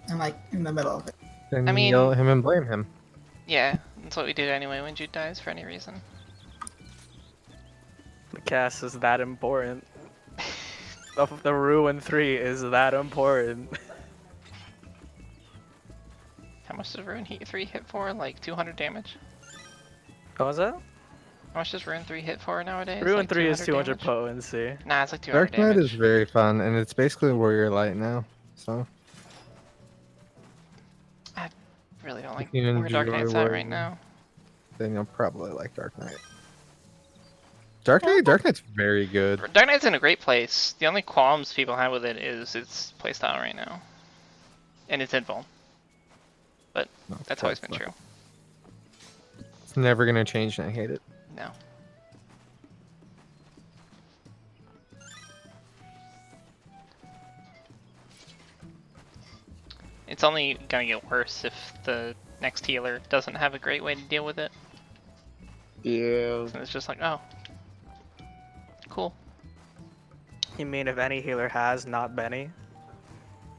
I'm like in the middle of it. Then I mean- yell at him and blame him. Yeah, that's what we do anyway when Jude dies for any reason. The cast is that important. The Ruin 3 is that important. How much does Ruin Heat 3 hit for? Like 200 damage? What was that? How much does Ruin 3 hit for nowadays? Ruin Like 3 is 200 damage? potency. Nah, it's like 200 Dark Knight damage. is very fun, and it's basically Warrior Light now. So Really don't like If you where Dark enjoy Knight's at right Warrior- now. then you'll probably like Dark Knight. Dark Knight's very good. Dark Knight's in a great place. The only qualms people have with it is its playstyle right now. And its invuln. But No, that's always been not. true. It's never gonna change, and I hate it. No. It's only gonna get worse if the next healer doesn't have a great way to deal with it. Yeah. And it's just like, oh. Cool. You mean if any healer has, not Benny?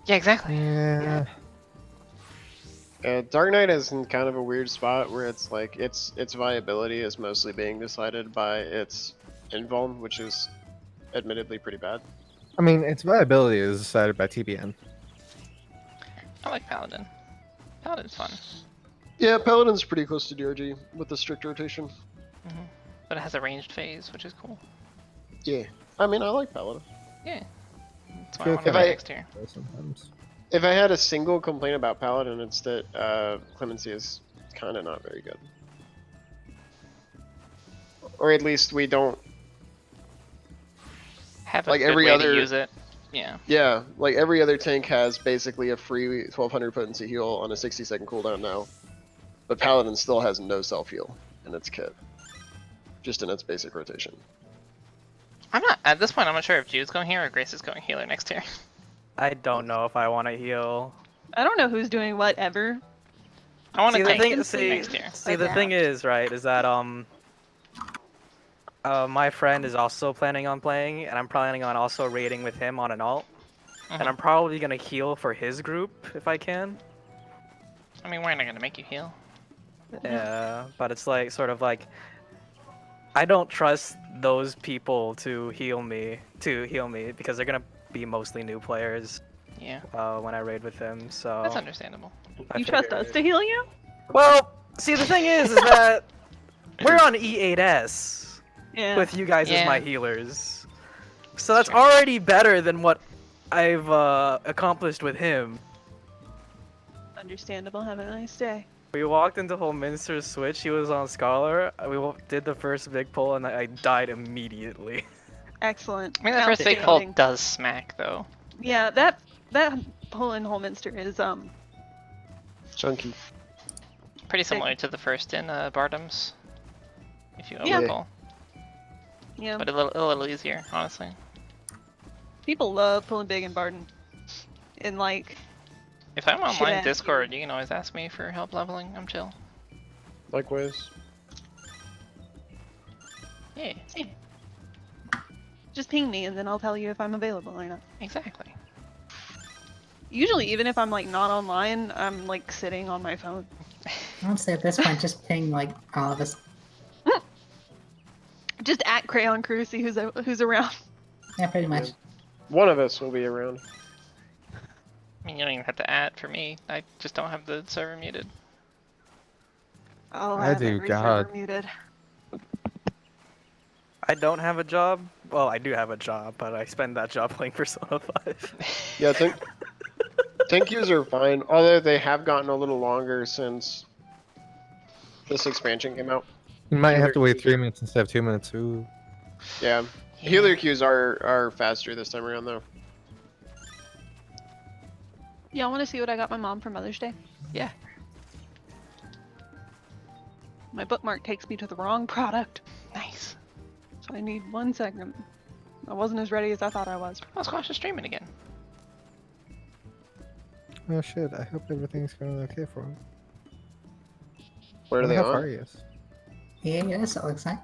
Yeah, exactly. Yeah. Dark Knight is in kind of a weird spot where it's like its viability is mostly being decided by its invuln, which is admittedly pretty bad. I mean, its viability is decided by TBN. I like Paladin. Paladin's fun. Yeah, Paladin's pretty close to DRG with the strict rotation. But it has a ranged phase, which is cool. Yeah. I mean, I like Paladin. Yeah. That's why I Feel want to if play I- next year. Sometimes. If I had a single complaint about Paladin, it's that Clemency is kind of not very good. Or at least we don't. Have a Like good every way other- to use it. Yeah. Yeah, like every other tank has basically a free 1200 potency heal on a 60-second cooldown now. But Paladin still has no self heal in its kit. Just in its basic rotation. I'm not, at this point, I'm not sure if Jude's going here or Grace is going healer next year. I don't know if I want to heal. I don't know who's doing what ever. I want to See, the tank thing, next see, year. see, the thing is, right, is that my friend is also planning on playing, and I'm planning on also raiding with him on an alt. and I'm probably gonna heal for his group if I can. I mean, we're not gonna make you heal. Yeah, but it's like sort of like I don't trust those people to heal me because they're gonna be mostly new players Yeah, when I raid with them. So that's understandable. I You trust us figured- to heal you? Well, see the thing is that we're on E8S Yeah. with you guys as my Yeah. healers, so that's Sure. already better than what I've accomplished with him. Understandable. Have a nice day. We walked into Holminster's switch. He was on Scholar. Did the first big pull, and I died immediately. Excellent. I mean, the first big pull Outstanding. does smack though. Yeah, that pull in Holminster is Chunky. Pretty similar to the first in Bartham's, if you Yeah. recall. yeah. But a little easier, honestly. People love pulling big in Barton. And like, If I'm online Shit. Discord, you can always ask me for help leveling. I'm chill. Likewise. Yeah, just ping me and then I'll tell you if I'm available or not. exactly. Usually, even if I'm like not online, I'm like sitting on my phone. I would say at this point, just ping like all of us. Just at Crayon Crew, see who's around. Yeah, pretty much. One of us will be around. I mean, you don't even have to add for me. I just don't have the server muted. I'll I have do, every God. server muted. I don't have a job. Well, I do have a job, but I spend that job playing Persona 5. Yeah, tank queues are fine, although they have gotten a little longer since this expansion came out. You might have Healer to wait queues 3 are- minutes instead of 2 minutes. Ooh. Yeah. Healer queues are faster this time around though. Y'all want to see what I got my mom for Mother's Day? Yeah. My bookmark takes me to the wrong product, Nice. so I need 1 second. I wasn't as ready as I thought I was. Oh, Squash is streaming again. Oh shit, I hope everything's going okay for him. Where are Wonder they how on? far he is. Yeah, yes, it looks like.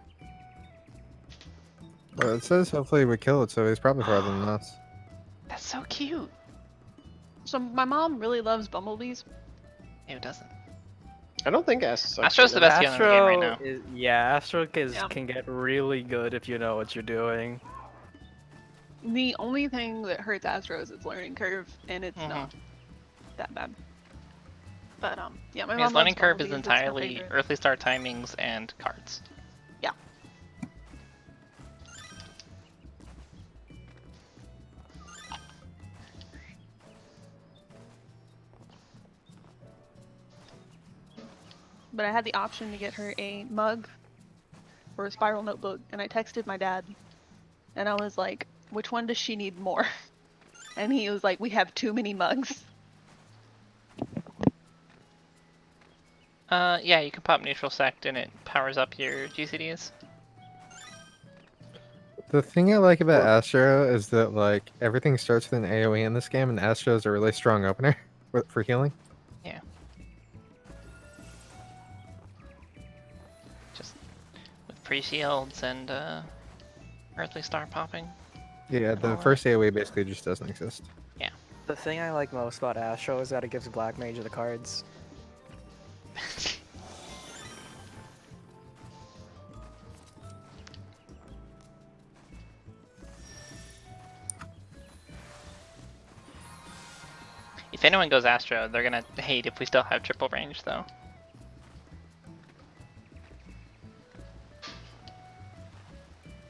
Well, it says hopefully we kill it, so he's probably farther than us. That's so cute. So my mom really loves bumblebees. Who doesn't? I don't think S. Astro's the best healer in the game right now. Astro Yeah. can get really good if you know what you're doing. The only thing that hurts Astro is its learning curve, and it's Mhm. not that bad. But yeah, my mom His loves learning curve is bumblebees, it's her entirely favorite. earthly star timings and cards. Yeah. But I had the option to get her a mug or a spiral notebook, and I texted my dad, and I was like, which one does she need more? And he was like, we have too many mugs. Yeah, you can pop neutral sect and it powers up your GCDs. The thing I like about Astro is that like everything starts with an AoE in this game, and Astro is a really strong opener for healing. Yeah. Just with pre-shields and earthly star popping. Yeah, the first AoE basically just doesn't exist. The thing I like most about Astro is that it gives Black Mage the cards. If anyone goes Astro, they're gonna hate if we still have triple range though.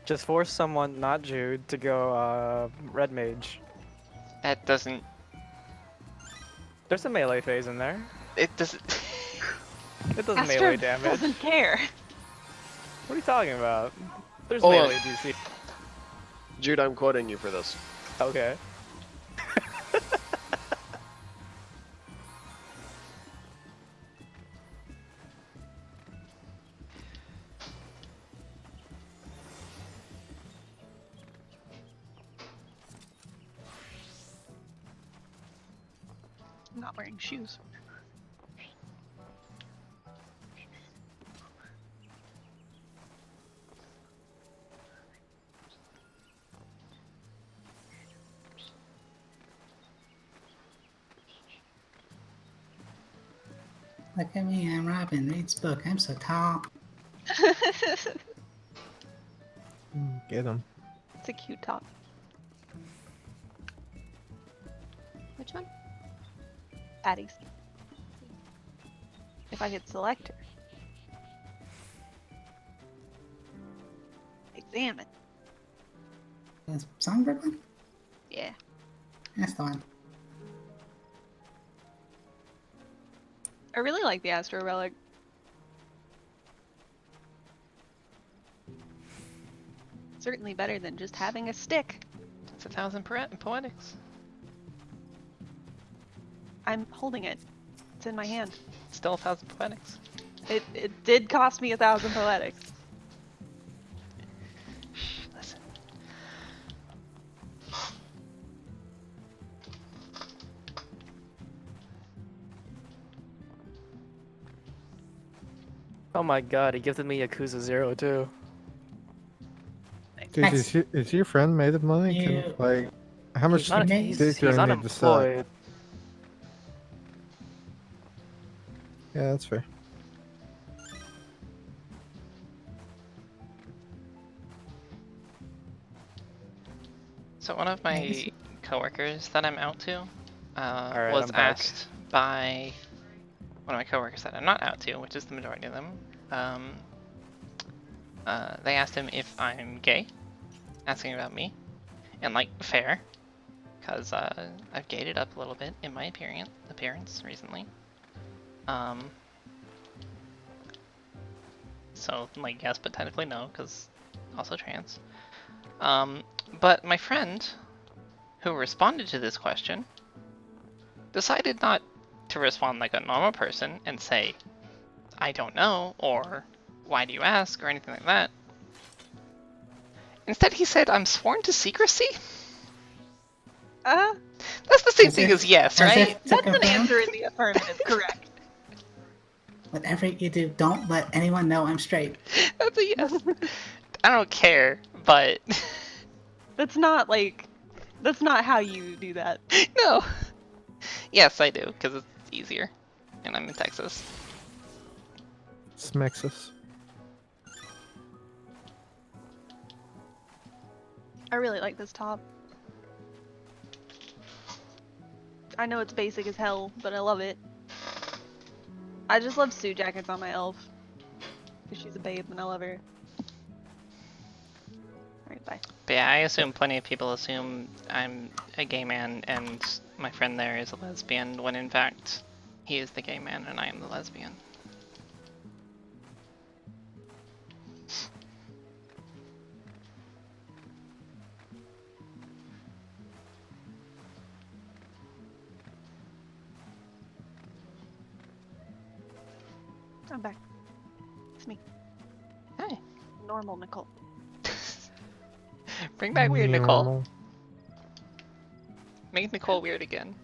Just force someone, not Jude, to go Red Mage. That doesn't. There's a melee phase in there. It doesn't. It does Astro melee damage. doesn't care. What are you talking about? There's Hold on. melee DC. Jude, I'm quoting you for this. Okay. I'm not wearing shoes. Look at me, I'm Robin. Reads book. I'm so tall. Get him. It's a cute top. Which one? Patty's. If I could select her. Examine. The songbird one? Yeah. That's the one. I really like the Astro Relic. Certainly better than just having a stick. It's 1,000 poetics. I'm holding it. It's in my hand. Still 1,000 poetics. It did cost me 1,000 poetics. Shh, listen. Oh my god, he gifted me Yakuza 0 too. Dude, Nice. is your friend made of money? You- Like, how much not- dick he's do I need to suck? unemployed. Yeah, that's fair. So one of my coworkers that I'm out to Alright, was I'm back. asked by one of my coworkers that I'm not out to, which is the majority of them. They asked him if I'm gay, asking about me, and like fair, because I've gated up a little bit in my appearance recently. So like yes, but technically no, because also trans. But my friend, who responded to this question, decided not to respond like a normal person and say, I don't know, or why do you ask, or anything like that. Instead, he said, I'm sworn to secrecy? That's the same As thing if- as yes, as right? if to That's an confirm, answer in the affirmative, correct. whatever you do, don't let anyone know I'm straight. That's a yes. I don't care, but That's not like, that's not how you do that. no. Yes, I do, because it's easier, and I'm in Texas. Smexus. I really like this top. I know it's basic as hell, but I love it. I just love suit jackets on my elf. Because she's a babe and I love her. Alright, bye. But yeah, I assume plenty of people assume I'm a gay man and my friend there is a lesbian, when in fact, he is the gay man and I am the lesbian. I'm back. It's me. Hi. Normal Nicole. Bring back weird Nicole. Normal. Make Nicole weird again.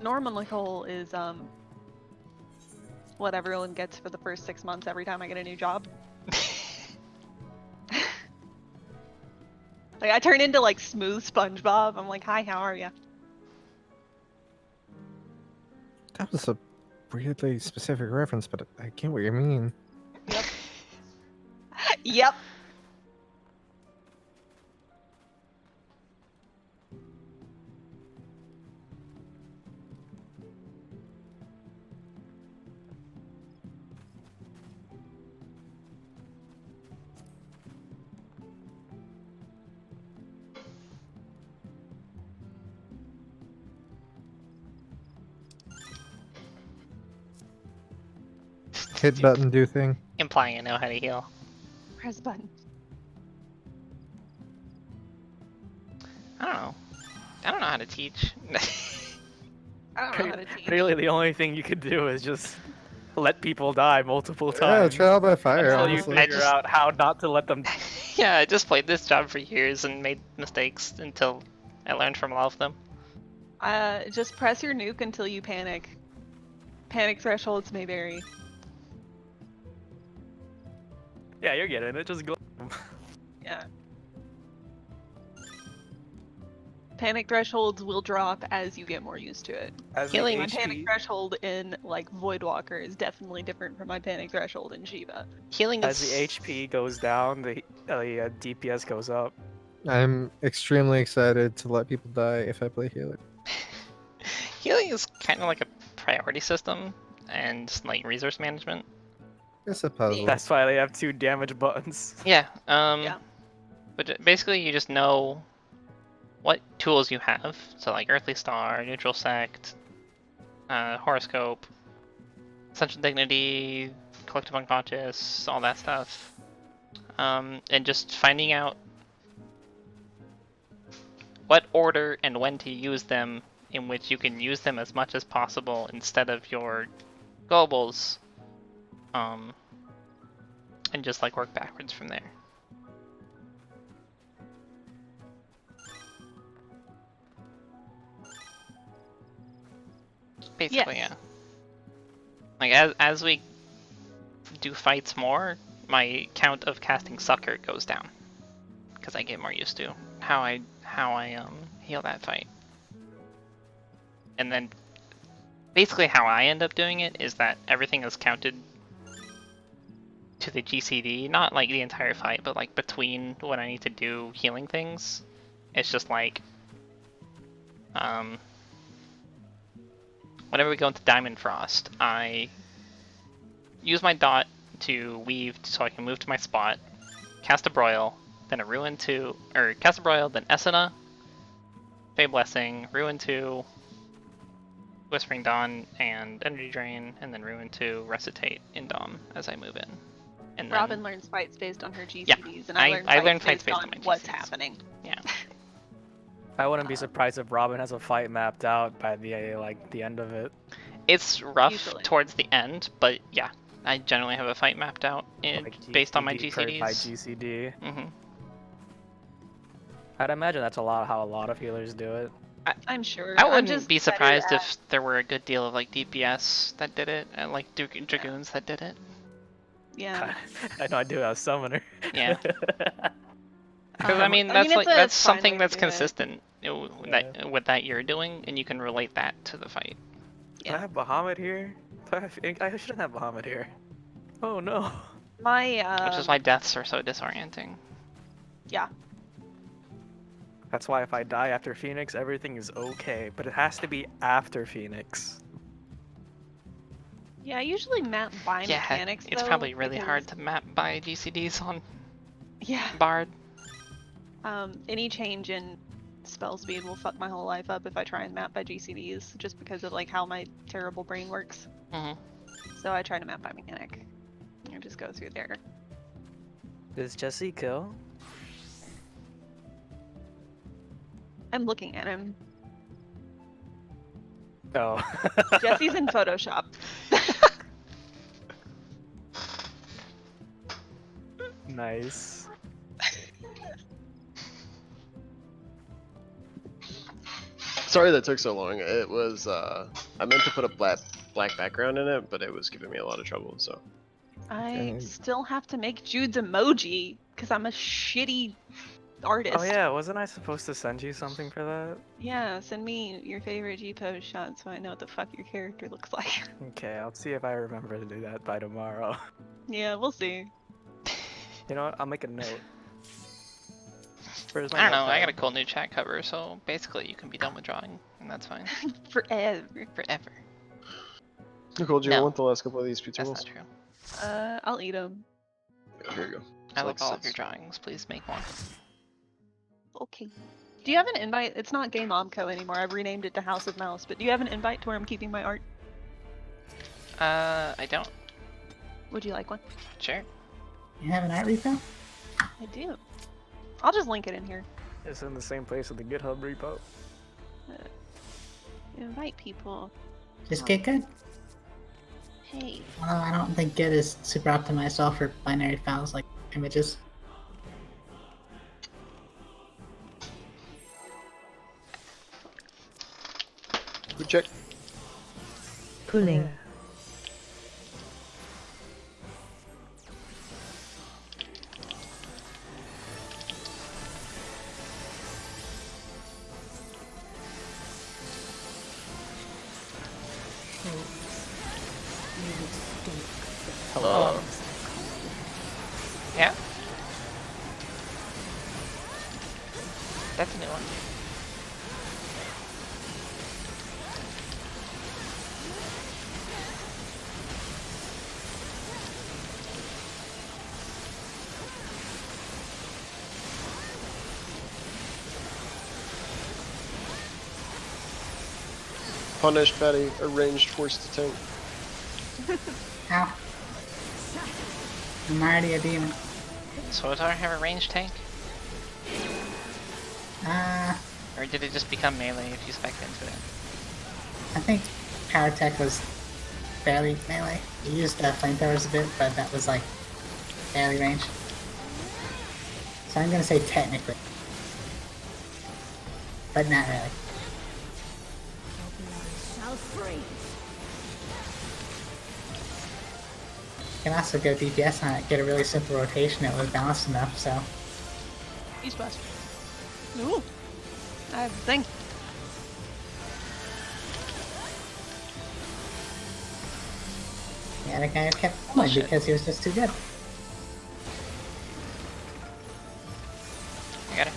Normal Nicole is what everyone gets for the first 6 months every time I get a new job. Like I turn into like smooth SpongeBob. I'm like, hi, how are ya? That was a weirdly specific reference, but I get what you mean. Yep. Hit button, do thing. Implying I know how to heal. Press button. I don't know. I don't know how to teach. I don't know how to teach. Really, the only thing you could do is just let people die multiple Yeah, times trial by fire, until you honestly. figure out how not to let them. Yeah, I just played this job for years and made mistakes until I learned from all of them. Just press your nuke until you panic. Panic thresholds may vary. Yeah, you're getting it. Just go. Yeah. Panic thresholds will drop as you get more used to it. As the Healing- My panic HP, threshold in like Voidwalker is definitely different from my panic threshold in Shiva. Healing as the is HP goes down, the DPS goes up. I'm extremely excited to let people die if I play healer. healing is kind of like a priority system and like resource management. It's a puzzle. That's why they have 2 damage buttons. Yeah. Yeah. But basically, you just know what tools you have. So like Earthly Star, Neutral Sect, Horoscope, Essential Dignity, Collective Unconscious, all that stuff. And just finding out what order and when to use them, in which you can use them as much as possible instead of your globals. And just like work backwards from there. Basically, Yes. yeah. Like as we do fights more, my count of casting Succor goes down because I get more used to how I heal that fight. And then basically how I end up doing it is that everything is counted to the GCD, not like the entire fight, but like between when I need to do healing things. It's just like whenever we go into Diamond Frost, I use my dot to weave so I can move to my spot, cast a Broil, then a Ruin 2, or cast a Broil, then Esuna, Fey Blessing, Ruin 2, Whispering Dawn, and Energy Drain, and then Ruin 2, Resuscitate in Dom as I move in. And then, Robin learns fights based on her GCDs, and I I learn learn fights fights based based on on my what's GCDs. happening. Yeah. I wouldn't be surprised if Robin has a fight mapped out by the end of it. It's rough Usually. towards the end, but yeah, I generally have a fight mapped out based on my GCD per GCDs. by GCD. Mm-hmm. I'd imagine that's how a lot of healers do it. I'm sure. I I'm wouldn't just be better surprised at- if there were a good deal of like DPS that did it, and like Dragoons that did it. Yeah. I know I do have Summoner. Yeah. Because I mean, I mean, that's it's a that's fine something way to that's do it. consistent with that you're doing, and you can relate that to the fight. Do I have Bahamut here? I shouldn't have Bahamut here. Oh no. My Which is why deaths are so disorienting. yeah. That's why if I die after Phoenix, everything is okay. But it has to be after Phoenix. Yeah, I usually map by Yeah, mechanics. it's though, probably really because- hard to map by GCDs on Yeah. Bard. Any change in spell speed will fuck my whole life up if I try and map by GCDs, just because of like how my terrible brain works. Mm-hmm. So I try to map by mechanic. And just go through there. Does Jesse kill? I'm looking at him. Oh. Jesse's in Photoshop. Nice. Sorry that took so long. It was I meant to put a black background in it, but it was giving me a lot of trouble. So I Okay. still have to make Jude's emoji because I'm a shitty artist. Oh yeah, wasn't I supposed to send you something for that? Yeah, send me your favorite G-pose shot so I know what the fuck your character looks like. Okay, I'll see if I remember to do that by tomorrow. Yeah, we'll see. You know what? I'll make a note. Where's my I don't know. I notepad? got a cool new chat cover, so basically you can be done with drawing, and that's fine Forever. forever. Nicole, do you No. want the last couple of these pizza That's rolls? not true. I'll eat them. Here you go. I It's like all of your 6. drawings. Please make one. Okay. Do you have an invite? It's not Game Omco anymore. I've renamed it to House of Mouse. But do you have an invite to where I'm keeping my art? I don't. Would you like one? Sure. You have an art repo? I do. I'll just link it in here. It's in the same place with the GitHub repo. Invite people. Just get good. Hey. Although I don't think Git is super optimized all for binary files like images. Good check. Pulling. Hello. Yeah. That's a new one. Punish Betty, a ranged force to tank. Ow. I'm already a demon. So does our have a ranged tank? Or did it just become melee if you spec into it? I think Power Tech was fairly melee. You used flamethrowers a bit, but that was like fairly ranged. So I'm gonna say technically. But not really. Shall freeze. You can also go DPS on it, get a really simple rotation that was balanced enough, so. East West. Ooh. I have a thing. Yeah, the guy kept going because he was just too good. I got it.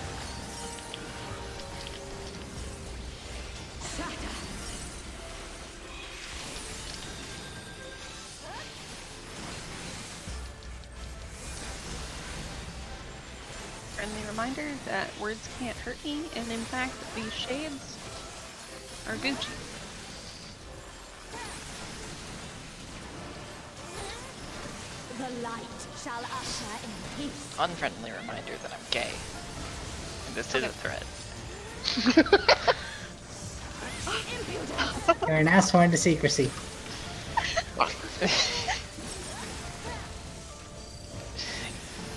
Friendly reminder that words can't hurt me, and in fact, these shades are Gucci. The light shall usher in peace. Unfriendly reminder that I'm gay. And this is a threat. You are now sworn to secrecy.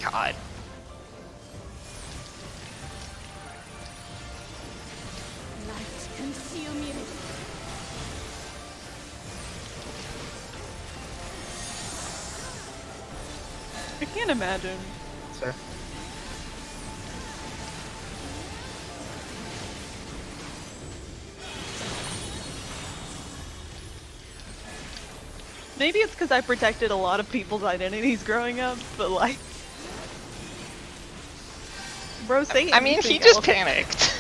God. Light consume you. I can't imagine. Sir. Maybe it's because I protected a lot of people's identities growing up, but like, bro, say I mean, anything he just else. panicked.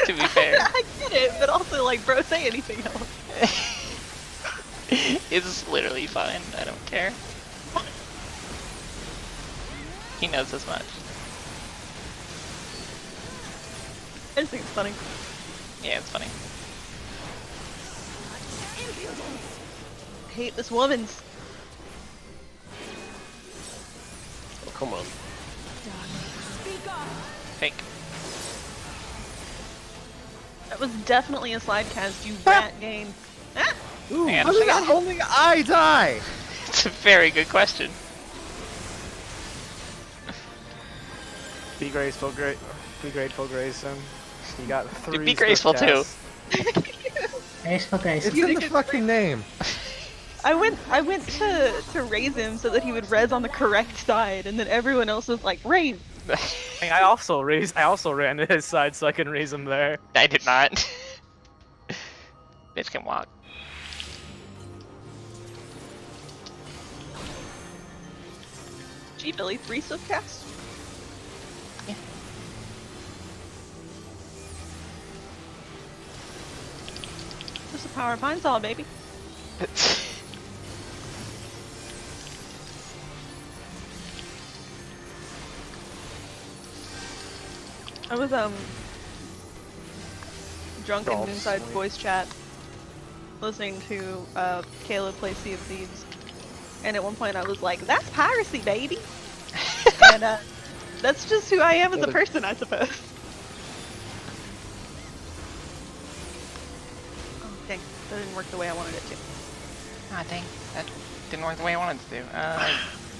To be fair. I get it, but also like, bro, say anything else. It's literally fine. I don't care. He knows as much. I just think it's funny. Yeah, it's funny. I hate this woman's. Oh, come on. Fake. That was definitely a slide cast, you rat game. Ah! Ooh, Hang on how a did second. only I die? It's a very good question. Be graceful, be grateful, Grayson. You got 3. be graceful too. Graceful Grace. It's in the fucking name. I went to raise him so that he would res on the correct side, and then everyone else was like, raise! I also ran to his side so I can raise him there. I did not. Bitch can walk. Gee, Billy, 3 swift cast? Yeah. Just the power of Pine Saw, baby. I was drunk in Golf Moonside's sleep. voice chat, listening to Caleb play Sea of Thieves, and at one point I was like, "That's piracy, baby," and that's just who I am as a person, I suppose. Oh, dang, that didn't work the way I wanted it to. Ah, dang. That didn't work the way I wanted it to do.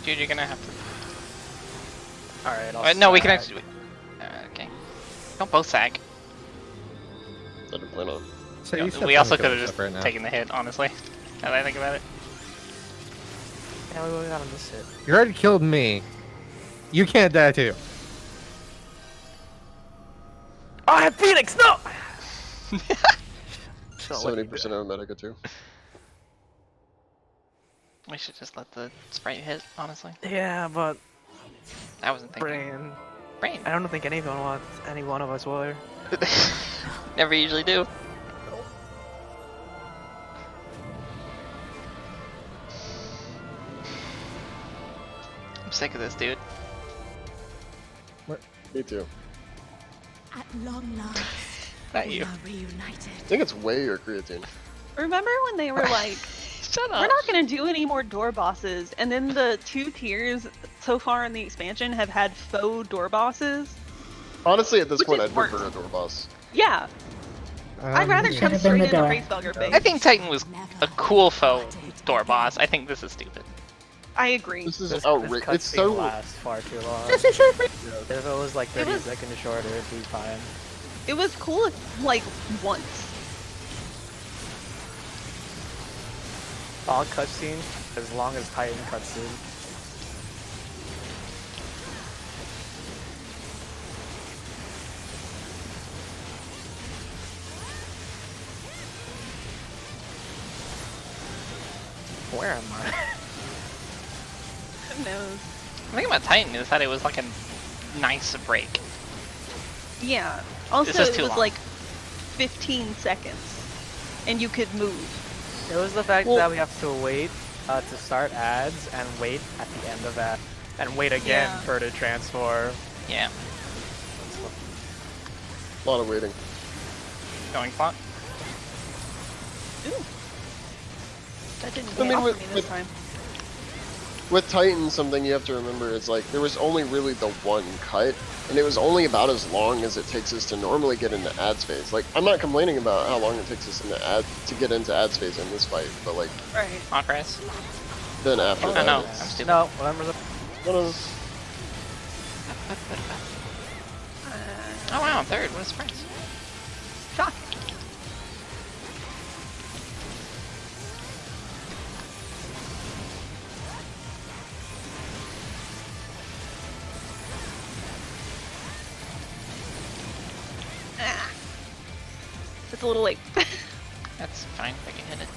Dude, you're gonna have to... Alright, I'll no, we can sack. actually... okay. Don't both sag. I didn't plan on. So Yeah, you should we also probably could have kill just yourself right now. taken the hit, honestly. Now that I think about it. Yeah, we got on this hit. You already killed me. You can't die too. Oh, I have Phoenix! No! 70% of Medica too. We should just let the sprite hit, honestly. Yeah, but I wasn't thinking. brain. I don't think any one of us will. Never usually do. I'm sick of this, dude. Me too. At long last, Not we you. are reunited. I think it's whey or creatine. Remember when they were like, Shut up. we're not gonna do any more door bosses, and then the 2 tiers so far in the expansion have had faux door bosses? Honestly, at this Which point, is I'd worse. prefer a door boss. Yeah, I'd rather should come have been straight the into door. face bugger face. I think Titan was a cool faux door boss. I think this is stupid. I agree. This is This outrageous. It's cutscene so. lasts far too long. If it was like 30 was- seconds shorter, it'd be fine. It was cool, like, once. All cutscenes, as long as Titan cutscene. Where am I? Who knows? The thing about Titan is that it was like a nice break. Yeah. Also, This is it too was long. like 15 seconds, and you could move. It was the fact Well- that we have to wait to start ads and wait at the end of that and wait again Yeah. for it to transform. Yeah. A lot of waiting. Going clock. Ooh. That didn't I pay mean, off with- for me this with- time. With Titan, something you have to remember is like there was only really the one cut, and it was only about as long as it takes us to normally get into ads phase. Like, I'm not complaining about how long it takes us to get into ads phase in this fight, but like Right. Hawk Rise. then after Oh, that, no. it's- I'm stupid. No, remember the no, no, Oh wow, I'm third. What a surprise. Shock. Ah. It's a little late. That's fine. I can hit it.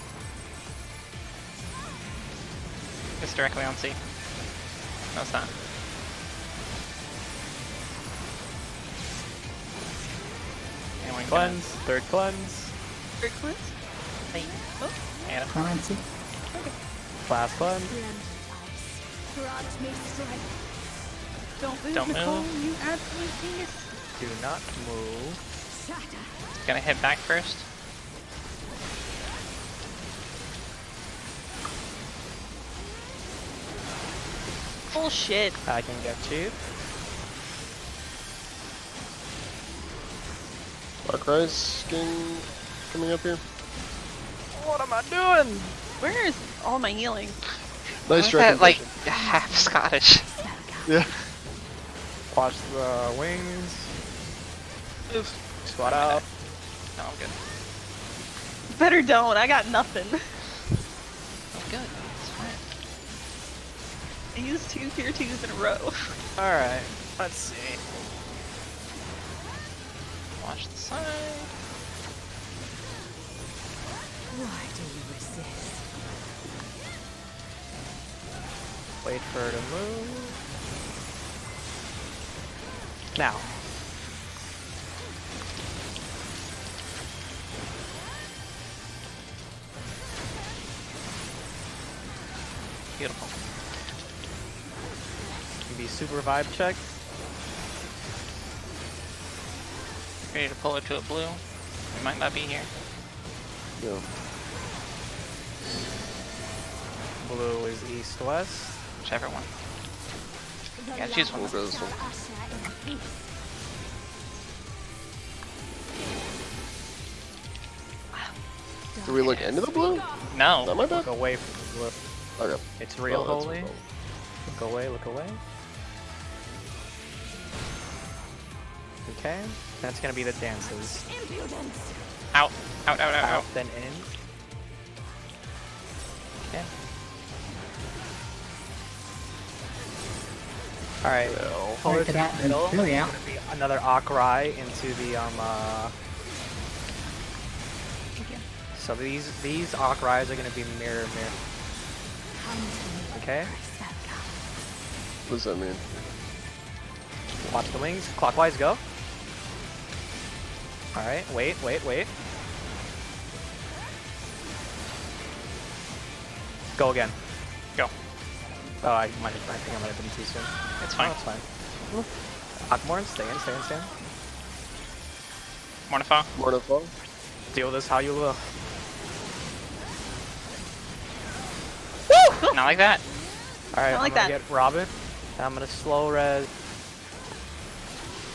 It's directly on C. No, it's not. And we cleanse, third cleanse, Very close. And Come on, see. last cleanse. Grant me strength. Don't move, Don't Nicole, move. you absolute genius. Do not move. Shatter. gonna hit back first. Bullshit. I can get you. Dark Rise skin coming up here. What am I doing? Where is all my healing? Nice Why is that, like recognition. half Scottish? Yeah. Watch the wings. Oof. Squat out. No, I'm good. Better don't, I got nothing. I'm good. It's fine. I used 2 tier 2s in a row. Alright, let's see. Watch the side. Why do you resist? Wait for her to move. Now. Beautiful. Maybe super vibe check. Ready to pull it to a blue. We might not be here. Yeah. Blue is east west. Whichever one. The Yeah, choose one. We'll go this shall one. usher in peace. Do we look into the blue? Is that No. my bad? Look away from the blue. Okay. It's real Oh, that's holy. cool. Look away, look away. Okay, that's gonna be the dances. Impudence. Out. Out, out, out, out. Then in. Okay. Alright, Well, pull Wait it for to that, the middle. really out. It's gonna be another Akrai into the So these Akrais are gonna be mirror. Okay. What does that mean? Watch the wings. Clockwise, go. Alright, wait. Go again. Go. Oh, I think I might have been too soon. It's fine. No, it's fine. Akmorn, stay in. Mornify. Mornify? Deal with this how you will. Not like that. Alright, Not like I'm gonna that. get Robin. And I'm gonna slow res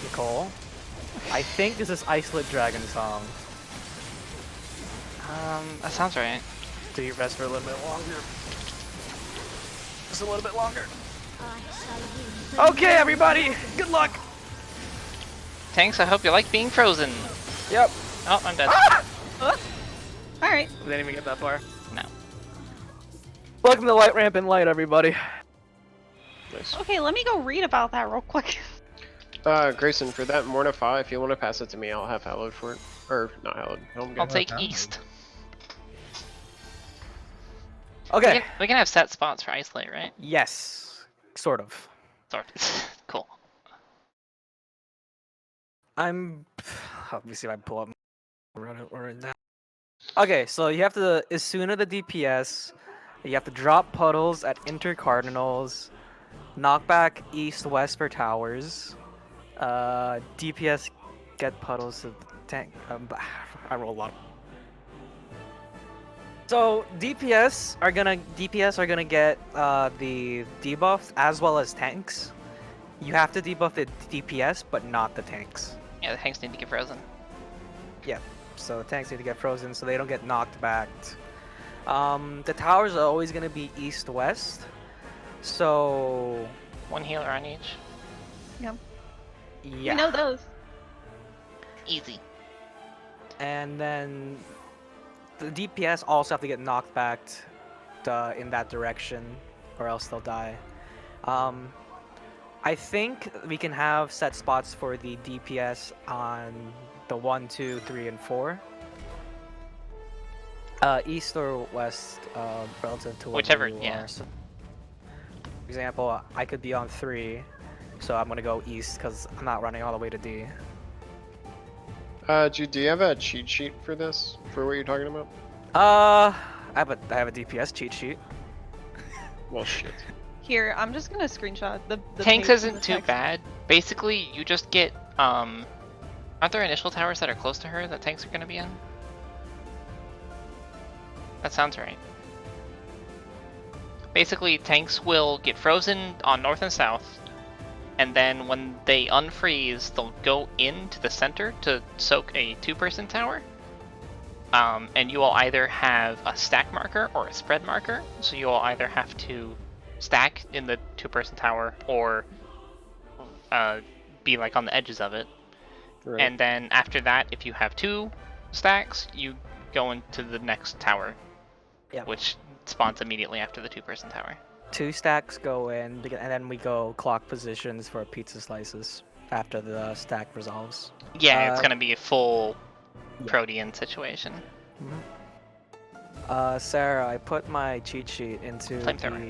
Nicole. I think this is Iceland Dragon song. That sounds right. Do you rest for a little bit longer? Just a little bit longer. Okay, everybody, good luck. Tanks, I hope you like being frozen. Yep. Oh, I'm dead. Alright. Didn't even get that far. No. Welcome to Light Ramp and Light, everybody. Nice. Okay, let me go read about that real quick. Grayson, for that Mornify, if you want to pass it to me, I'll have Hallowed for it. Or, not Hallowed. Helm I'll Guard. take Okay. East. Okay. We can have set spots for Isolate, right? Yes, sort of. Sort of. Cool. Let me see if I pull up. Run it down. Okay, so you have to, as soon as the DPS, you have to drop puddles at intercardinals, knock back east-west for towers, DPS get puddles to tank. I roll a lot. So DPS are gonna get the debuff as well as tanks. You have to debuff the DPS, but not the tanks. Yeah, the tanks need to get frozen. Yeah, so tanks need to get frozen so they don't get knocked back. The towers are always gonna be east-west. So One healer on each. yeah, You know those. Easy. and then the DPS also have to get knocked back in that direction, or else they'll die. I think we can have set spots for the DPS on the 1, 2, 3, and 4. East or west, relative to Whichever, you yeah. are. So, for example, I could be on 3, so I'm gonna go east because I'm not running all the way to D. Jude, do you have a cheat sheet for this? For what you're talking about? I have a DPS cheat sheet. Well, shit. Here, I'm just gonna screenshot the Tanks page in isn't the too text. bad. Basically, you just get, aren't there initial towers that are close to her that tanks are gonna be in? That sounds right. Basically, tanks will get frozen on north and south, and then when they unfreeze, they'll go into the center to soak a 2-person tower. And you will either have a stack marker or a spread marker, so you will either have to stack in the 2-person tower or be like on the edges of it. Right. And then after that, if you have 2 stacks, you go into the next tower, Yep. which spawns immediately after the 2-person tower. 2 stacks go in, and then we go clock positions for pizza slices after the stack resolves. Yeah, it's gonna be a full yeah. Protean situation. Sarah, I put my cheat sheet into Flamethrower.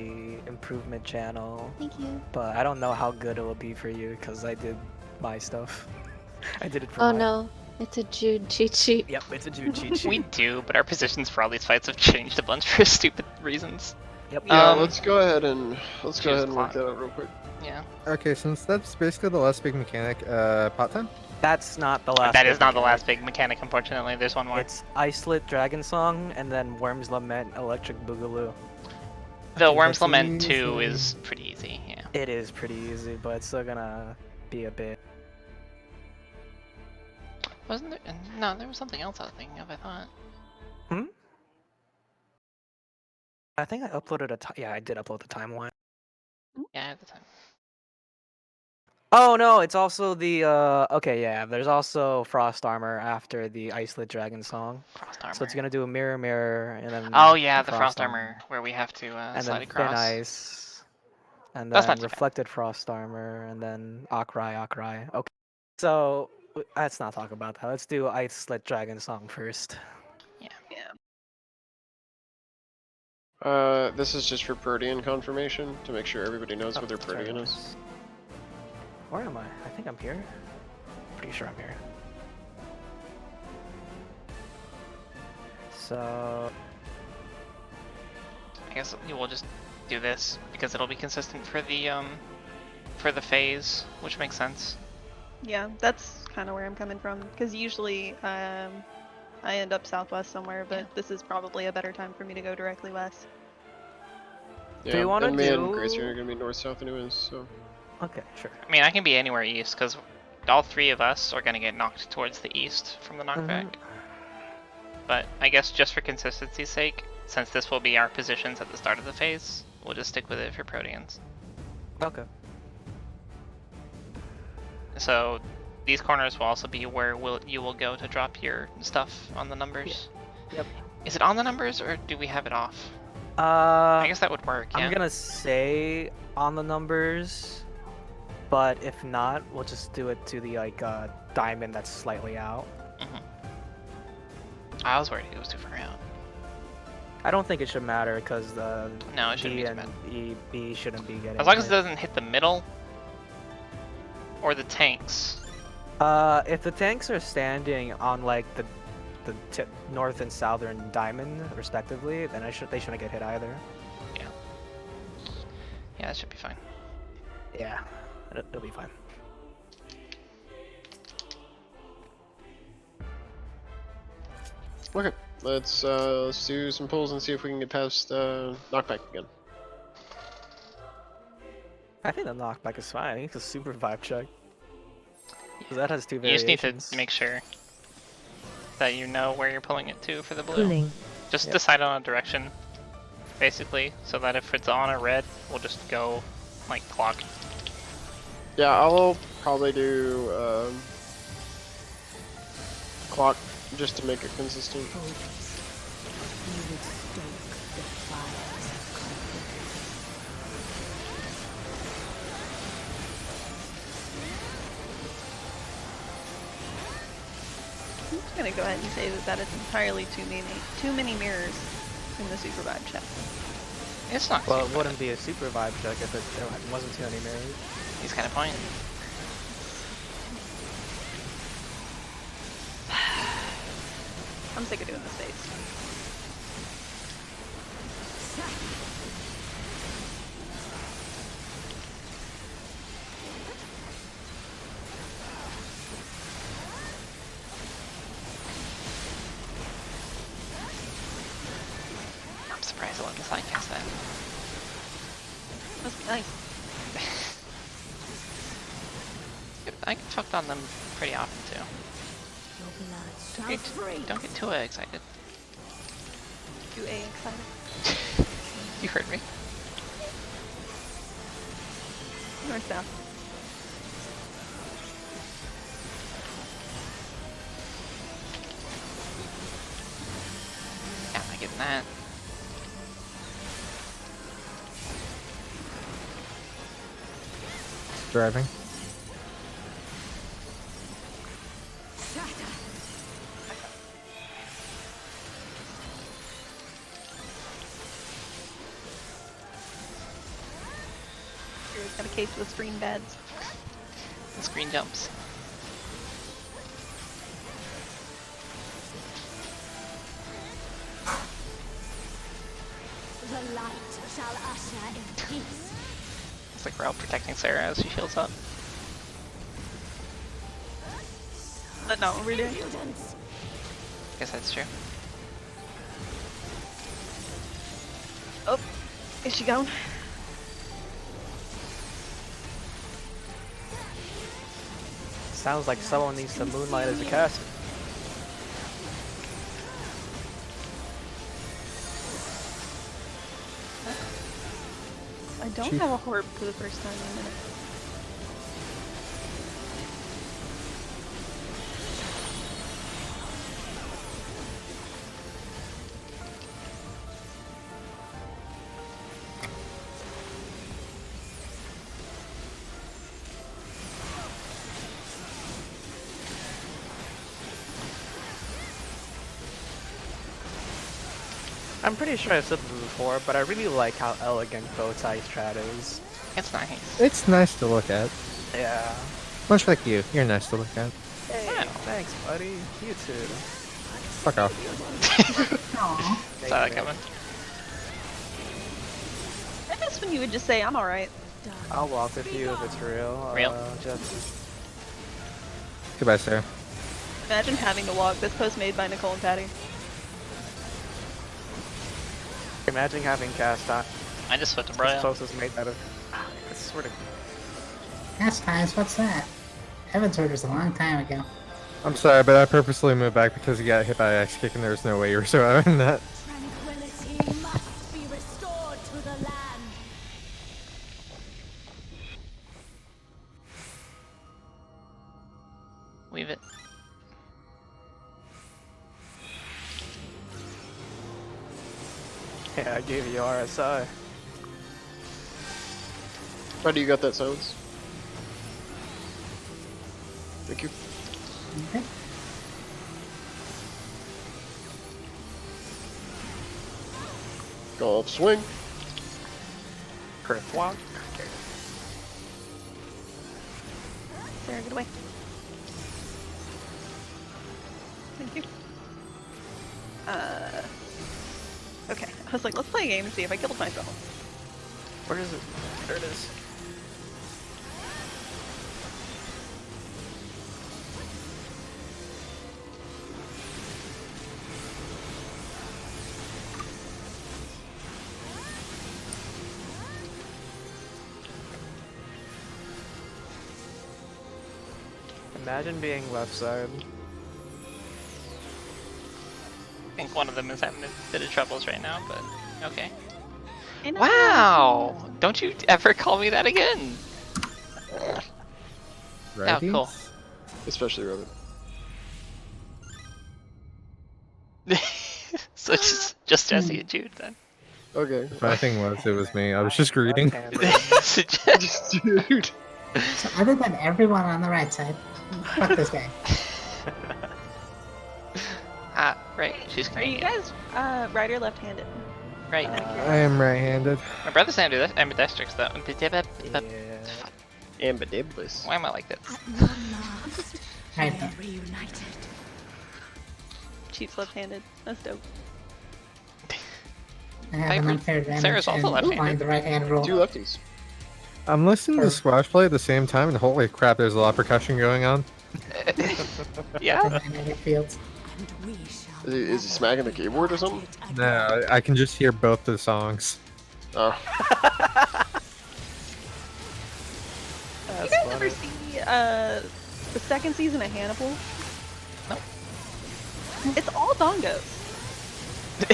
the improvement channel, Thank you. but I don't know how good it will be for you because I did my stuff. I did it for Oh my... no, it's a Jude cheat sheet. Yep, it's a Jude cheat sheet. We do, but our positions for all these fights have changed a bunch for stupid reasons. Yep. Yeah, Um, let's go ahead and work clock. that out real quick. Yeah. Okay, since that's basically the last big mechanic, pot time? That's not the last. That big is not the mechanic. last big mechanic, unfortunately. There's one more. It's Icelit Dragon Song and then Worm's Lament Electric Boogaloo. The Okay, Worm's that's Lament 2 easy. is pretty easy, yeah. It is pretty easy, but it's still gonna be a bit. Wasn't there? No, there was something else I was thinking of, I thought. I think I uploaded yeah, I did upload the timeline. Yeah, at the time. Oh no, it's also the okay, yeah, there's also Frost Armor after the Icelit Dragon song. Frost Armor. So it's gonna do a mirror and then Oh yeah, the Frost Armor, where we have to and slide then across. Thin Ice and That's then not too bad. Reflected Frost Armor and then Akrai. Okay. So let's not talk about that. Let's do Icelit Dragon song first. Yeah. Yeah. This is just for Protean confirmation to make sure everybody knows Oh, where their sorry, Protean is. guys. Where am I? I think I'm here. Pretty sure I'm here. So I guess we'll just do this because it'll be consistent for the phase, which makes sense. Yeah, that's kind of where I'm coming from. Because usually I end up southwest somewhere, but this is probably a better time for me to go directly west. Yeah, you wanna and me and do- Gracie are gonna be north-south anyways, so. okay, sure. I mean, I can be anywhere east because all three of us are gonna get knocked towards the east from the knockback. But I guess just for consistency's sake, since this will be our positions at the start of the phase, we'll just stick with it for Proteans. Okay. So these corners will also be where you will go to drop your stuff on the numbers. Yep. Is it on the numbers or do we have it off? I I guess that would work. Yeah. I'm gonna say on the numbers, but if not, we'll just do it to the diamond that's slightly out. I was worried it was too far out. I don't think it should matter because the No, it shouldn't D be too and bad. B shouldn't be getting. As long as it hit. doesn't hit the middle or the tanks. If the tanks are standing on like the north and southern diamond respectively, then they shouldn't get hit either. Yeah, that should be fine. Yeah, it'll be fine. Okay, let's do some pulls and see if we can get past knockback again. I think the knockback is fine. I think it's a super vibe check. 'Cause that has two You variations. just need to make sure that you know where you're pulling it to for the blue. Pulling. Just Yep. decide on a direction, basically, so that if it's on a red, we'll just go like clock. Yeah, I'll probably do clock just to make it consistent. You would stoke the fires of conflict. I'm just gonna go ahead and say that is entirely too many mirrors in the super vibe check. It's not. Well, too it bad. wouldn't be a super vibe check if it wasn't too many mirrors. He's kind of pointing. I'm sick of doing this phase. I'm surprised I let the side cast that. Must be nice. I get fucked on them pretty often too. Your blood shall freeze. Don't get too excited. Too excited. You heard me. North south. Yeah, am I getting that? Driving. Hero's got a case with screen beds. The screen jumps. The light shall usher in peace. It's like we're all protecting Sarah as she heals up. But no, we're doing. Impudence. Guess that's true. Oh, is she going? Sounds like someone needs to moonlight as a caster. I don't Chief. have a horb for the first time in a minute. I'm pretty sure I said before, but I really like how elegant bow tie strat is. It's nice. It's nice to look at. Yeah. Much like you. You're nice to look at. Hey, Wow. thanks, buddy. You too. Fuck off. Aw. Saw that coming. I miss when you would just say, I'm alright. I'll walk with you if it's real. Real? Just Goodbye, Sarah. Imagine having to walk this post made by Nicole and Patty. imagine having cast on. I just switched to This Braille. post was made out of. I swear to. Past times, what's that? Heaven's Word was a long time ago. I'm sorry, but I purposely moved back because you got hit by an X kick and there was no way you were surviving that. Tranquility must be restored to the land. Leave it. Yeah, I gave you RSI. How do you got that silence? Thank you. Okay. Golf swing. Crit walk. Sarah, get away. Thank you. Okay. I was like, let's play a game and see if I killed myself. Where is it? There it is. Imagine being left side. I think one of them is having a bit of troubles right now, but okay. And Wow! Don't you ever call me that again! Right? Oh, cool. Especially Robin. So it's just Jesse and Jude then. Okay. My thing was, it was me. I was just greeting. Dude. So other than everyone on the right side, fuck this guy. Ah, right. She's Are you Canadian. guys right or left-handed? Right. I am right-handed. My brother's ambidextrous though. Yeah. Ambidibus. Why am I like this? At long last, Right we then. are reunited. Chief's left-handed. That's dope. I have Piper- an unfair advantage Sarah's also in left-handed. playing the right-hand rule. Two lefties. I'm listening to Squash play at the same time, and holy crap, there's a lot of percussion going on. Yeah. Dynamic fields. And we shall Is he smacking the keyboard or something? No, I can just hear both the songs. Oh. You guys ever see the second season of Hannibal? No. It's all bongos. The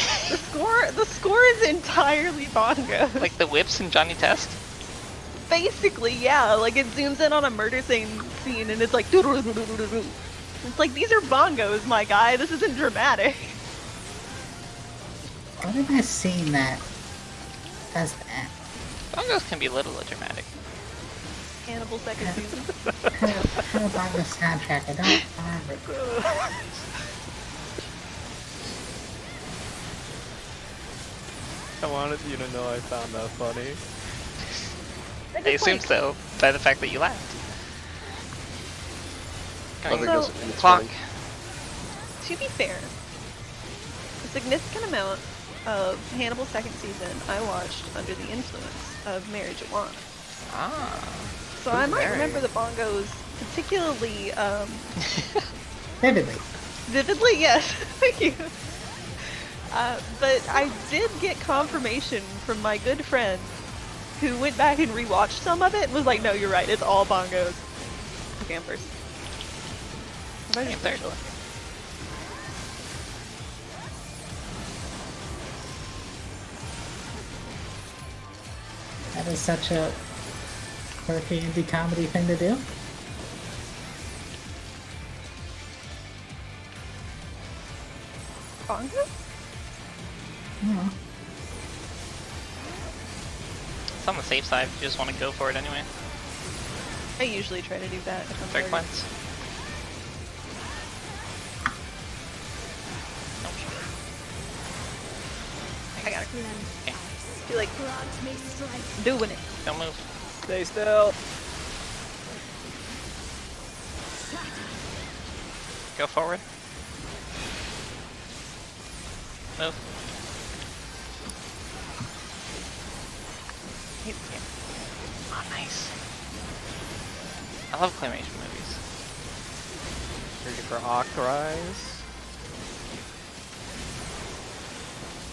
score is entirely bongos. Like the whips in Johnny Test? Basically, yeah. Like it zooms in on a murder scene and it's like doo-doo-doo-doo-doo-doo. It's like these are bongos, my guy. This isn't dramatic. What have I seen that does that? Bongos can be a little dramatic. Hannibal second season. How about the soundtrack? I don't remember. I wanted you to know I found that funny. I assume so, by the fact that you laughed. I think So- it's Clock. funny. To be fair, a significant amount of Hannibal's second season I watched under the influence of Mary Juwan. Ah. So I might Mary? remember the bongos particularly Vividly. vividly, yes. Thank you. But I did get confirmation from my good friend who went back and rewatched some of it and was like, no, you're right, it's all bongos. Okay, I'm first. I'm third. That is such a quirky indie comedy thing to do. Bongos? Yeah. It's on the safe side, you just want to go for it anyway. I usually try to do that if I'm Third third. points. I got it. Be like, doing it. Don't move. Stay still. Go forward. Move. Oh, nice. I love claymation movies. Ready for Octrise.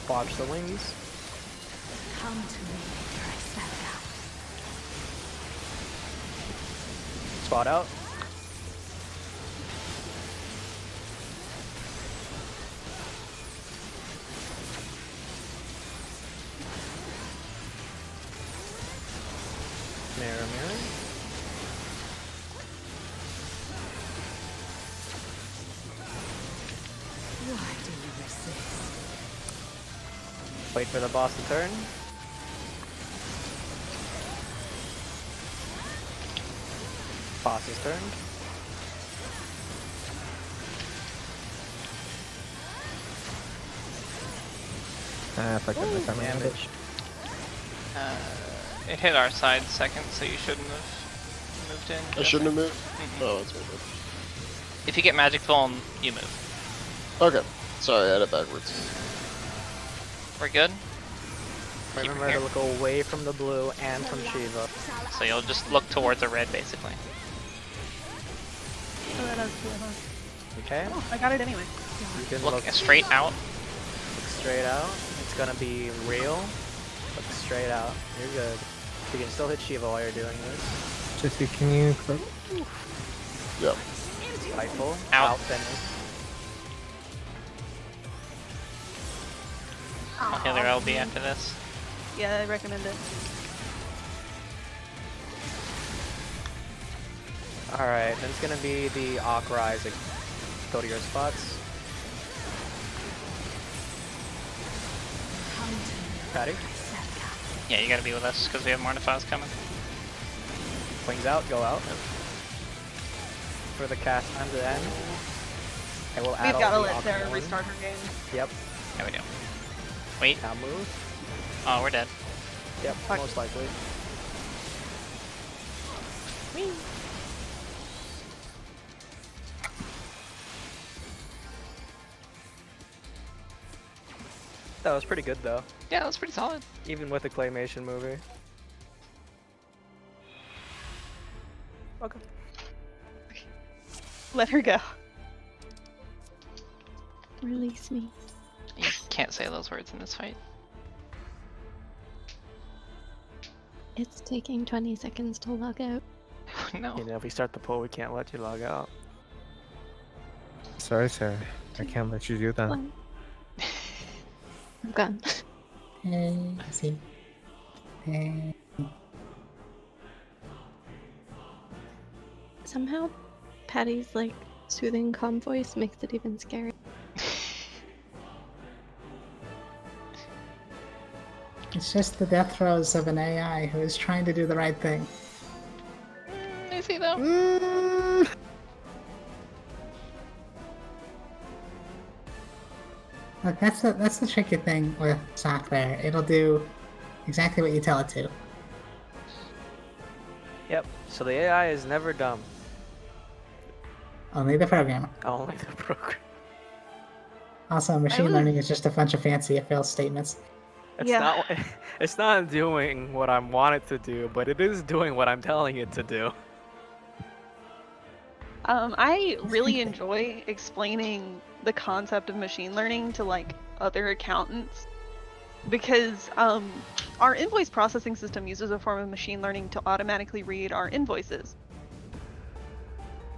Watch the wings. Come to me, Tricerca. Spot out. Mirror, mirror. Why do you resist? Wait for the boss to turn. Boss is turned. Fuck it, my timer ended. Damage. It hit our side second, so you shouldn't have moved in. I shouldn't have moved? Mhm. Oh, that's my bad. If you get magic phone, you move. Okay. Sorry, I had it backwards. We're good? Keep Remember it to here. look away from the blue and from Shiva. So you'll just look towards the red, basically. Oh, that does feel, huh? Okay? Oh, I got it anyway. You can Look look straight out. straight out. It's gonna be real. Look straight out. You're good. You can still hit Shiva while you're doing this. Jesse, can you... Yep. Rifle. Out. Finish. I'll heal their LB after this. Yeah, I recommend it. Alright, then it's gonna be the Octrise. Go to your spots. Patty. Yeah, you gotta be with us because we have Mortifies coming. Wings out, go out. For the cast time to end. I will add We've got to all the let Sarah Octane. restart her game. Yep. Yeah, we do. Wait. Now move. Oh, we're dead. Yep, most likely. That was pretty good though, Yeah, that's pretty solid. even with the claymation movie. Welcome. Let her go. Release me. You can't say those words in this fight. It's taking 20 seconds to log out. No. You know, if we start the poll, we can't let you log out. Sorry, Sarah. I can't let you do that. One. I'm gone. Hey, see. Hey. Somehow, Patty's like soothing, calm voice makes it even scary. It's just the death throes of an AI who is trying to do the right thing. Is he though? Look, that's the tricky thing with Sock there. It'll do exactly what you tell it to. Yep, so the AI is never dumb. Only the programmer. Only the program. Also, machine was- learning is just a bunch of fancy if-else statements. It's Yeah. not. It's not doing what I want it to do, but it is doing what I'm telling it to do. I really enjoy explaining the concept of machine learning to like other accountants because our invoice processing system uses a form of machine learning to automatically read our invoices.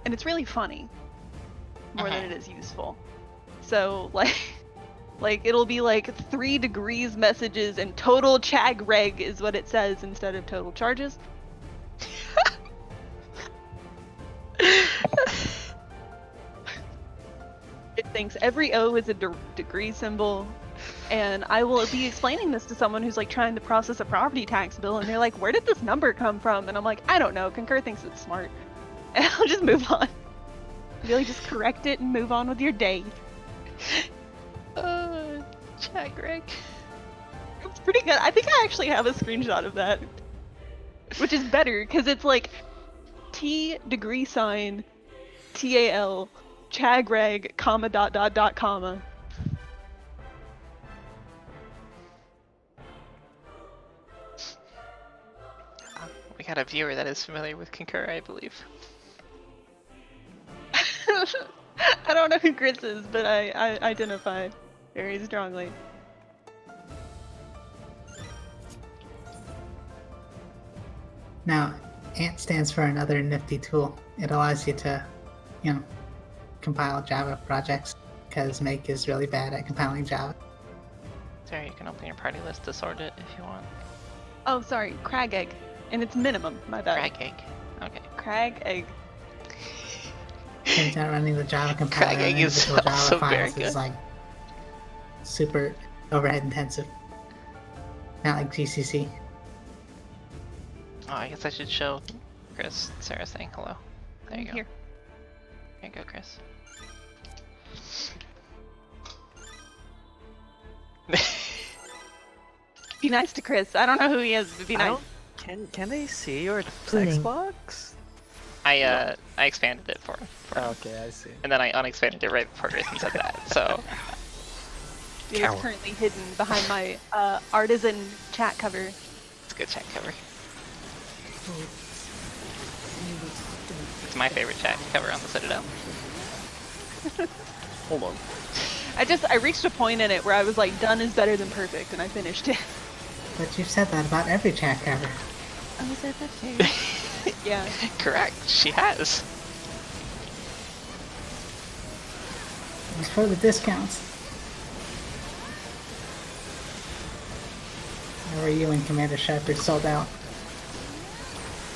And it's really funny more than it is useful. So like it'll be like 3 degrees messages and total chag reg is what it says instead of total charges. It thinks every O is a degree symbol, and I will be explaining this to someone who's like trying to process a property tax bill, and they're like, "Where did this number come from?" And I'm like, "I don't know. Concur thinks it's smart," and I'll just move on. Really, just correct it and move on with your day. Chad Greg. pretty good. I think I actually have a screenshot of that, which is better because it's like T degree sign TAL chagreg comma dot dot dot comma. We got a viewer that is familiar with Concur, I believe. I don't know who Chris is, but I identify very strongly. Now, ANT stands for another nifty tool. It allows you to, compile Java projects, because Make is really bad at compiling Java. There, you can open your party list to sort it if you want. Oh, sorry, crag egg, and it's minimum. My bad. Crag egg. Okay. Crag egg. Turns out running the Java compiler Crag on egg is individual Java also very files good. is like super overhead intensive. Not like GCC. Oh, I guess I should show Chris Sarah saying hello. There you go. Here. Here you go, Chris. Be nice to Chris. I don't know who he is, but be I nice. don't- Can they see your Pulling. Xbox? I expanded it for him. Okay, I see. And then I unexpanded it right before Grayson said that, so... It is currently hidden behind my artisan chat cover. It's a good chat cover. It's my favorite chat cover on the Citadel. Hold on. I reached a point in it where I was like, done is better than perfect, and I finished it. But you've said that about every chat cover. Oh, is that the fair? Yeah. Correct, she has. It was for the discounts. How are you when Commander Shepard sold out?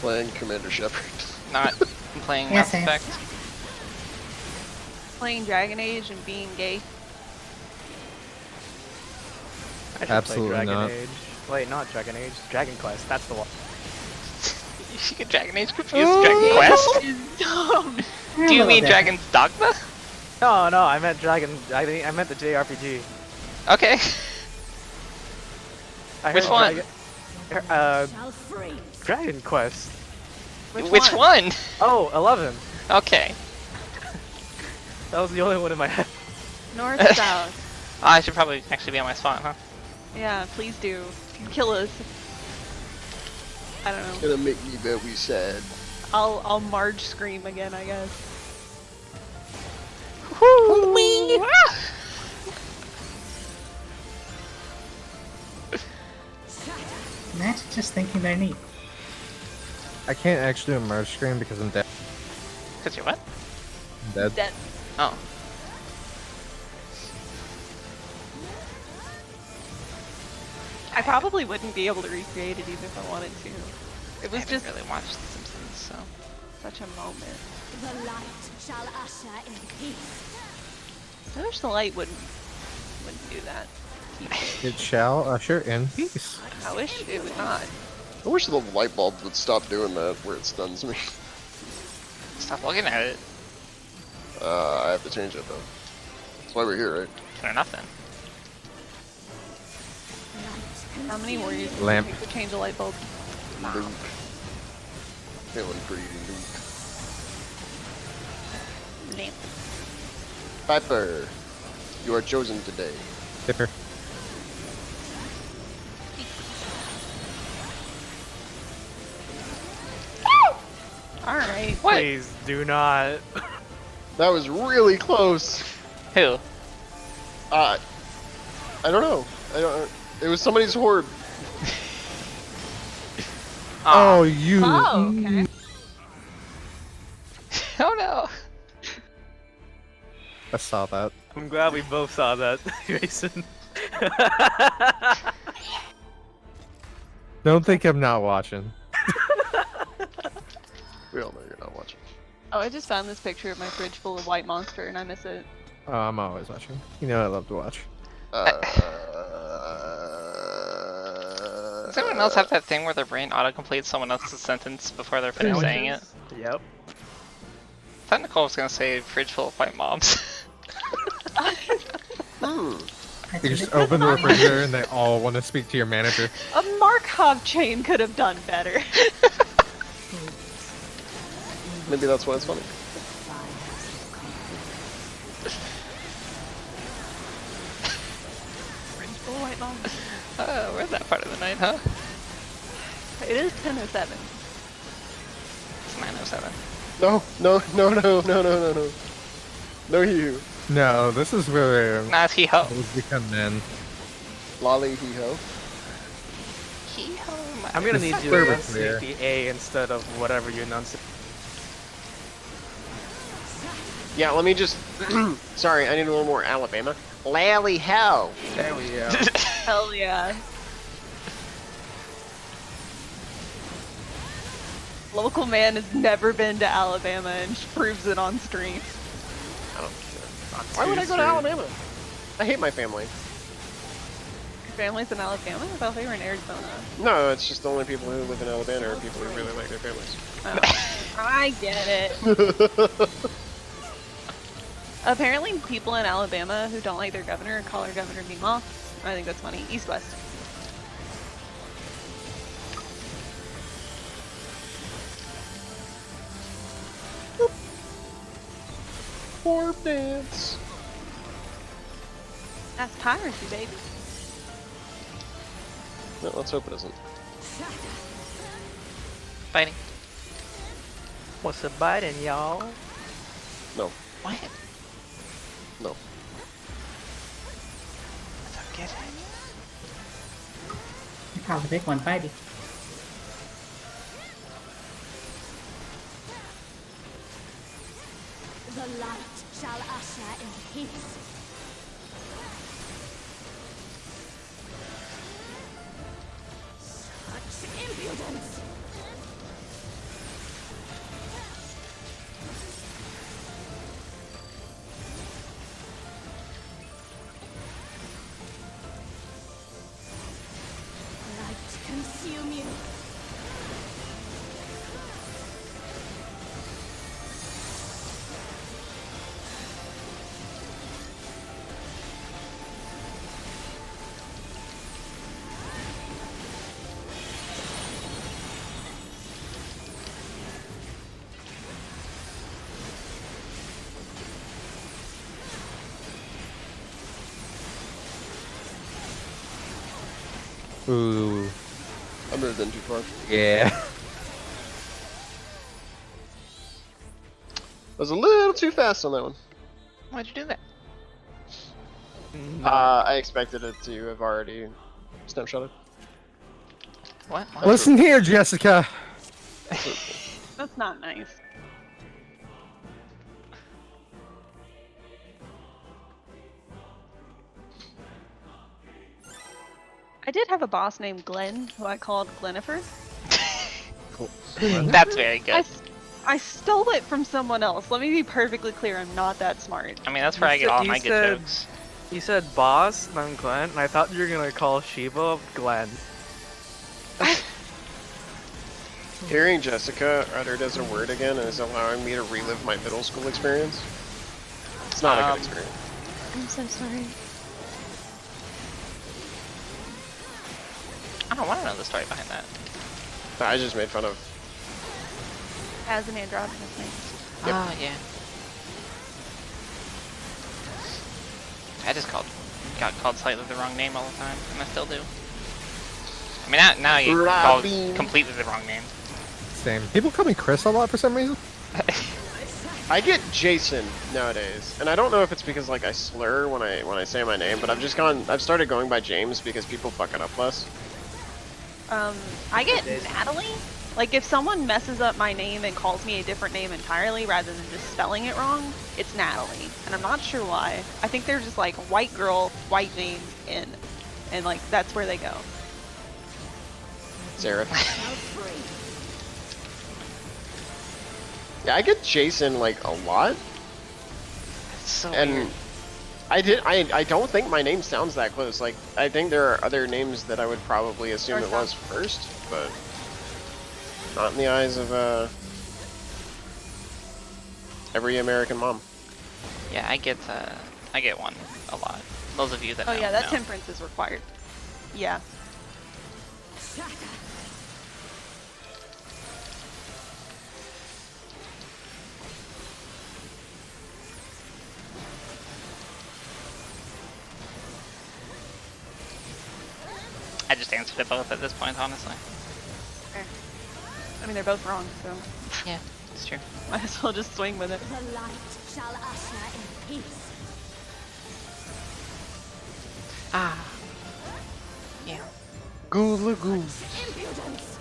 Playing Commander Shepard. Not playing Yeah, Mass same. Effect. Playing Dragon Age and being gay. I should Absolutely play Dragon not. Age. Wait, not Dragon Age. Dragon Quest. That's the one. You get Dragon Age confused with Dragon Quest? Is dumb. Do you mean Dragon's Dogma? No, I meant Dragon. I meant the JRPG. Okay. I Which heard one? Shall free. Dragon Quest. Which one? Oh, 11. Okay. That was the only one in my head. North, south. I should probably actually be on my spot, huh? Yeah, please do. Kill us. I don't It's know. gonna make me very sad. I'll Marge scream again, I guess. Imagine just thinking they're neat. I can't actually do a merge screen because I'm dead. Cause you're what? I'm dead. Dead. Oh. I probably wouldn't be able to recreate it even if I wanted to. It I was haven't just really watched The Simpsons, so... such a moment. The light shall usher in peace. I wish the light wouldn't do that. It shall usher in peace. I wish it would not. I wish the light bulb would stop doing that where it stuns me. Stop looking at it. I have to change it though. That's why we're here, right? Turn it off then. How many more years Lamp. does it take to change a light bulb? Luke. Feeling pretty Luke. Lamp. Piper, you are chosen today. Dipper. Alright. What? Please do not. That was really close. Who? I don't know. I don't. It was somebody's horde. Oh, you. Oh, okay. Oh no. I saw that. I'm glad we both saw that, Jason. Don't think I'm not watching. We all know you're not watching. Oh, I just found this picture of my fridge full of white monster and I miss it. Oh, I'm always watching. You know I love to watch. Uh, Does anyone else have that thing where their brain autocompletes someone else's sentence before they're finished saying it? Yep. I thought Nicole was gonna say fridge full of white moms. You just open the refrigerator and they all want to speak to your manager. A Markov chain could have done better. Maybe that's why it's funny. Rainbow White Line. We're in that part of the night, huh? It is 10:07. It's 9:07. No, no, no, no, no, no, no, no. No, you. No, this is where Nah, it's he-ho. those become men. Lolly hee ho. He-ho, my- I'm gonna It's need you to clear. enunciate the A instead of whatever you enunciate. Yeah, let me just. Sorry, I need a little more Alabama. Lally ho. There we go. Hell yeah. Local man has never been to Alabama and proves it on screen. I don't care. Why would I go to Alabama? I hate my family. Your family's in Alabama? I thought they were in Arizona. No, it's just the only people who live in Alabama are people who really like their families. Oh, I get it. Apparently, people in Alabama who don't like their governor call their governor Meemaw. I think that's funny. East-West. Orb dance. That's piracy, baby. No, let's hope it isn't. Fighting. What's a biting, y'all? No, What? no. I don't get it. You call the big one Bitey. The light shall usher in peace. Such impudence! Light consume you. Ooh. I moved in too far. Yeah. I was a little too fast on that one. Why'd you do that? I expected it to have already snapshotted. What? Listen here, Jessica. That's not nice. I did have a boss named Glenn, who I called Glenifer. That's very good. I stole it from someone else. Let me be perfectly clear, I'm not that smart. I mean, that's where I get all my good said- jokes. You said boss, and I'm Glenn, and I thought you were gonna call Shiva Glenn. Hearing Jessica uttered as a word again is allowing me to relive my middle school experience. It's not a good experience. I'm so sorry. I don't want to know the story behind that. I just made fun of. As an androgynous name. Yep. Oh, yeah. I just got called slightly the wrong name all the time, and I still do. I mean, now you call Robin. completely the wrong name. Same. People call me Chris a lot for some reason. I get Jason nowadays, and I don't know if it's because like I slur when I say my name, but I've started going by James because people fuck it up less. I get Natalie. Like, if someone messes up my name and calls me a different name entirely rather than just spelling it wrong, it's Natalie. And I'm not sure why. I think they're just like white girl, white name, and like that's where they go. Sarah. Yeah, I get Jason like a lot, It's so and weird. I don't think my name sounds that close. Like, I think there are other names that I would probably assume it was first, but not in the eyes of every American mom. Yeah, I get one a lot. Those of you that Oh know, yeah, that know. temperance is required. Yeah. I just answered it both at this point, honestly. Fair. I mean, they're both wrong, so Yeah, it's true. might as well just swing with it. The light shall usher in peace. Ah. Yeah. Goo lagoon. Impudence!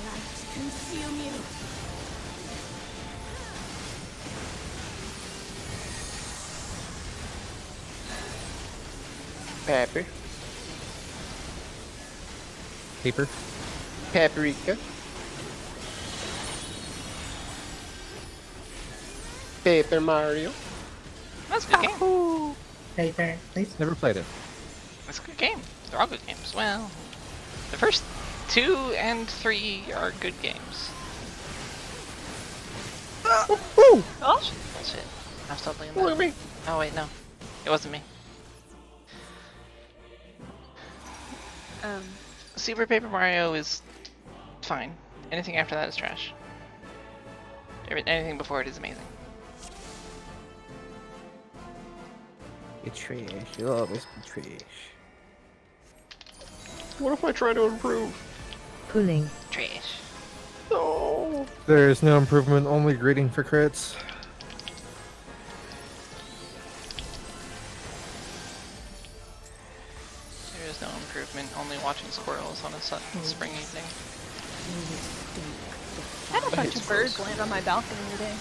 Light consume you. Pepper. Paper. Paprika. Paper Mario. That's a good game. Paper, please. Never played it. It's a good game. They're all good games. Well, the first 2 and 3 are good games. Oh, Shit. I'm still playing Look at that. me. Oh wait, no. It wasn't me. Super Paper Mario is fine. Anything after that is trash. Anything before it is amazing. It's trash. You'll always be trash. What if I try to improve? Pulling. Trash. No. There's no improvement, only greeting for crits. There is no improvement. Only watching squirrels on a spring evening. I had a bunch of birds land on my balcony today.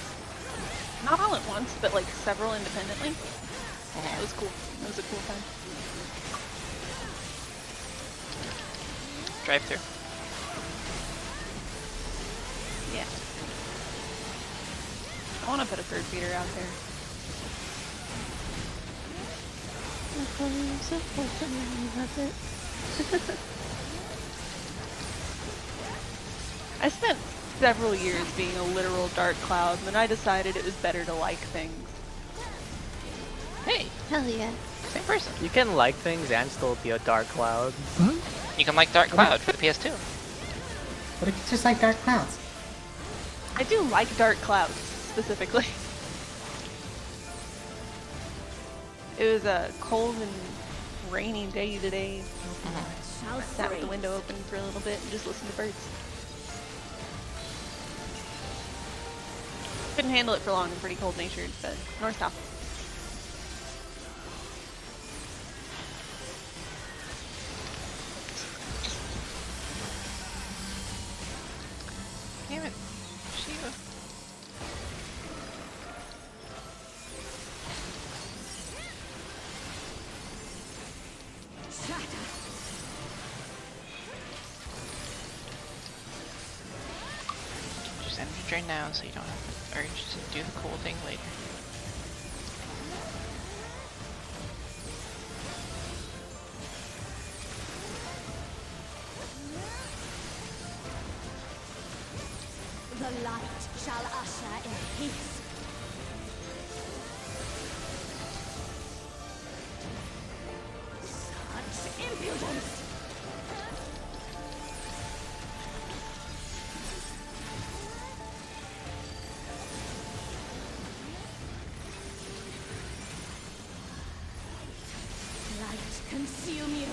Not all at once, but like several independently. It was cool. It was a cool time. Drive through. Yeah. I want to put a bird feeder out there. I spent several years being a literal dark cloud, and then I decided it was better to like things. Hey, Hell yeah. same person. You can like things and still be a dark cloud. You can like Dark Cloud for the PS2. But it's just like dark clouds. I do like dark clouds, specifically. It was a cold and rainy day today. Shall Sat with the window open for a little bit and just listened to birds. Couldn't handle it for long. I'm pretty cold natured, but north-south. Damn it. Shiva. Just energy drain now so you don't have the urge to do the cool thing later. The light shall usher in peace. Such impudence! Light consume you.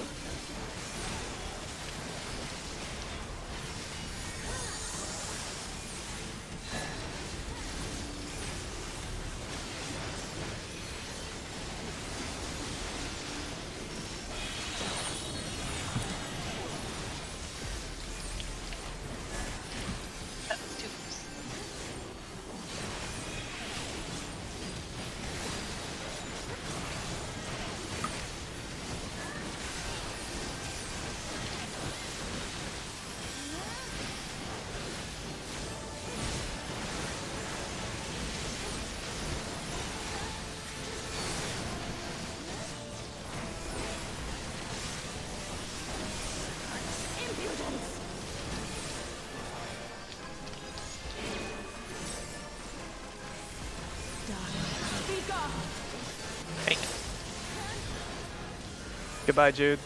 Goodbye, Jude.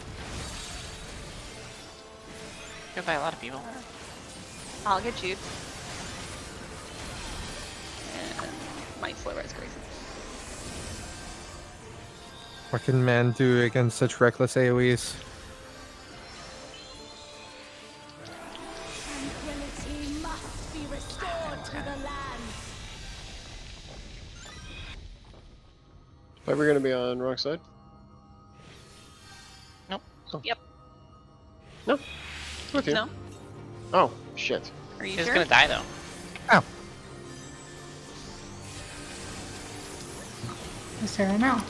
Goodbye, a lot of people. I'll get you. And might slow rise Grayson. What can man do against such reckless AoEs? Tranquility must be restored to the land. Are we gonna be on wrong side? Nope. Oh. Yep. No. With you. No? Oh shit. Are you He's sure? gonna die though. Yes, I don't know.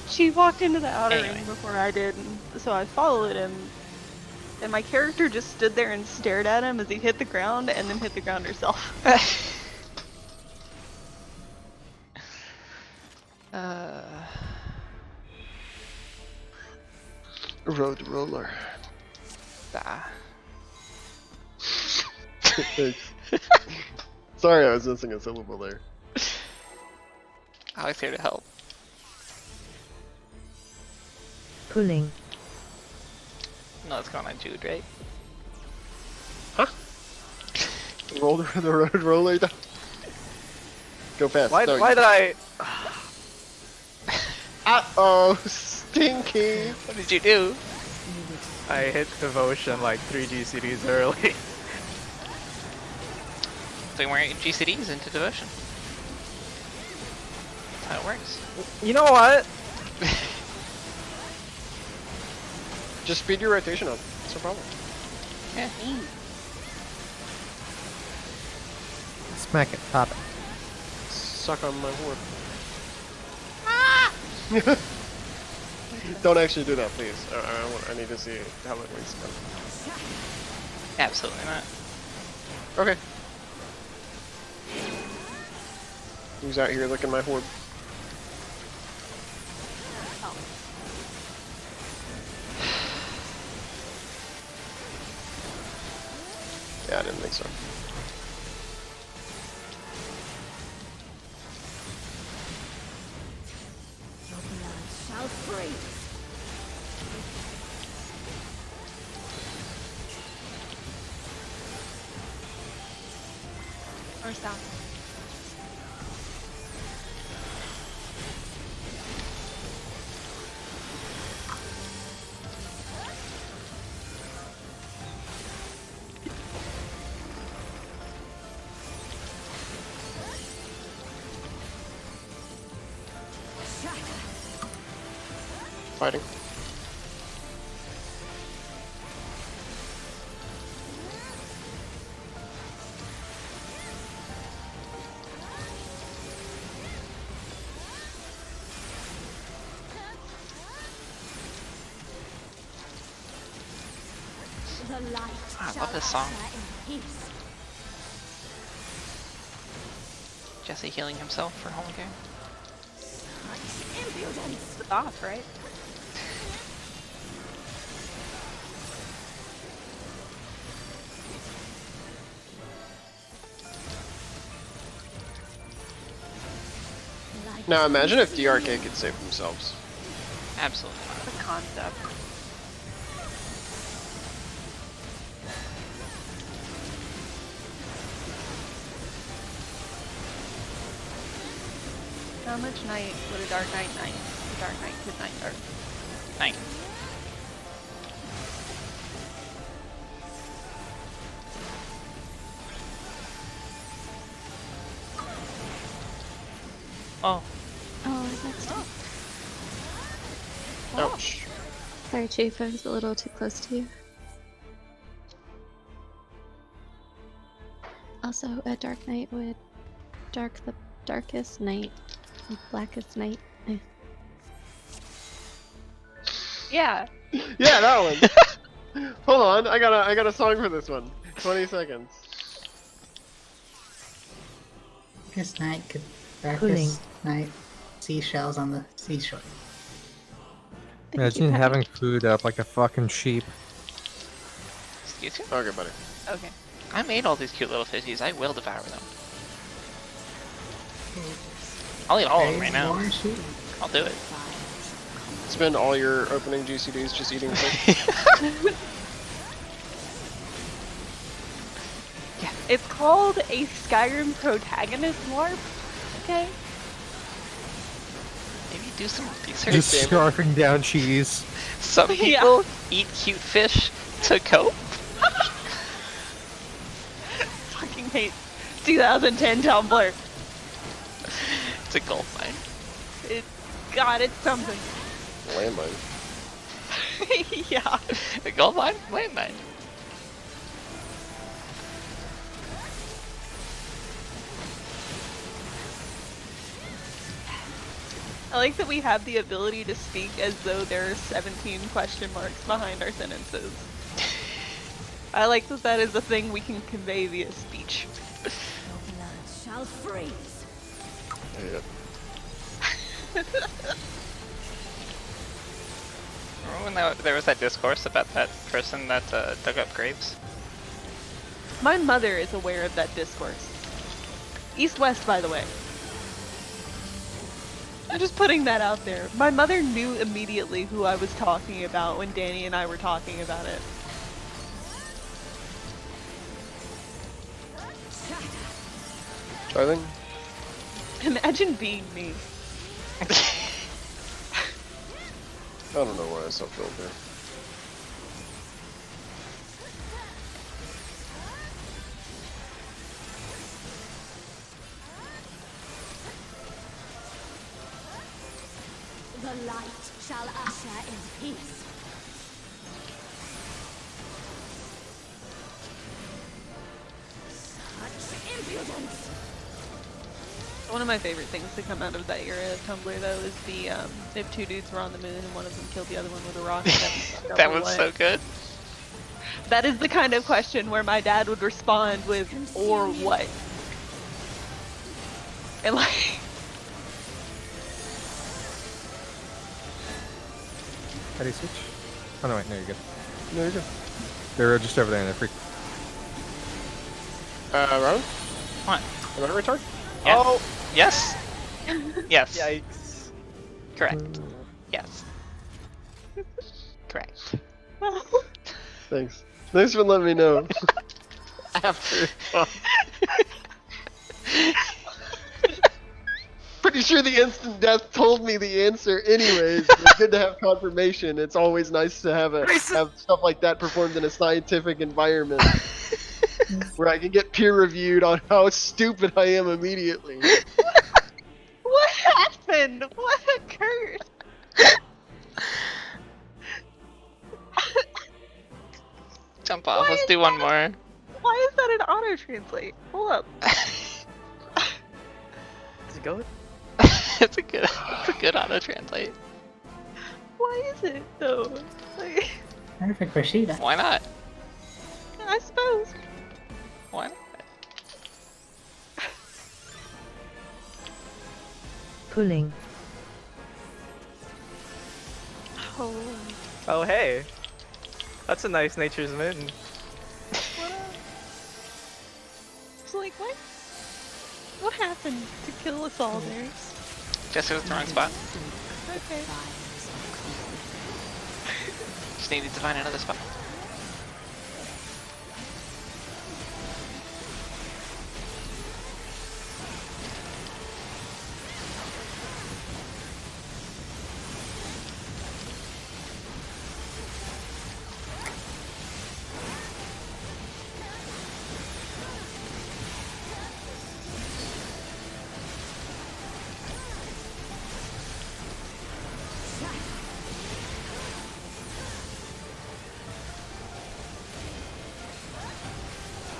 She walked into the outer Anyway. ring before I did, and so I followed him. And my character just stood there and stared at him as he hit the ground and then hit the ground herself. Road roller. Thanks. Sorry, I was missing a syllable there. Alex here to help. Pulling. No, it's going on Jude, right? Roll the road roller. Go fast. Why No, did I? Uh-oh, stinky. What did you do? I hit devotion like 3 GCDs early. So you weren't GCDs into devotion. That's how it works. You know what? Just speed your rotation up. It's no problem. Yeah. Smack it, pop it. Suck on my horn. Don't actually do that, please. I need to see how it works. Absolutely not. Okay. Who's out here licking my horn? Yeah, I didn't think so. Your blood shall freeze. Or south. Fighting. The light I shall love this song. usher in peace. Jesse healing himself for whole game. Impudence! It's off, right? Light Now imagine if is DRK here. could save themselves. Absolutely not. The concept. How much night would a dark knight night? A dark knight could night dark. 9. Oh, Oh, I mixed up. Ouch. Sorry, Chief, I was a little too close to you. Also, a dark night would dark the darkest night, and blackest night. Yeah. Yeah, that one. Hold on, I got a song for this one. 20 seconds. Darkest night could Pulling. darkest night seashells on the seashore. Thank you, Imagine Patty. having food up like a fucking sheep. excuse you? Okay, buddy. Okay. I made all these cute little fishies. I will devour them. I'll eat all of them Praise right now. Lord Shiva. I'll do it. Spend all your opening GCDs just eating food. It's called a Skyrim protagonist LARP. Okay. Maybe do some research. Just scarfing down cheese. Some people eat cute fish to cope. Fucking hate 2010 Tumblr. It's a gold mine. God, it's something. Landmine. Yeah. A gold mine? Landmine. I like that we have the ability to speak as though there are 17 question marks behind our sentences. I like that that is a thing we can convey via speech. Your blood shall freeze. Yeah. Remember when there was that discourse about that person that dug up graves? My mother is aware of that discourse. East-West, by the way. I'm just putting that out there. My mother knew immediately who I was talking about when Danny and I were talking about it. Darling? Imagine being me. I don't know why I still feel there. The light shall usher in peace. Such impudence! One of my favorite things to come out of that era of Tumblr, though, is the, if two dudes were on the moon and one of them killed the other one with a rocket, That was so good. That is the kind of question where my dad would respond with, or what? And like... How do you switch? Oh no, wait, no, you're good. No, you're good. They're just over there and they're free. Ron? What? Am I a retard? Yeah. Oh! Yes. Yes. Yikes. Correct. Yes. Correct. Thanks. Thanks for letting me know. After. Pretty sure the instant death told me the answer anyways. It's good to have confirmation. It's always nice to have stuff like that performed in a scientific environment. Where I can get peer reviewed on how stupid I am immediately. What happened? What occurred? Jump off. Let's do one more. Why is that an auto-translate? Hold up. Is it good? It's a good auto translate. Why is it, though? Like, Perfect for Shiva. Why not? I suppose. Why not? Pulling. Oh. Oh hey. That's a nice nature's mitten. So like, what happened to kill us all there? Jesse was the wrong spot. Okay. Just needed to find another spot.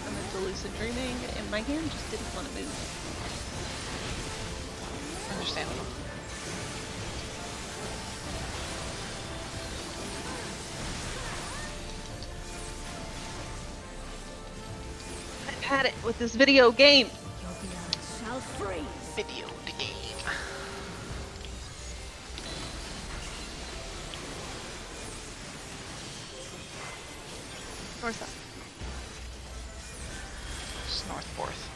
I'm into lucid dreaming, and my hand just didn't want to move. Understandable. I've had it with this video game. Your blood shall freeze. Video game. Or something. Just north fourth.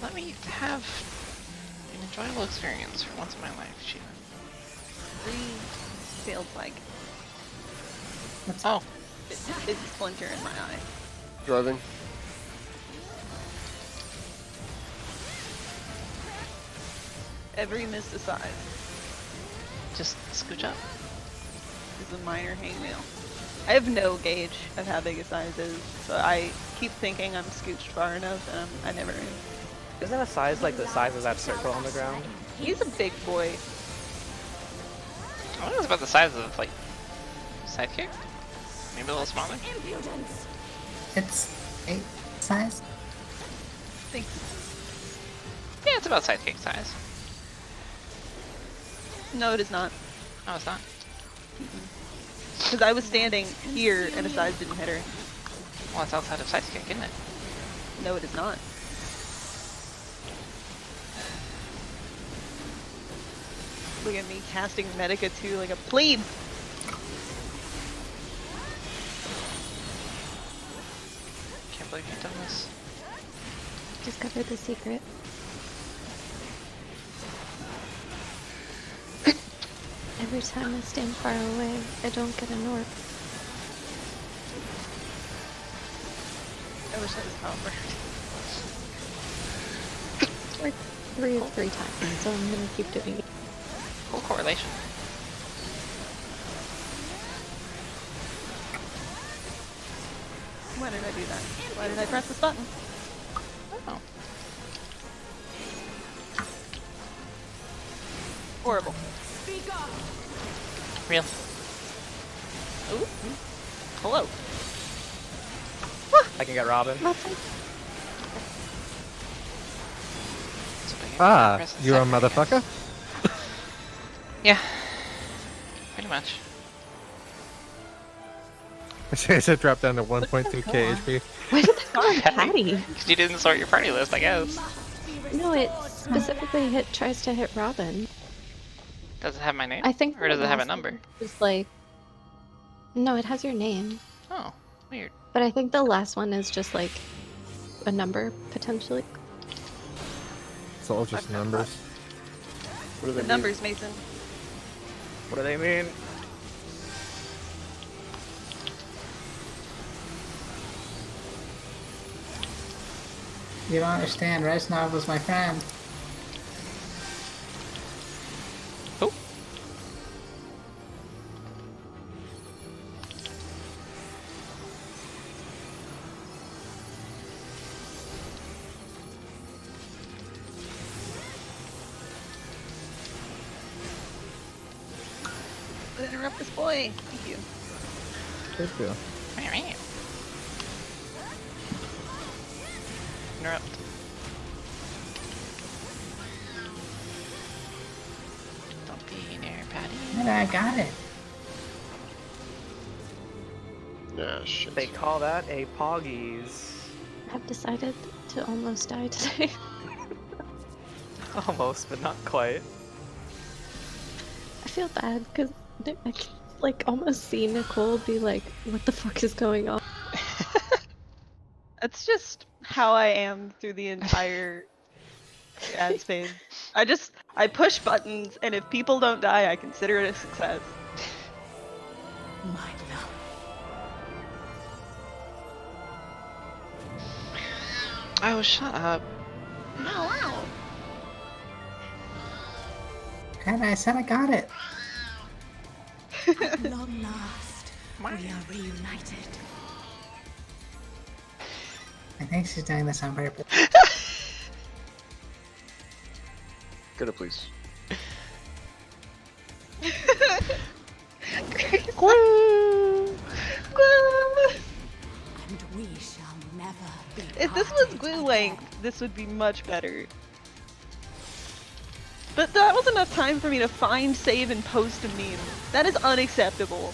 Let me have an enjoyable experience for once in my life, Shiva. Feels like Oh, it's a splinter in my eye. Driving. Every missed aside just scooch up. is a minor hangnail. I have no gauge of how big a size is, so I keep thinking I'm scooched far enough, and I never am. Isn't a size like the size of that circle on the ground? He's a big boy. I think it's about the size of, like, Sidekick? Maybe a little smaller? It's 8 size. Thanks. Yeah, it's about Sidekick size. No, it is not. No, it's not. Because I was standing here and a size didn't hit her. Well, it's outside of Sidekick, isn't it? No, it is not. Look at me casting Medica 2 like a plebe! Can't believe you've done this. Discovered the secret. Every time I stand far away, I don't get an orb. I wish that was how it worked. Like 3 of 3 times, so I'm gonna keep doing it. Cool correlation. Why did I do that? Why did I press this button? Oh. Horrible. Real. Ooh. Hello. I can get Robin. Ah, Press the you a second, I guess. motherfucker? Yeah. Pretty much. I said drop down to 1.2k HP. Why did that go on Patty? Because you didn't sort your party list, I guess. No, it specifically tries to hit Robin. Does it have my name? I think. Or does the it have a last number? one was like. No, it has your name. Oh, weird. But I think the last one is just like a number potentially. It's all just numbers. What do they The mean? numbers, Mason. What do they mean? You don't understand. Reznov was my friend. Oh. Don't interrupt this boy. Thank you. Good deal. Interrupt. Don't be near Patty. And I got it. Nah, shit. They call that a Poggies. I've decided to almost die today. Almost, but not quite. I feel bad because I can like almost see Nicole be like, "What the fuck is going on?" That's just how I am through the entire ad space. I push buttons, and if people don't die, I consider it a success. My love. Oh, shut up. Wow. And I said I got it. At long last, we are reunited. I think she's doing this on purpose. Get it, please. And we shall never be If this was parted glue again. length, this would be much better. But that was enough time for me to find, save, and post a meme. That is unacceptable.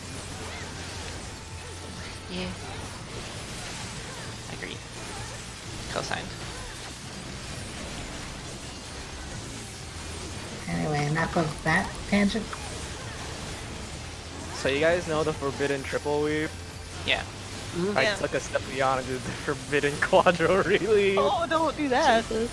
Yeah. Agreed. Co-signed. Anyway, enough of that tangent. So you guys know the forbidden triple weave? Yeah. I Yeah. took a step beyond and did the forbidden quadro relief. Oh, don't do that. Jesus.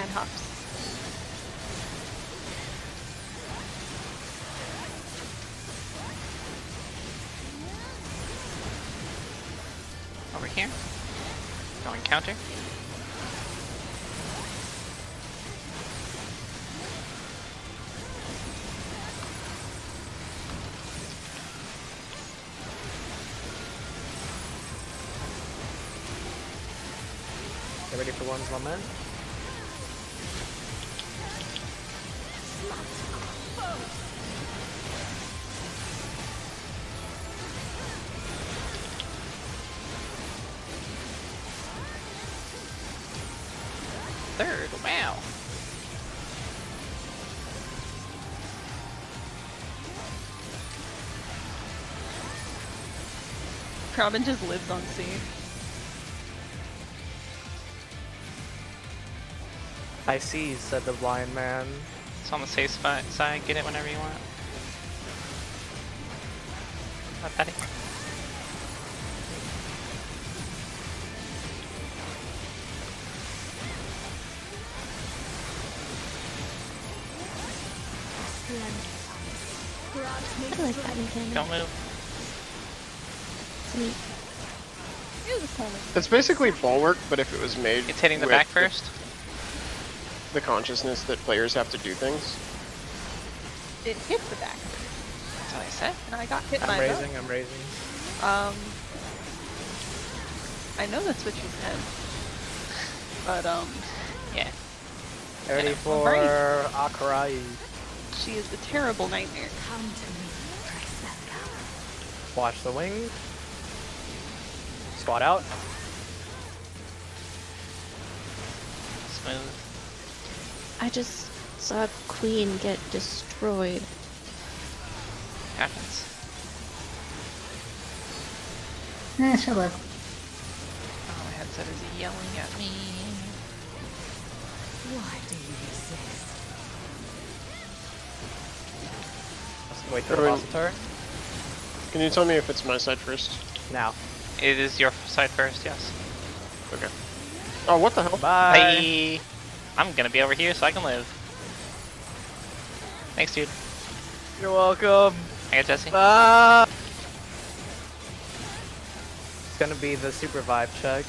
and hops. Over here. Going counter. Get ready for one's lament. Third, wow. Robin just lives on C. I see, said the blind man. It's on the safe spot side. Get it whenever you want. Not Patty. I like that mechanic. Don't move. Sweet. It's basically bulwark, but if it was made It's hitting the with back first. the consciousness that players have to do things. It hit the back, That's what I said. and I got hit I'm by a raising, I'm raising. bow. I know that's what you said. But, Yeah. Ready Yeah. for Alright. Akarai. she is the terrible nightmare. Come to me, Griselda. Watch the wing. Squat out. Smooth. I just saw Queen get destroyed. Happens. She'll live. Oh, my headset is yelling at me. Why do you resist? Let's wait for the Everyone- boss turn. Can you tell me if it's my side first? Now. It is your side first, yes. Okay. Oh, what the hell? Bye. Bye. I'm gonna be over here so I can live. Thanks, dude. You're welcome. I got Jesse. Bye. It's gonna be the super vibe check.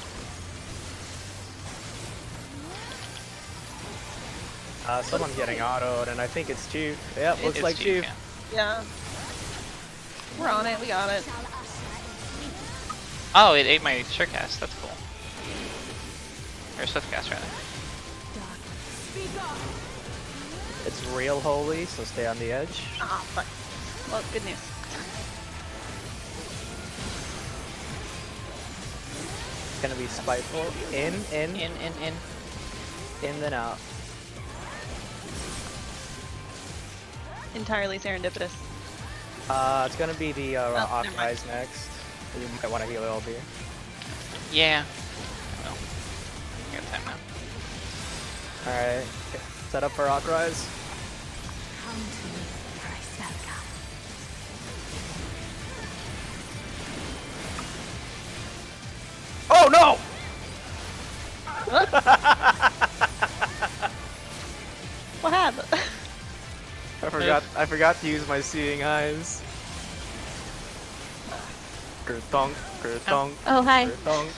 Someone's getting autoed, and I think it's Chief. Yep, looks It's like Chief. yeah. Yeah. We're on it, we got it. Oh, it ate my surecast. That's cool. Or swiftcast, rather. It's real holy, so stay on the edge. Ah, fuck. Well, good news. It's gonna be spiteful. In, then out. Entirely serendipitous. It's gonna be the never mind. Optimize next. You might want to heal LB. Yeah. Well, I got time now. Alright. Set up for Rockrise. Come to me, Griselda. Oh no! What happened? I forgot to use my seeing eyes. Kerthunk, kerthunk, Oh, hi. kerthunk.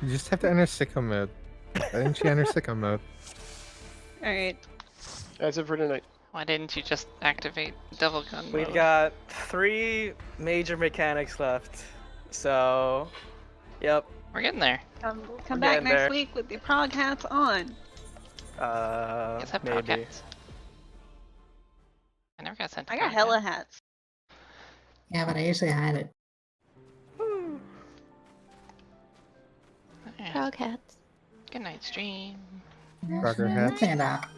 You just have to enter sicko mode. Why didn't you enter sicko mode? Alright. That's it for tonight. Why didn't you just activate Devil Gun We've mode? got 3 major mechanics left. So, yep. We're getting there. Come We're back getting next there. week with your prog hats on. Yes, I have Maybe. hats. I never got sent to I got prog hella hat. hats. Yeah, but I usually hide it. Yeah. Prog hats. Good night, stream. Yeah, Roger yeah, hats. nothing at all.